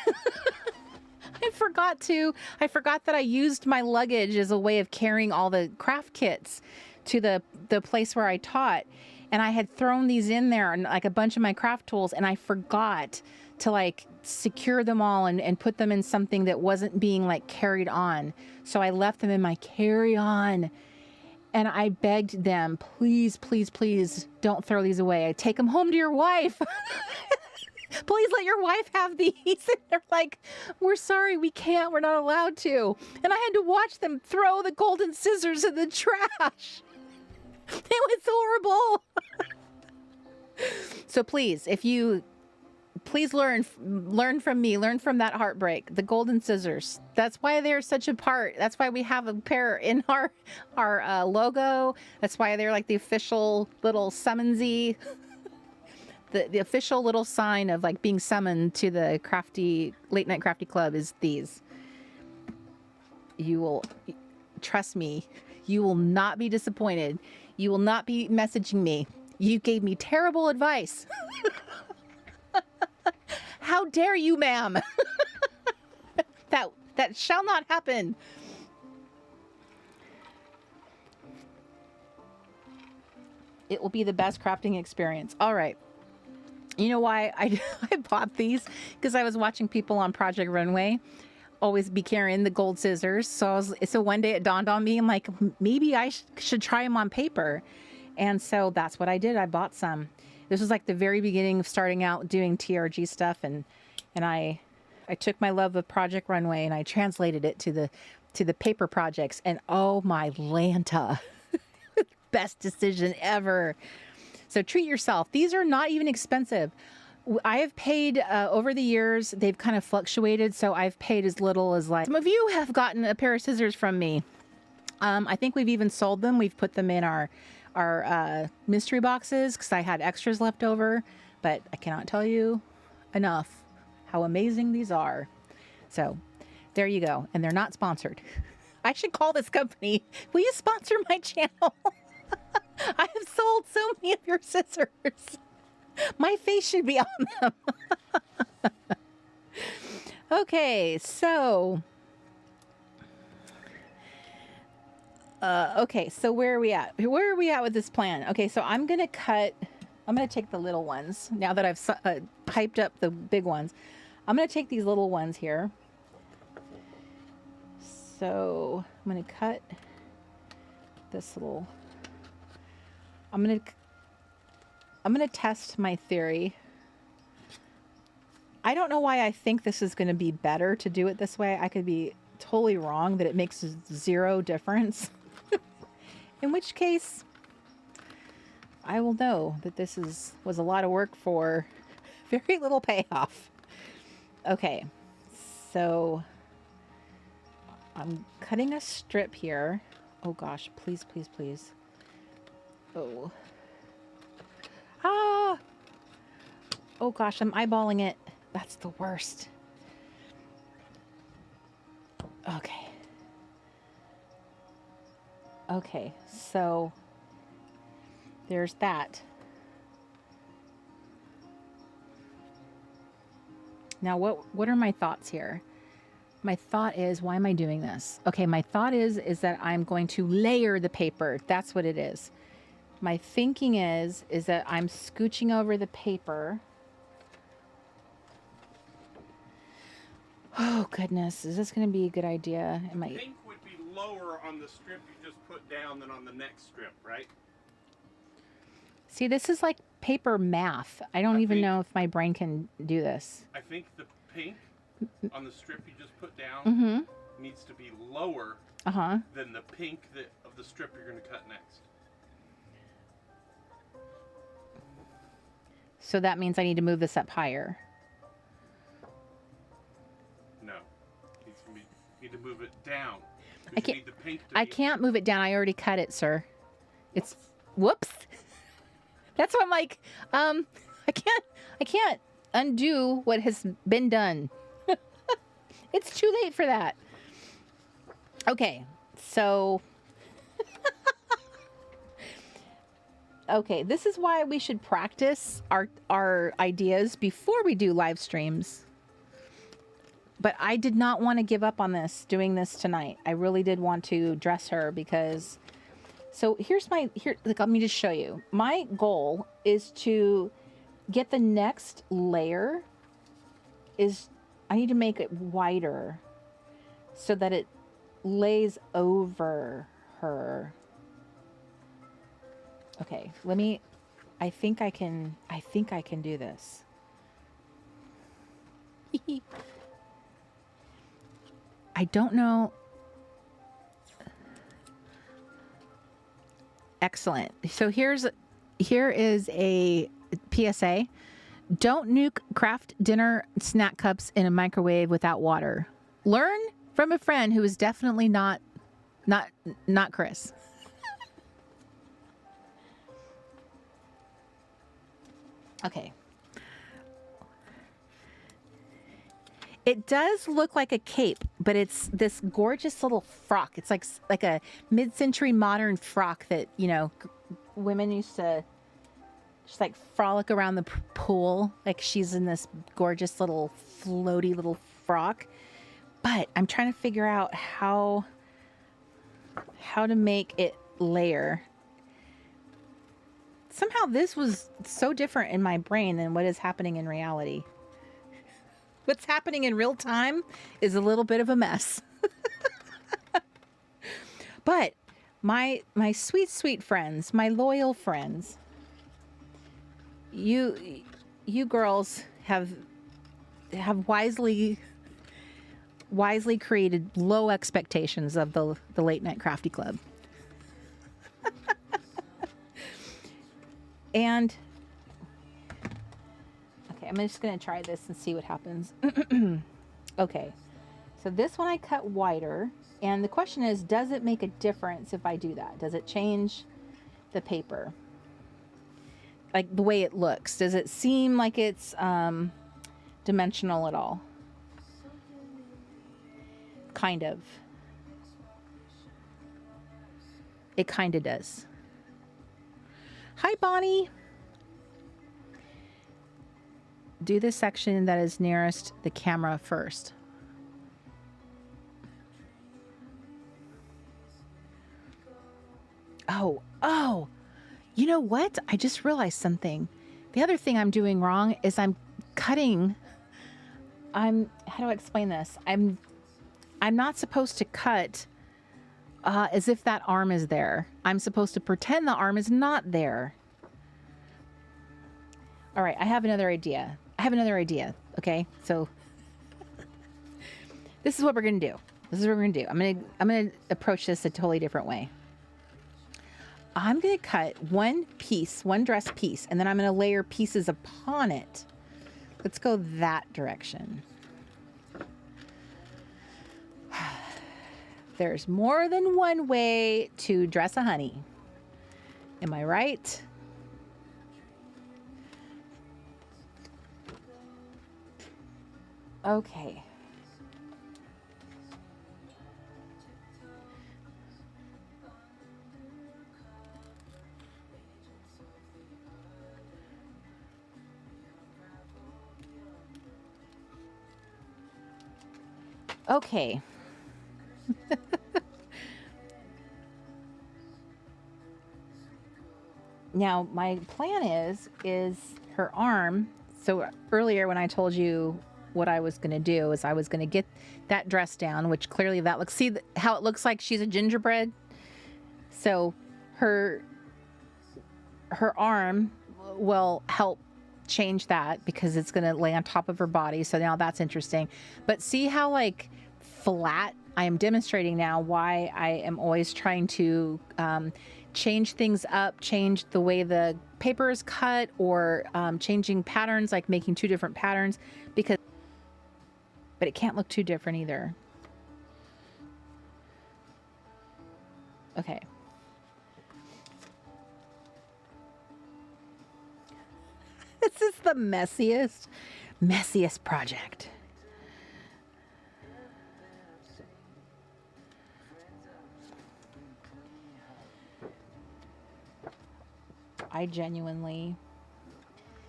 I forgot that I used my luggage as a way of carrying all the craft kits to the place where I taught. And I had thrown these in there and like a bunch of my craft tools, and I forgot to like secure them all and put them in something that wasn't being like carried on. So I left them in my carry-on. And I begged them, please, please, please don't throw these away. I take them home to your wife. Please let your wife have these. And they're like, we're sorry, we can't. We're not allowed to. And I had to watch them throw the golden scissors in the trash. It was horrible. So please, please learn from me, learn from that heartbreak, the golden scissors. That's why they're such a part. That's why we have a pair in our logo. That's why they're like the official little summonsy, the official little sign of like being summoned to the Late Night Crafty Club is these. You will, trust me, you will not be disappointed. You will not be messaging me. You gave me terrible advice. How dare you, ma'am? That shall not happen. It will be the best crafting experience. All right. You know why I bought these? Because I was watching people on Project Runway always be carrying the gold scissors. So one day it dawned on me, I'm like, maybe I should try them on paper. And so that's what I did. I bought some. This was like the very beginning of starting out doing TRG stuff, and I took my love of Project Runway and I translated it to the paper projects, and oh my Lanta, best decision ever. So treat yourself. These are not even expensive. I have paid over the years, they've kind of fluctuated, so I've paid as little as like, some of you have gotten a pair of scissors from me. I think we've even sold them. We've put them in our mystery boxes because I had extras left over, but I cannot tell you enough how amazing these are. So there you go. And they're not sponsored. I should call this company. Will you sponsor my channel? I have sold so many of your scissors. My face should be on them. Okay, so where are we at? Where are we at with this plan? Okay, so I'm going to take the little ones now that I've hyped up the big ones. I'm going to take these little ones here. So I'm going to cut this little, I'm going to test my theory. I don't know why I think this is going to be better to do it this way. I could be totally wrong, that it makes zero difference. In which case, I will know that this was a lot of work for very little payoff. Okay, so I'm cutting a strip here. Oh gosh, please, please, please. Oh. Ah! Oh gosh, I'm eyeballing it. That's the worst. Okay. Okay, so there's that. Now, what are my thoughts here? My thought is, why am I doing this? Okay, my thought is that I'm going to layer the paper. That's what it is. My thinking is that I'm scooching over the paper. Oh goodness, is this going to be a good idea? Am I... Pink would be lower on the strip you just put down than on the next strip, right? See, this is like paper math. I don't even know if my brain can do this. I think the pink on the strip you just put down Mm-hmm. needs to be lower Uh-huh. than the pink of the strip you're going to cut next. So that means I need to move this up higher. No. You need to move it down. I can't, you need the pink to I be- can't move it down. I already cut it, sir. It's... Whoops. That's why I'm like, I can't undo what has been done. It's too late for that. Okay, so... Okay, this is why we should practice our ideas before we do live streams. But I did not want to give up on doing this tonight. I really did want to dress her because... So let me just show you. My goal is to get the next layer I need to make it wider so that it lays over her. Okay, I think I can do this. I don't know. Excellent. So here is a PSA. Don't nuke craft dinner snack cups in a microwave without water. Learn from a friend who is definitely not Chris. Okay. It does look like a cape, but it's this gorgeous little frock. It's like a mid-century modern frock that, women used to just like frolic around the pool. Like she's in this gorgeous little floaty little frock. But I'm trying to figure out how to make it layer. Somehow this was so different in my brain than what is happening in reality. What's happening in real time is a little bit of a mess. But my sweet, sweet friends, my loyal friends, you girls have wisely created low expectations of the Late Night Crafty Club. And okay, I'm just going to try this and see what happens. Okay, so this one I cut wider. And the question is, does it make a difference if I do that? Does it change the paper? Like the way it looks? Does it seem like it's dimensional at all? Kind of. It kind of does. Hi, Bonnie. Do the section that is nearest the camera first. Oh, you know what? I just realized something. The other thing I'm doing wrong is how do I explain this? I'm not supposed to cut as if that arm is there. I'm supposed to pretend the arm is not there. All right, I have another idea. Okay, so this is what we're gonna do. I'm gonna approach this a totally different way. I'm gonna cut one dress piece, and then I'm gonna layer pieces upon it. Let's go that direction. There's more than one way to dress a honey. Am I right? Okay. Okay. Now, my plan is her arm. So earlier when I told you what I was going to do is I was going to get that dress down, which clearly that looks, see how it looks like she's a gingerbread. So her arm will help change that because it's going to lay on top of her body. So now that's interesting. But see how like flat I am demonstrating now why I am always trying to change things up, change the way the paper is cut, or changing patterns, like making 2 different patterns, but it can't look too different either. Okay. This is the messiest project. I genuinely,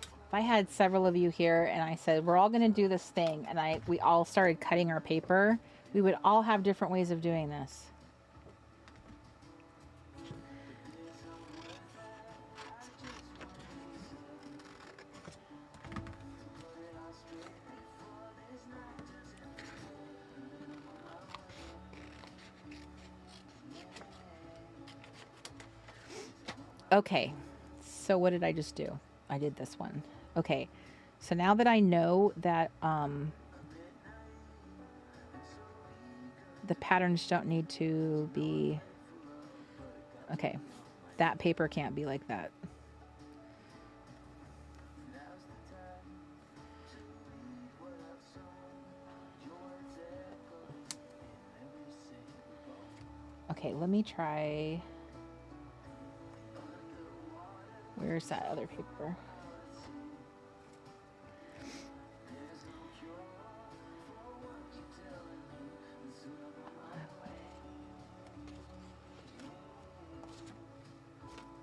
if I had several of you here and I said, we're all going to do this thing, and we all started cutting our paper, we would all have different ways of doing this. Okay. So what did I just do? I did this one. Okay. So now that I know that the patterns don't need to be, okay, that paper can't be like that. Okay, let me try. Where's that other paper?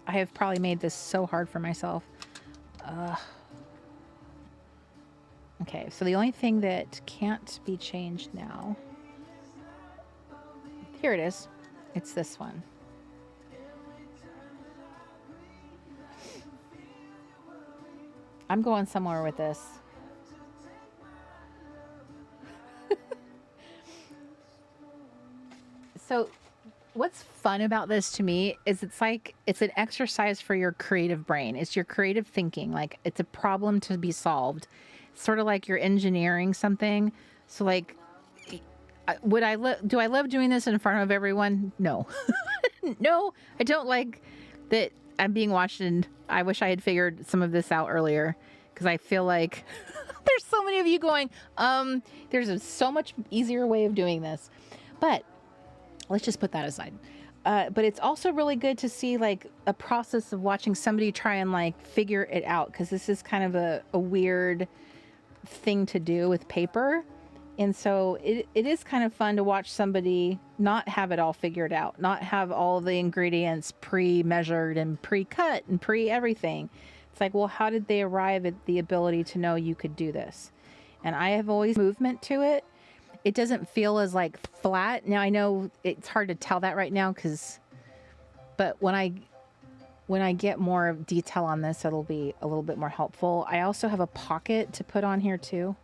I have probably made this so hard for myself. Okay, so the only thing that can't be changed now, here it is. It's this one. I'm going somewhere with this. So what's fun about this to me is it's like, it's an exercise for your creative brain. It's your creative thinking. Like it's a problem to be solved. It's sort of like you're engineering something. So like, do I love doing this in front of everyone? No. No, I don't like that I'm being watched, and I wish I had figured some of this out earlier, because I feel like there's so many of you going, there's so much easier way of doing this. But let's just put that aside. But it's also really good to see like a process of watching somebody try and like figure it out, because this is kind of a weird thing to do with paper. And so it is kind of fun to watch somebody not have it all figured out, not have all the ingredients pre-measured and pre-cut and pre-everything. It's like, well, how did they arrive at the ability to know you could do this? And I have always movement to it. It doesn't feel as like flat. Now I know it's hard to tell that right now, but when I get more detail on this, it'll be a little bit more helpful. I also have a pocket to put on here too,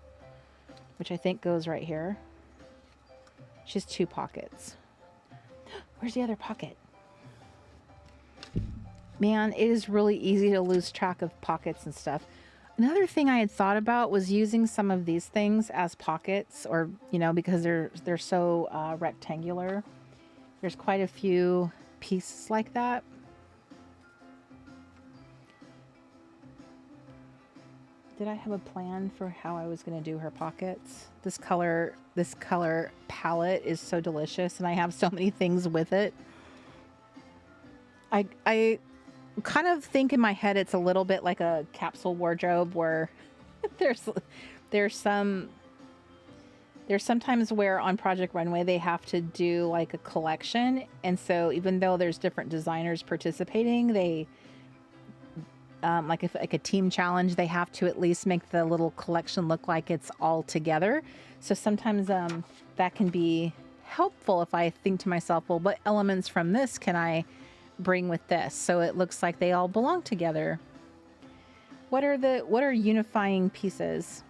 which I think goes right here. She has 2 pockets. Where's the other pocket? Man, it is really easy to lose track of pockets and stuff. Another thing I had thought about was using some of these things as pockets, or, you know, because they're so rectangular. There's quite a few pieces like that. Did I have a plan for how I was going to do her pockets? This color palette is so delicious, and I have so many things with it. I kind of think in my head it's a little bit like a capsule wardrobe, where there's sometimes where on Project Runway they have to do like a collection, and so even though there's different designers participating, they like if like a team challenge, they have to at least make the little collection look like it's all together. So sometimes that can be helpful if I think to myself, well, what elements from this can I bring with this so it looks like they all belong together? What are unifying pieces?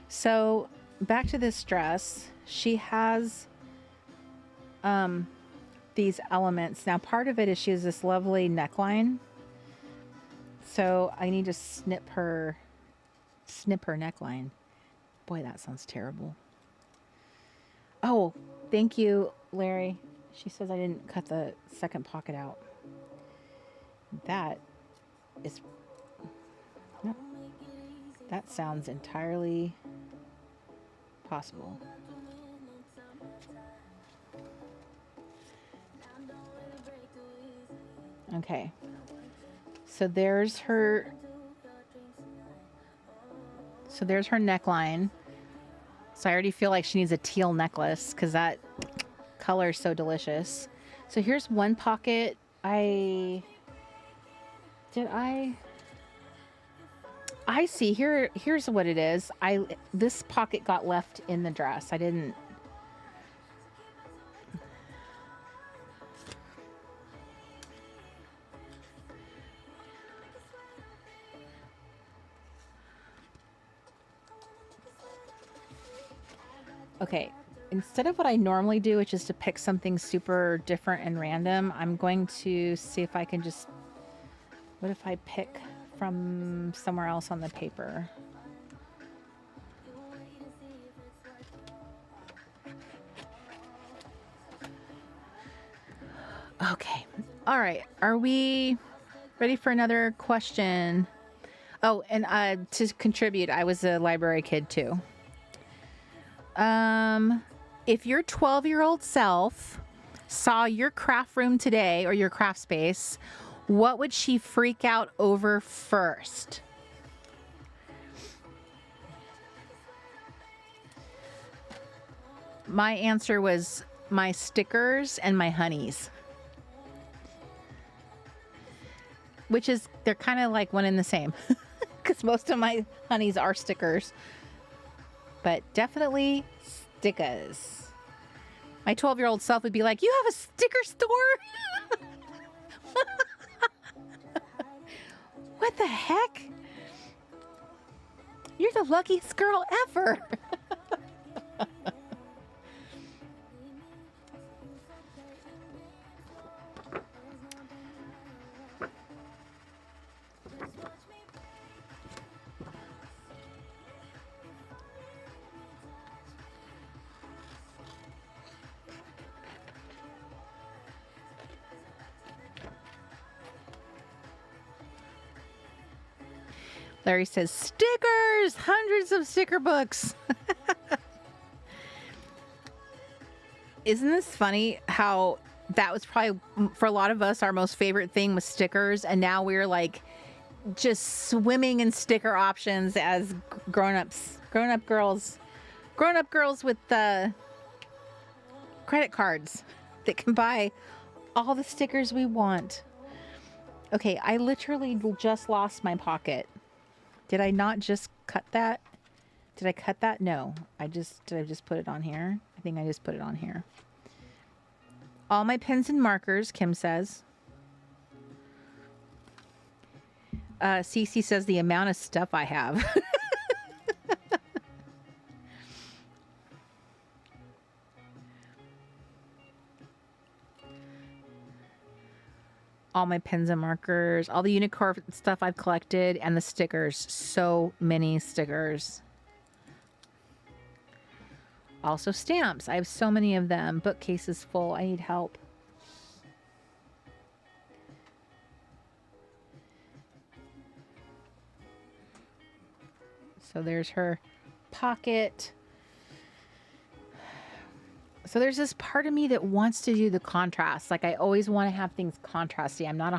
So back to this dress. She has these elements. Now part of it is she has this lovely neckline. So I need to snip her neckline. Boy, that sounds terrible. Oh, thank you, Larry. She says I didn't cut the second pocket out. That is... Nope. That sounds entirely possible. Okay. So there's her neckline. So I already feel like she needs a teal necklace because that color is so delicious. So here's one pocket. I see. Here's what it is. This pocket got left in the dress. I didn't. Okay, instead of what I normally do, which is to pick something super different and random, I'm going to see if I can just, what if I pick from somewhere else on the paper? Okay, all right, are we ready for another question? Oh, and to contribute, I was a library kid too. If your 12-year-old self saw your craft room today or your craft space, what would she freak out over first? My answer was my stickers and my honeys. Which is, they're kind of like one and the same. Because most of my honeys are stickers. But definitely stickers. My 12-year-old self would be like, you have a sticker store? What the heck? You're the luckiest girl ever. Larry says, stickers! Hundreds of sticker books. Isn't this funny how that was probably, for a lot of us, our most favorite thing was stickers, and now we're like just swimming in sticker options as grown-up girls with credit cards that can buy all the stickers we want. Okay, I literally just lost my pocket. Did I not just cut that? Did I cut that? No. Did I just put it on here? I think I just put it on here. All my pens and markers, Kim says. Cece says the amount of stuff I have. All my pens and markers, all the unicorn stuff I've collected, and the stickers. So many stickers. Also stamps. I have so many of them. Bookcases full. I need help. So there's her pocket. So there's this part of me that wants to do the contrast. Like I always want to have things contrasty. I'm not a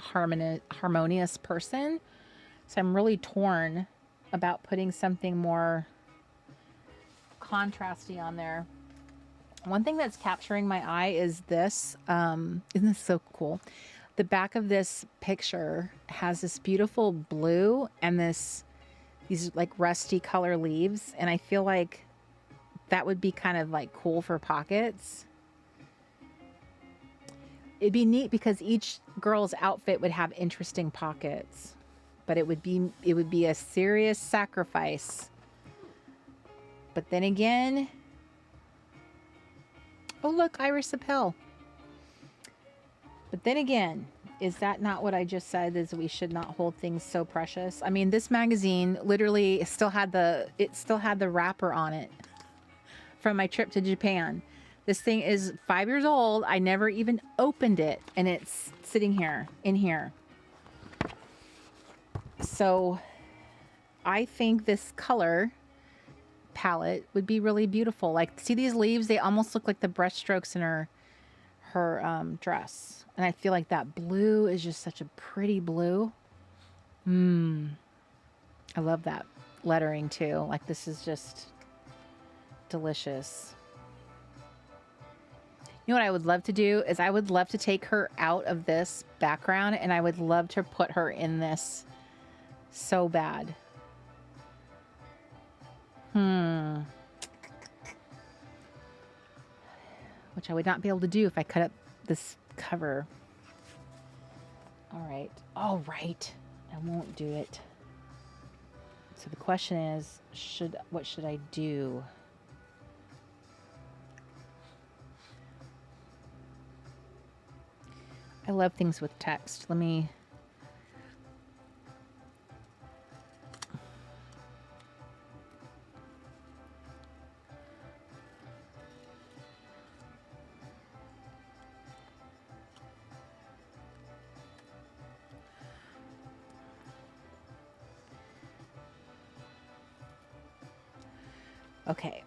harmonious person. So I'm really torn about putting something more contrasty on there. One thing that's capturing my eye is this. Isn't this so cool? The back of this picture has this beautiful blue and these like rusty color leaves. And I feel like that would be kind of like cool for pockets. It'd be neat because each girl's outfit would have interesting pockets, but it would be a serious sacrifice But then again, oh look, Iris Appel. But then again, is that not what I just said, is we should not hold things so precious? I mean, this magazine literally still had the wrapper on it from my trip to Japan. This thing is 5 years old. I never even opened it, and it's sitting here in here. So I think this color palette would be really beautiful. Like, see these leaves? They almost look like the brush strokes in her dress. And I feel like that blue is just such a pretty blue. I love that lettering too. Like, this is just delicious. You know what I would love to do is I would love to take her out of this background, and I would love to put her in this so bad. Which I would not be able to do if I cut up this cover. All right. I won't do it. So the question is, what should I do? I love things with text. Let me... Okay.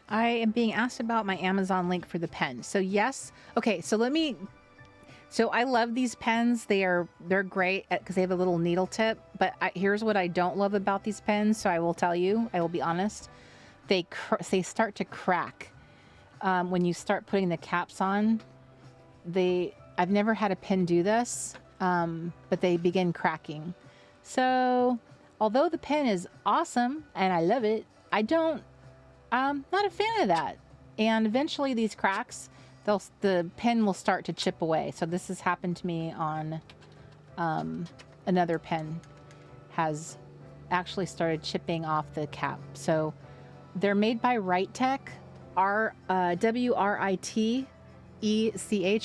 I am being asked about my Amazon link for the pen. So yes. Okay. So I love these pens. They're great because they have a little needle tip, but here's what I don't love about these pens. So I will tell you, I will be honest. They start to crack when you start putting the caps on. I've never had a pen do this, but they begin cracking. So although the pen is awesome and I love it, I'm not a fan of that. And eventually these cracks, the pen will start to chip away. So this has happened to me on another pen, has actually started chipping off the cap. So they're made by Write Tech, WRITECH,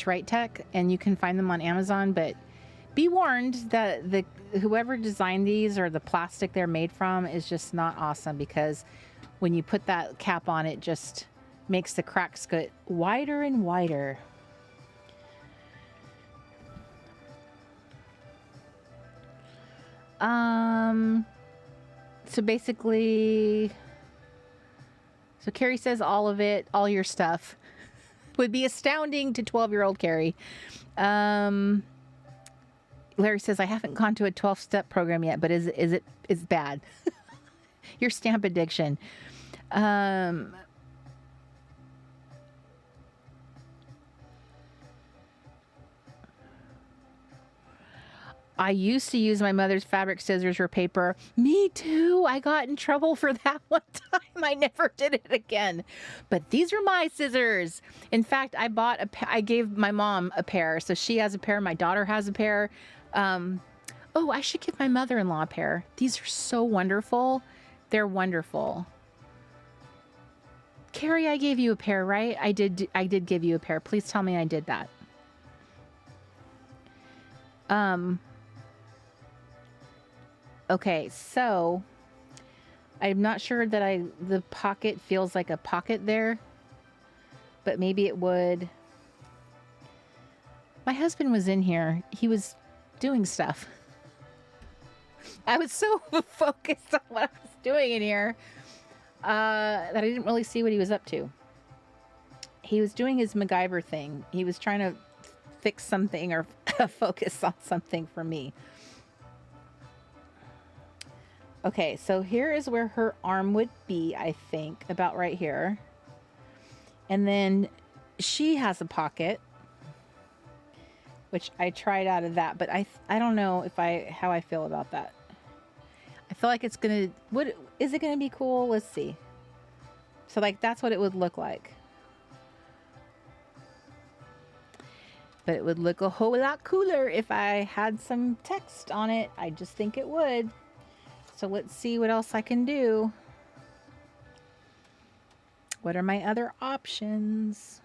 Write Tech, and you can find them on Amazon. But be warned that whoever designed these, or the plastic they're made from, is just not awesome, because when you put that cap on, it just makes the cracks get wider and wider. So basically, so Carrie says all of it, all your stuff would be astounding to 12-year-old Carrie. Larry says, I haven't gone to a 12-step program yet, but is it bad? Your stamp addiction. I used to use my mother's fabric scissors for paper. Me too. I got in trouble for that one time. I never did it again. But these are my scissors. In fact, I gave my mom a pair. So she has a pair. My daughter has a pair. Oh, I should give my mother-in-law a pair. These are so wonderful. They're wonderful. Carrie, I gave you a pair, right? I did give you a pair. Please tell me I did that. Okay, so I'm not sure that the pocket feels like a pocket there, but maybe it would. My husband was in here. He was doing stuff. I was so focused on what I was doing in here that I didn't really see what he was up to. He was doing his MacGyver thing. He was trying to fix something or focus on something for me. Okay, so here is where her arm would be, I think, about right here. And then she has a pocket, which I tried out of that, but I don't know how I feel about that. I feel like is it gonna be cool? Let's see. So like that's what it would look like. But it would look a whole lot cooler if I had some text on it. I just think it would. So let's see what else I can do. What are my other options?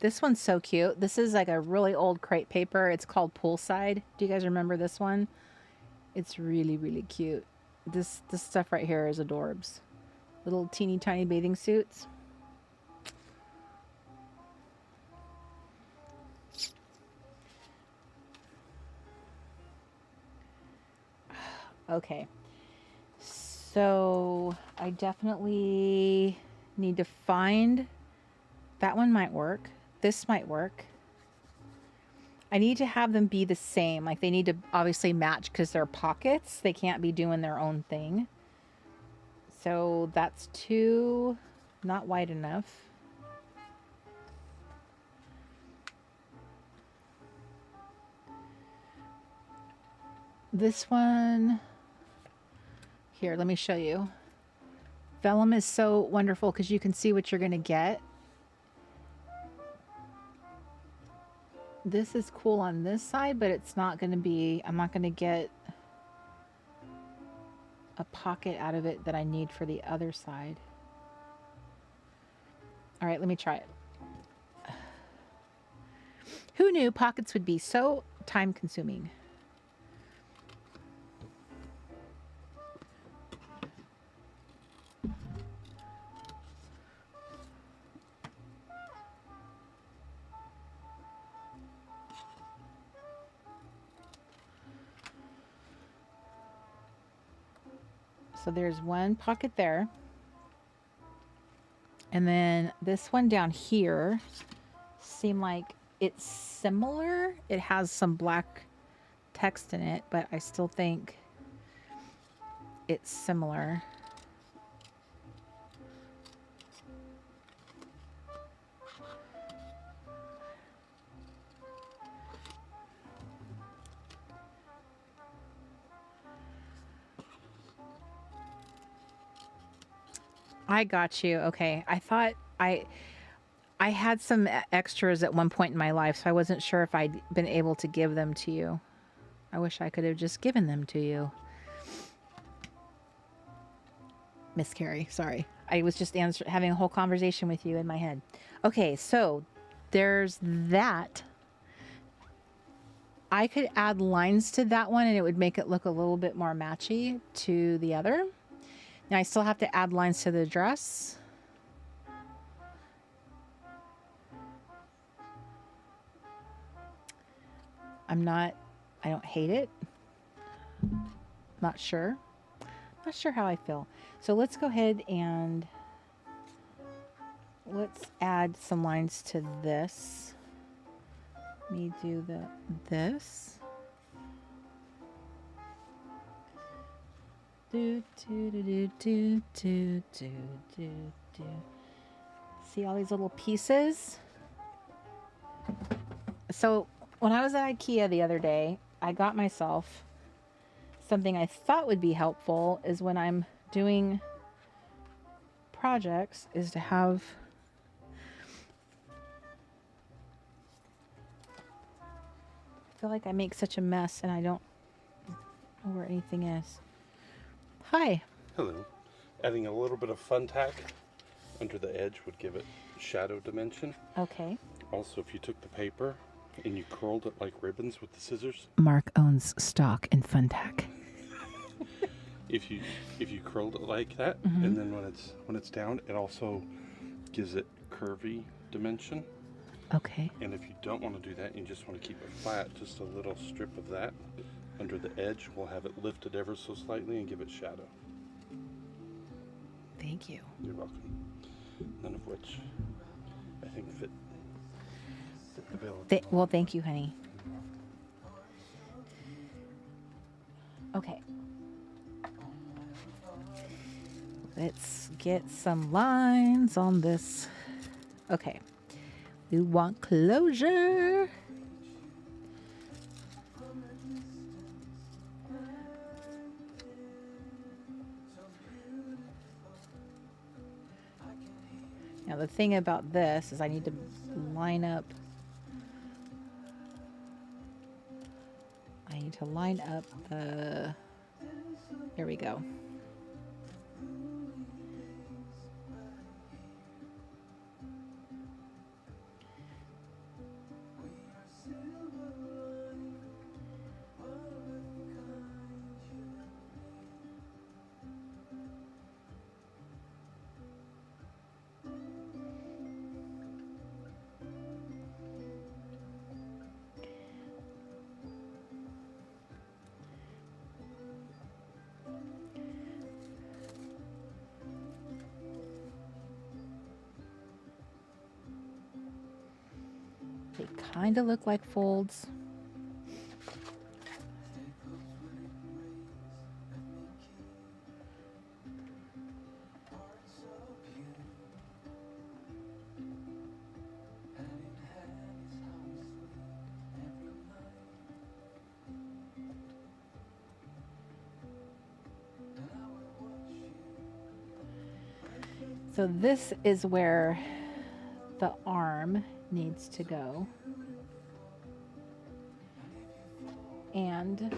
This one's so cute. This is like a really old crepe paper. It's called Poolside. Do you guys remember this one? It's really, really cute. This stuff right here is adorbs. Little teeny tiny bathing suits. Okay. So I definitely need to find, that one might work. This might work. I need to have them be the same. Like they need to obviously match because they're pockets. They can't be doing their own thing. So that's two, not wide enough. This one, here, let me show you. Vellum is so wonderful because you can see what you're going to get. This is cool on this side, but it's not going to be, I'm not going to get a pocket out of it that I need for the other side. All right, let me try it. Who knew pockets would be so time consuming? So there's one pocket there. And then this one down here seemed like it's similar. It has some black text in it, but I still think it's similar. I got you. Okay. I thought I had some extras at one point in my life, so I wasn't sure if I'd been able to give them to you. I wish I could have just given them to you. Miss Cori, sorry. I was just having a whole conversation with you in my head. Okay, so there's that. I could add lines to that one and it would make it look a little bit more matchy to the other. Now I still have to add lines to the dress. I don't hate it. Not sure how I feel. So let's go ahead and let's add some lines to this. Let me do this. Do, do, do, do, do, do, do, do, do. See all these little pieces? So when I was at IKEA the other day, I got myself something I thought would be helpful is when I'm doing projects is to have I feel like I make such a mess and I don't know where anything is. Hi. Hello. Adding a little bit of fun tack under the edge would give it shadow dimension. Okay. Also, if you took the paper and you curled it like ribbons with the scissors. Mark owns stock in fun tack. If you curled it like that, and then when it's down, it also gives it curvy dimension. Okay. And if you don't want to do that, and you just want to keep it flat, just a little strip of that under the edge will have it lifted ever so slightly and give it shadow. Thank you. You're welcome. None of which I think fit the bill. Well, thank you, honey. Okay. Let's get some lines on this. Okay. We want closure. Now the thing about this is I need to line up. I I need to line up the, there we go. They kind of look like folds. So this is where the arm needs to go. And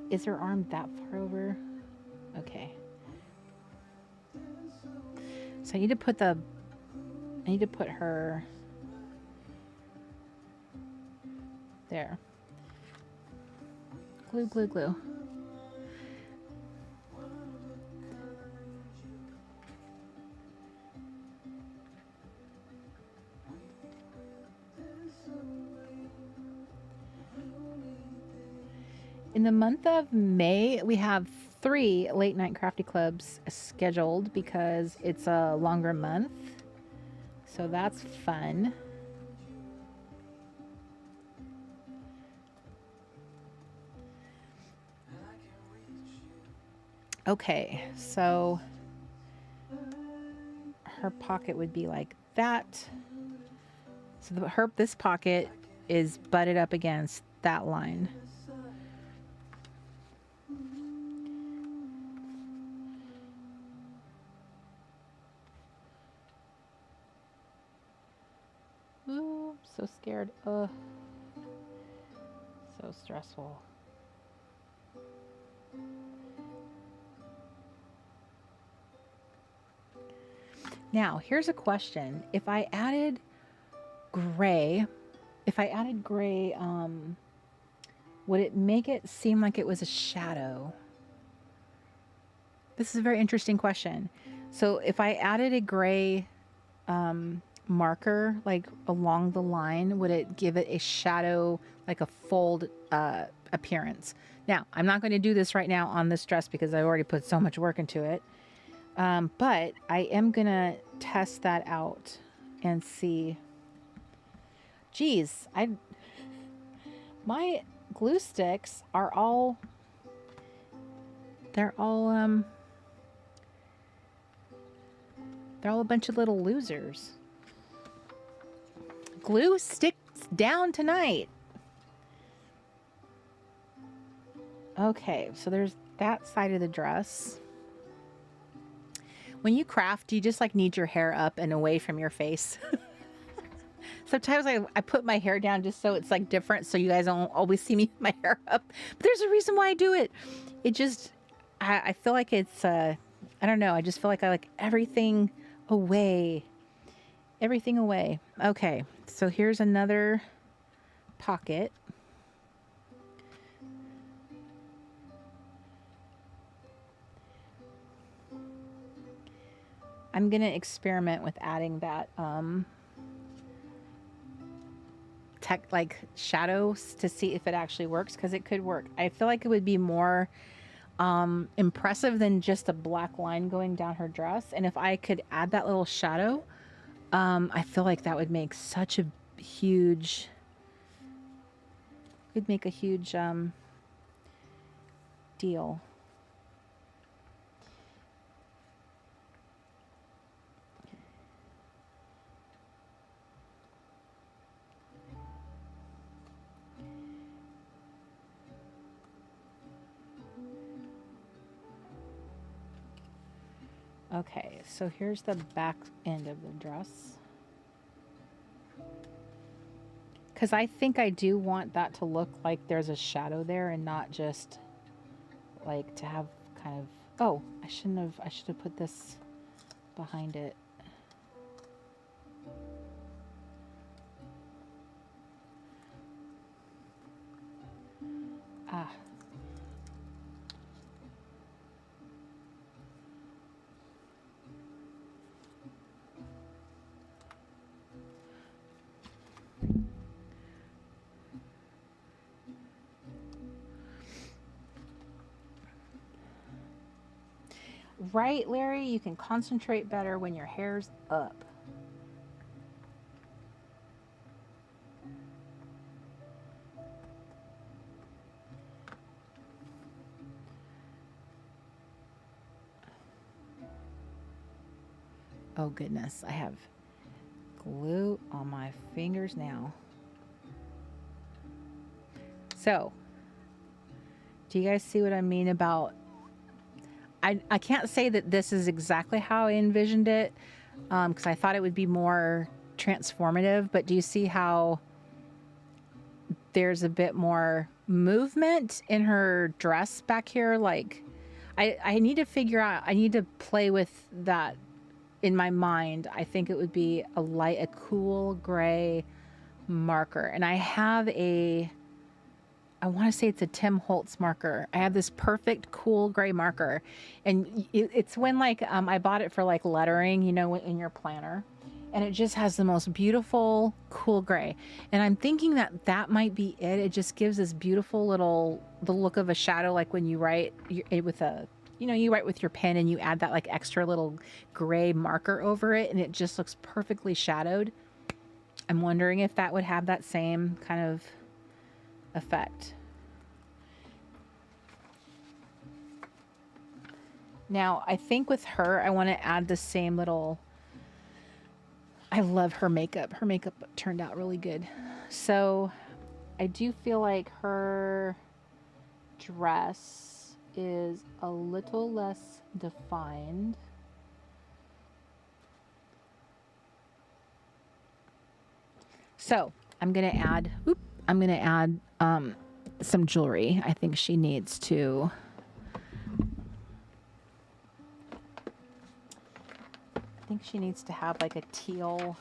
is her arm that far over? Okay. So I need to put her there. Glue, glue, glue. In the month of May, we have 3 Late Night Crafty Clubs scheduled because it's a longer month. So that's fun. Okay, so her pocket would be like that. So this pocket is butted up against that line. Ooh, so scared. Ugh. So stressful. Now, here's a question. If I added gray, would it make it seem like it was a shadow? This is a very interesting question. So if I added a gray marker like along the line, would it give it a shadow, like a fold appearance? Now, I'm not going to do this right now on this dress because I already put so much work into it. But I am going to test that out and see. Geez, my glue sticks are all, they're all a bunch of little losers. Glue sticks down tonight. Okay, so there's that side of the dress. When you craft, you just like need your hair up and away from your face. Sometimes I put my hair down just so it's like different, so you guys don't always see me with my hair up. But there's a reason why I do it. It just, I feel like it's, I don't know. I just feel like I like everything away. Everything away. Okay, so here's another pocket. I'm going to experiment with adding that like shadows to see if it actually works, because it could work. I feel like it would be more impressive than just a black line going down her dress. And if I could add that little shadow, I feel like that would make such a huge, it'd make a huge deal. Okay, so here's the back end of the dress. Because I think I do want that to look like there's a shadow there and not just like to have kind of, oh, I should have put this behind it. Ah. Right, Larry? You can concentrate better when your hair's up. Oh goodness, I have glue on my fingers now. So, do you guys see what I mean about, I can't say that this is exactly how I envisioned it, because I thought it would be more transformative, but do you see how there's a bit more movement in her dress back here? Like, I need to figure out, I need to play with that in my mind. I think it would be a cool gray marker. And I have I want to say it's a Tim Holtz marker. I have this perfect cool gray marker, and it's when like I bought it for like lettering, you know, in your planner, and it just has the most beautiful cool gray. And I'm thinking that that might be it. It just gives this beautiful the look of a shadow, like when you write with a, you know, you write with your pen and you add that like extra little gray marker over it, and it just looks perfectly shadowed. I'm wondering if that would have that same kind of effect. Now, I think with her, I want to add the same little, I love her makeup. Her makeup turned out really good. So I do feel like her dress is a little less defined. So I'm going to add, some jewelry. I think she needs to, have like a teal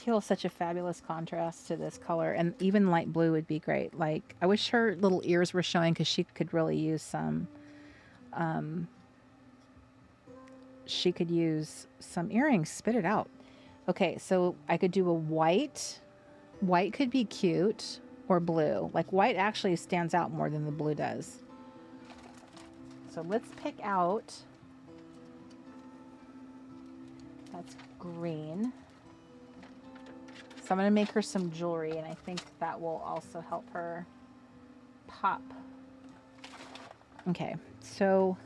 is such a fabulous contrast to this color, and even light blue would be great. Like, I wish her little ears were showing, because she could really use some earrings. Spit it out. Okay, so I could do a white. White could be cute, or blue. Like, white actually stands out more than the blue does. So let's pick out, that's green. So I'm going to make her some jewelry, and I think that will also help her pop. Okay, so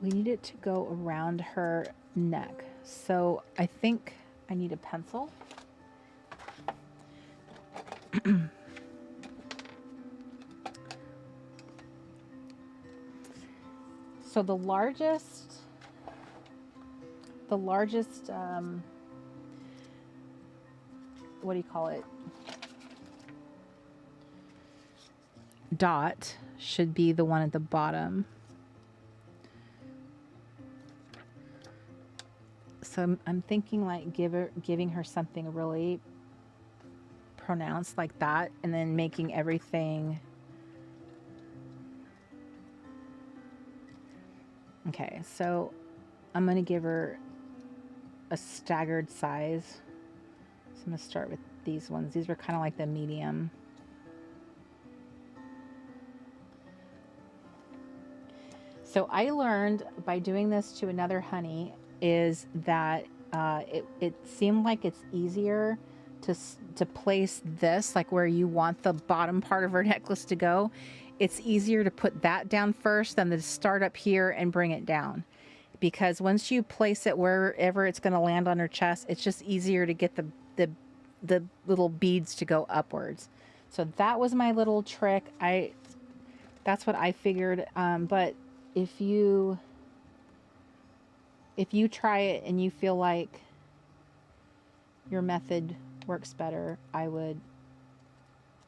we need it to go around her neck. So I think I need a pencil. So the largest what do you call it? Dot should be the one at the bottom. So I'm thinking like giving her something really pronounced like that, and then making everything. Okay, so I'm going to give her a staggered size. So I'm going to start with these ones. These were kind of like the medium. So I learned by doing this to another honey is that it seemed like it's easier to place this, like where you want the bottom part of her necklace to go. It's easier to put that down first than to start up here and bring it down. Because once you place it wherever it's going to land on her chest, it's just easier to get the little beads to go upwards. So that was my little trick. That's what I figured. But if you if you try it and you feel like your method works better, I would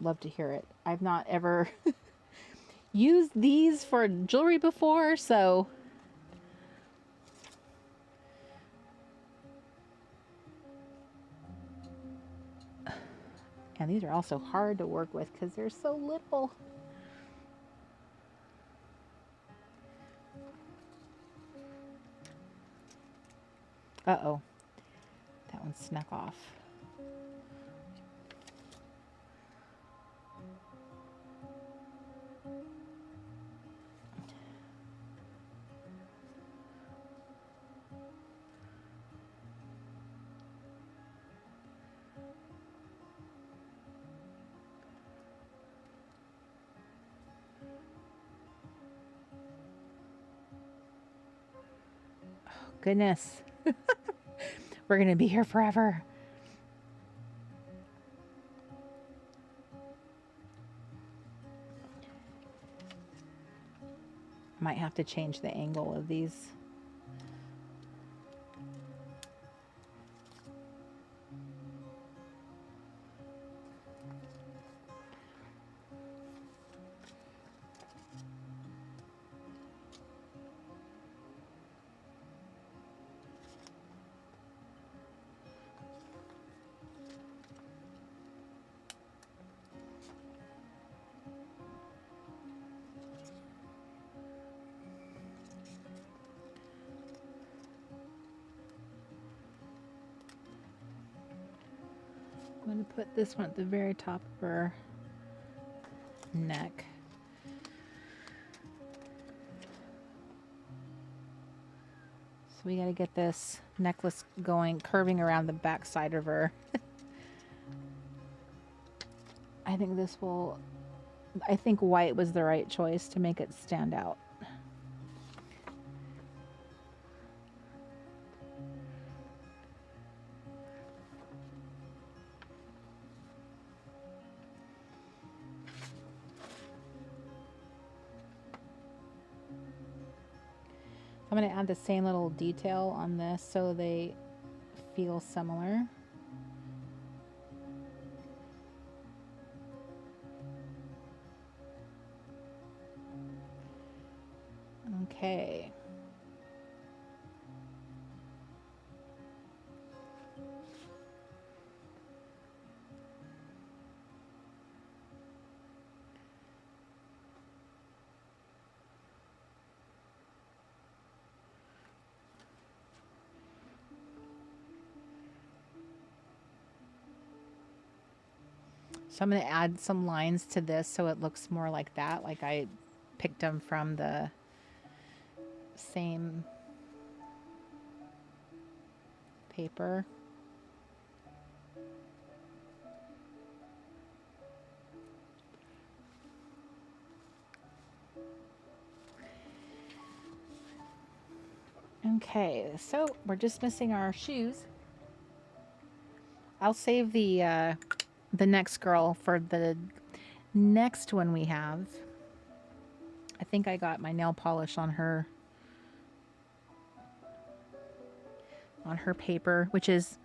love to hear it. I've not ever used these for jewelry before, so and these are also hard to work with because they're so little. Uh-oh, that one snuck off. Goodness. We're going to be here forever. Might have to change the angle of these. I'm going to put this one at the very top of her neck. So we got to get this necklace going, curving around the back side of her. I think this will, I think white was the right choice to make it stand out. I'm going to add the same little detail on this so they feel similar. Okay. So I'm going to add some lines to this so it looks more like that, like I picked them from the same paper. Okay, so we're just missing our shoes. I'll save the next girl for the next one we have. I think I got my nail polish on her paper, which is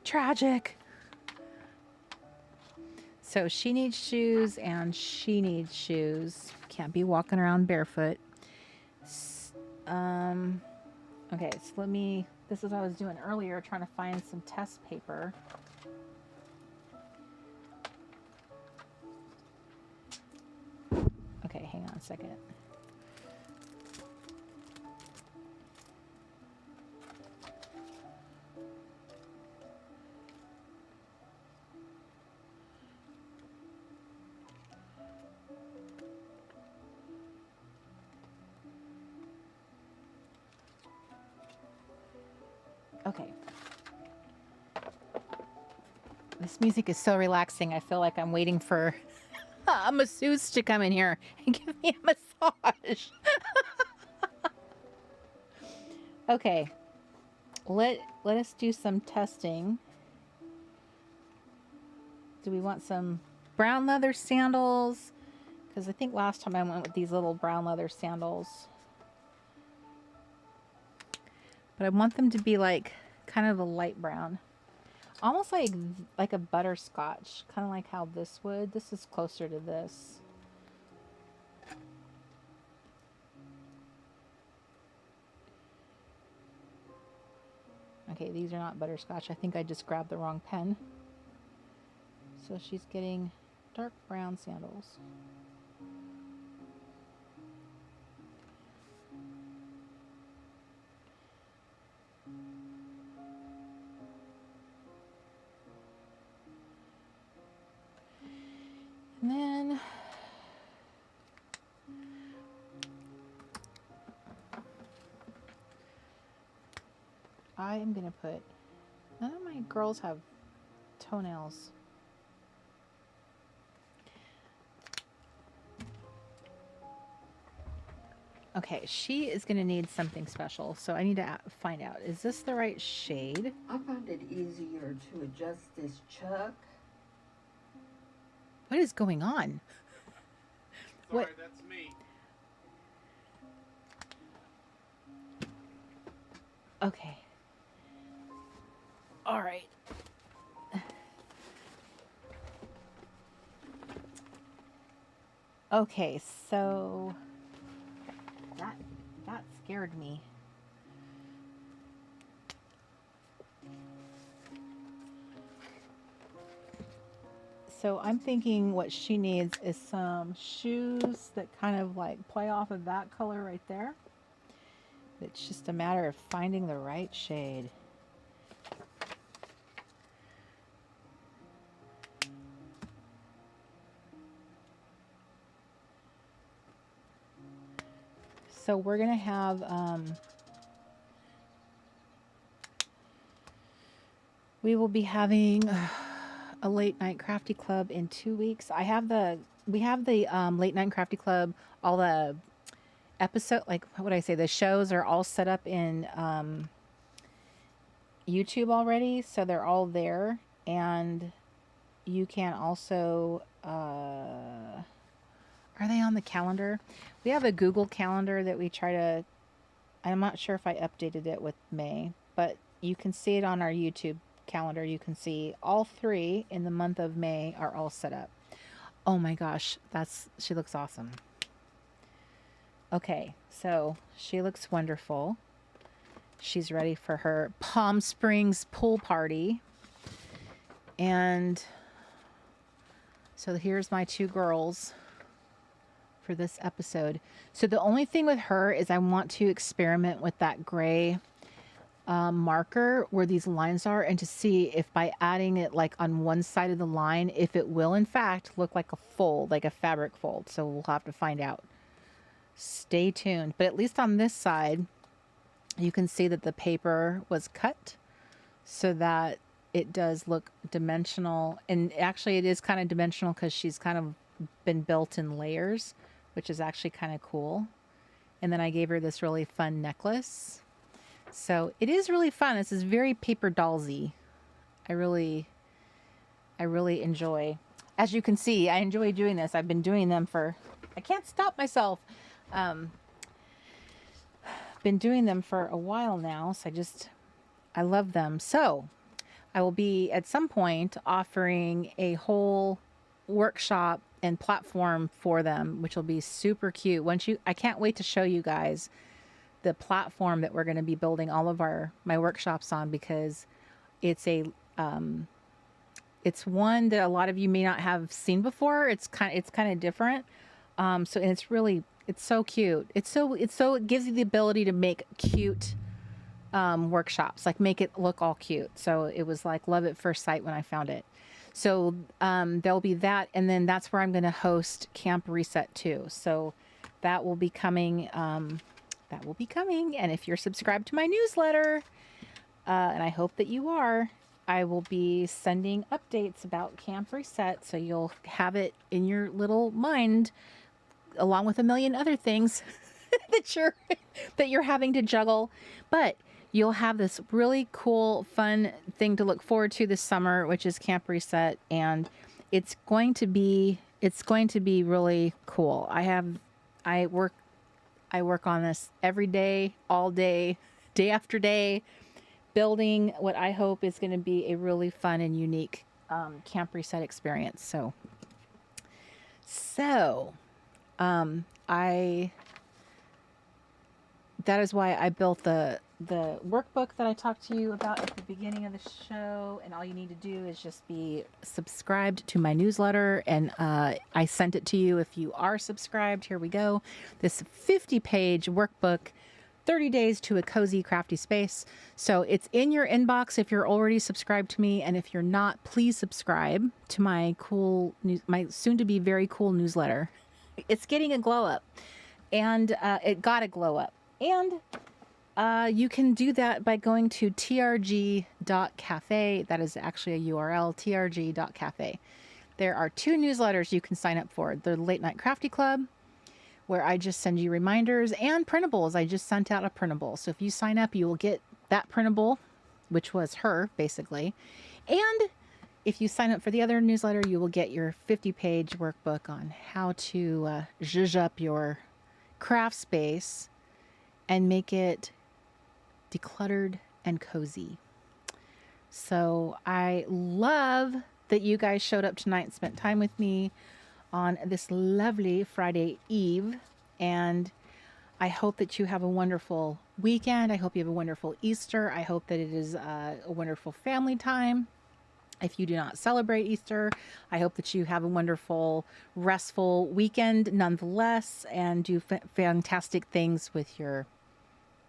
tragic. So she needs shoes and she needs shoes. Can't be walking around barefoot. Okay, so this is what I was doing earlier, trying to find some test paper. Okay, hang on a second. Okay. This music is so relaxing. I feel like I'm waiting for a masseuse to come in here and give me a massage. Okay. Let us do some testing. Do we want some brown leather sandals? Because I think last time I went with these little brown leather sandals. but I want them to be like kind of a light brown. Almost like a butterscotch, kind of like how this would. This is closer to this. Okay, these are not butterscotch. I think I just grabbed the wrong pen. So she's getting dark brown sandals. And then I am going to put, none of my girls have toenails. Okay, she is going to need something special, so I need to find out. Is this the right shade? I found it easier to adjust this chuck. What is going on? Sorry, What? that's me. Okay. All right. Okay, so that scared me. So I'm thinking what she needs is some shoes that kind of like play off of that color right there. It's just a matter of finding the right shade. So we're gonna have we will be having a Late Night Crafty Club in 2 weeks. We have the Late Night Crafty Club, all the episode, like what would I say, the shows are all set up in YouTube already, so they're all there, and you can also are they on the calendar? We have a Google calendar that we try to, I'm not sure if I updated it with May, but you can see it on our YouTube calendar. You can see all 3 in the month of May are all set up. Oh my gosh, she looks awesome. Okay, so she looks wonderful. She's ready for her Palm Springs pool party. And so here's my 2 girls for this episode. So the only thing with her is I want to experiment with that gray marker where these lines are, and to see if by adding it like on one side of the line, if it will in fact look like a fold, like a fabric fold. So we'll have to find out. Stay tuned. But at least on this side, you can see that the paper was cut so that it does look dimensional. And actually it is kind of dimensional because she's kind of been built in layers, which is actually kind of cool. And then I gave her this really fun necklace. So it is really fun. This is very paper dollsy. I really enjoy. As you can see, I enjoy doing this. I've been doing them for, I can't stop myself. Been doing them for a while now. So I love them. So I will be at some point offering a whole workshop and platform for them, which will be super cute. I can't wait to show you guys the platform that we're going to be building all of my workshops on, because it's it's one that a lot of you may not have seen before. It's kind of different. And it's so cute. It gives you the ability to make cute workshops, like make it look all cute. So it was like love at first sight when I found it. So there'll be that, and then that's where I'm going to host Camp Reset too. So that will be coming. And if you're subscribed to my newsletter, and I hope that you are, I will be sending updates about Camp Reset, so you'll have it in your little mind, along with a million other things that you're having to juggle. But you'll have this really cool, fun thing to look forward to this summer, which is Camp Reset, and it's going to be really cool. I work on this every day, all day, day after day, building what I hope is going to be a really fun and unique camp reset experience. So that is why I built the workbook that I talked to you about at the beginning of the show. And all you need to do is just be subscribed to my newsletter. And I sent it to you if you are subscribed. Here we go. This 50-page workbook, 30 days to a cozy, crafty space. So it's in your inbox if you're already subscribed to me. And if you're not, please subscribe to my my soon to be very cool newsletter. It's getting a glow up, and it got a glow up. And you can do that by going to trg.cafe. That is actually a URL, trg.cafe. There are 2 newsletters you can sign up for. The Late Night Crafty Club, where I just send you reminders, and printables. I just sent out a printable. So if you sign up, you will get that printable, which was her, basically. And if you sign up for the other newsletter, you will get your 50-page workbook on how to zhuzh up your craft space and make it decluttered and cozy. So I love that you guys showed up tonight and spent time with me on this lovely Friday Eve. And I hope that you have a wonderful weekend. I hope you have a wonderful Easter. I hope that it is a wonderful family time. If you do not celebrate Easter, I hope that you have a wonderful, restful weekend nonetheless, and do fantastic things with your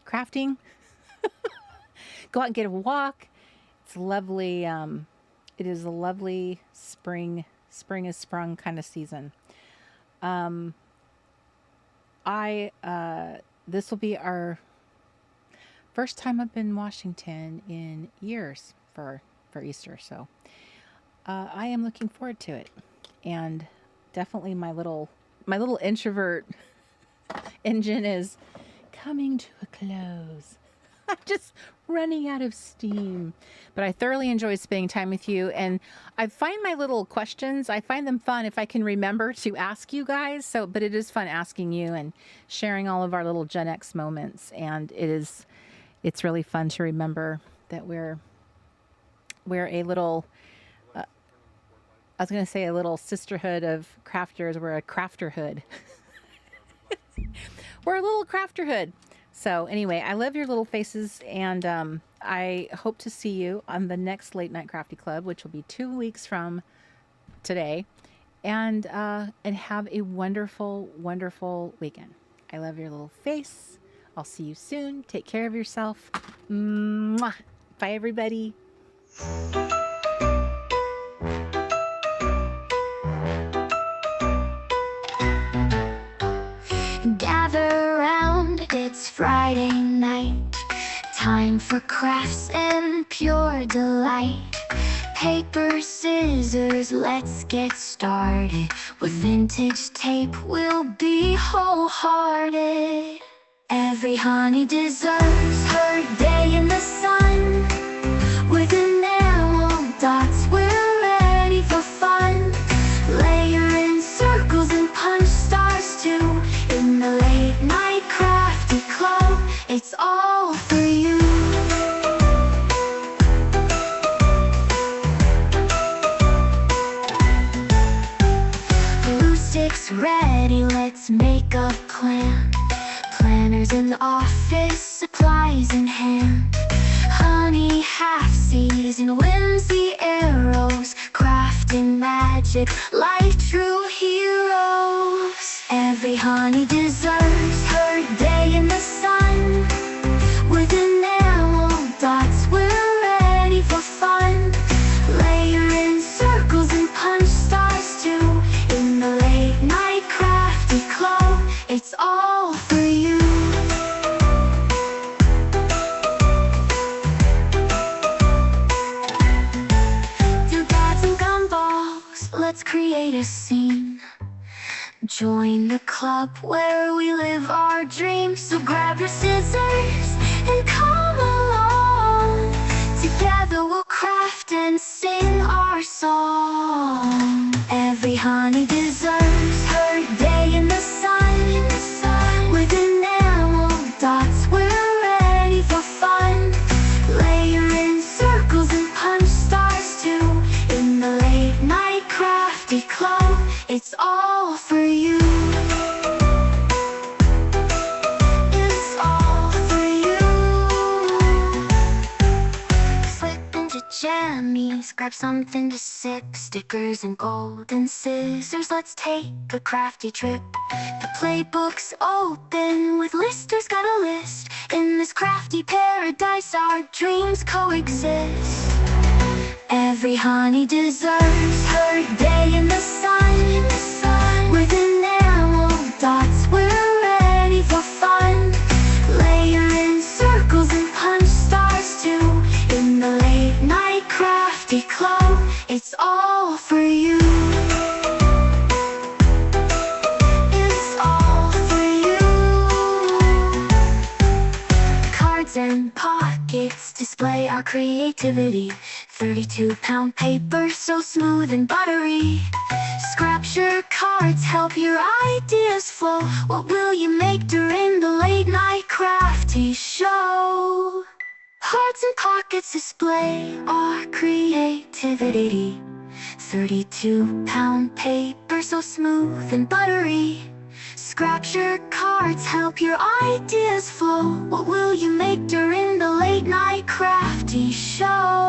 crafting. Go out and get a walk. It's lovely. It is a lovely spring is sprung kind of season. This will be our first time up in Washington in years for Easter. So I am looking forward to it, and definitely my little introvert engine is coming to a close. I'm just running out of steam, but I thoroughly enjoy spending time with you. And I find my little questions, I find them fun if I can remember to ask you guys. But it is fun asking you and sharing all of our little Gen X moments. And it's really fun to remember that we're a little, I was going to say a little sisterhood of crafters. We're a crafterhood. We're a little crafterhood. So anyway, I love your little faces, and I hope to see you on the next Late Night Crafty Club, which will be 2 weeks from today, and have a wonderful, wonderful weekend. I love your little face. I'll see you soon. Take care of yourself. Mwah. Bye, everybody. Gather round, it's Friday night. Time for crafts and pure delight. Paper, scissors, let's get started. With vintage tape, we'll be wholehearted. Every honey deserves her day in the sun. With enamel dots, we're ready for fun. Layer in circles and punch stars too. In the Late Night Crafty Club, it's all for you. Glue sticks ready, let's make a plan. Planners in the office, supplies in hand. Honey half-season, whimsy arrows. Crafting magic like true heroes. Every honey deserves her day in the sun. With enamel dots, we're ready for fun. Layer in circles and punch stars too. In the Late Night Crafty Club, it's all for you. Doodads and gumballs, let's create a scene. Join the club where we live our dreams. So grab your scissors and come along. Together we'll craft and sing our song. Every honey deserves her day in the sun. With enamel dots, we're ready for fun. It's all for you. It's all for you. Flip into jammies, grab something to sip, stickers and golden scissors. Let's take a crafty trip. The playbook's open with listers got a list. In this crafty paradise our dreams coexist. Every honey deserves her day in the sun. With enamel dots we're ready for fun. Layer in circles and punch stars too. In the Late Night Crafty Club, it's all for you. It's all for you. Cards and pockets display our creativity. 32-pound paper so smooth and buttery. Scrapture cards help your ideas flow. What will you make during the Late Night Crafty show? Cards and pockets display our creativity. 32-pound paper so smooth and buttery. Scrapture cards help your ideas flow. What will you make during the Late Night Crafty show?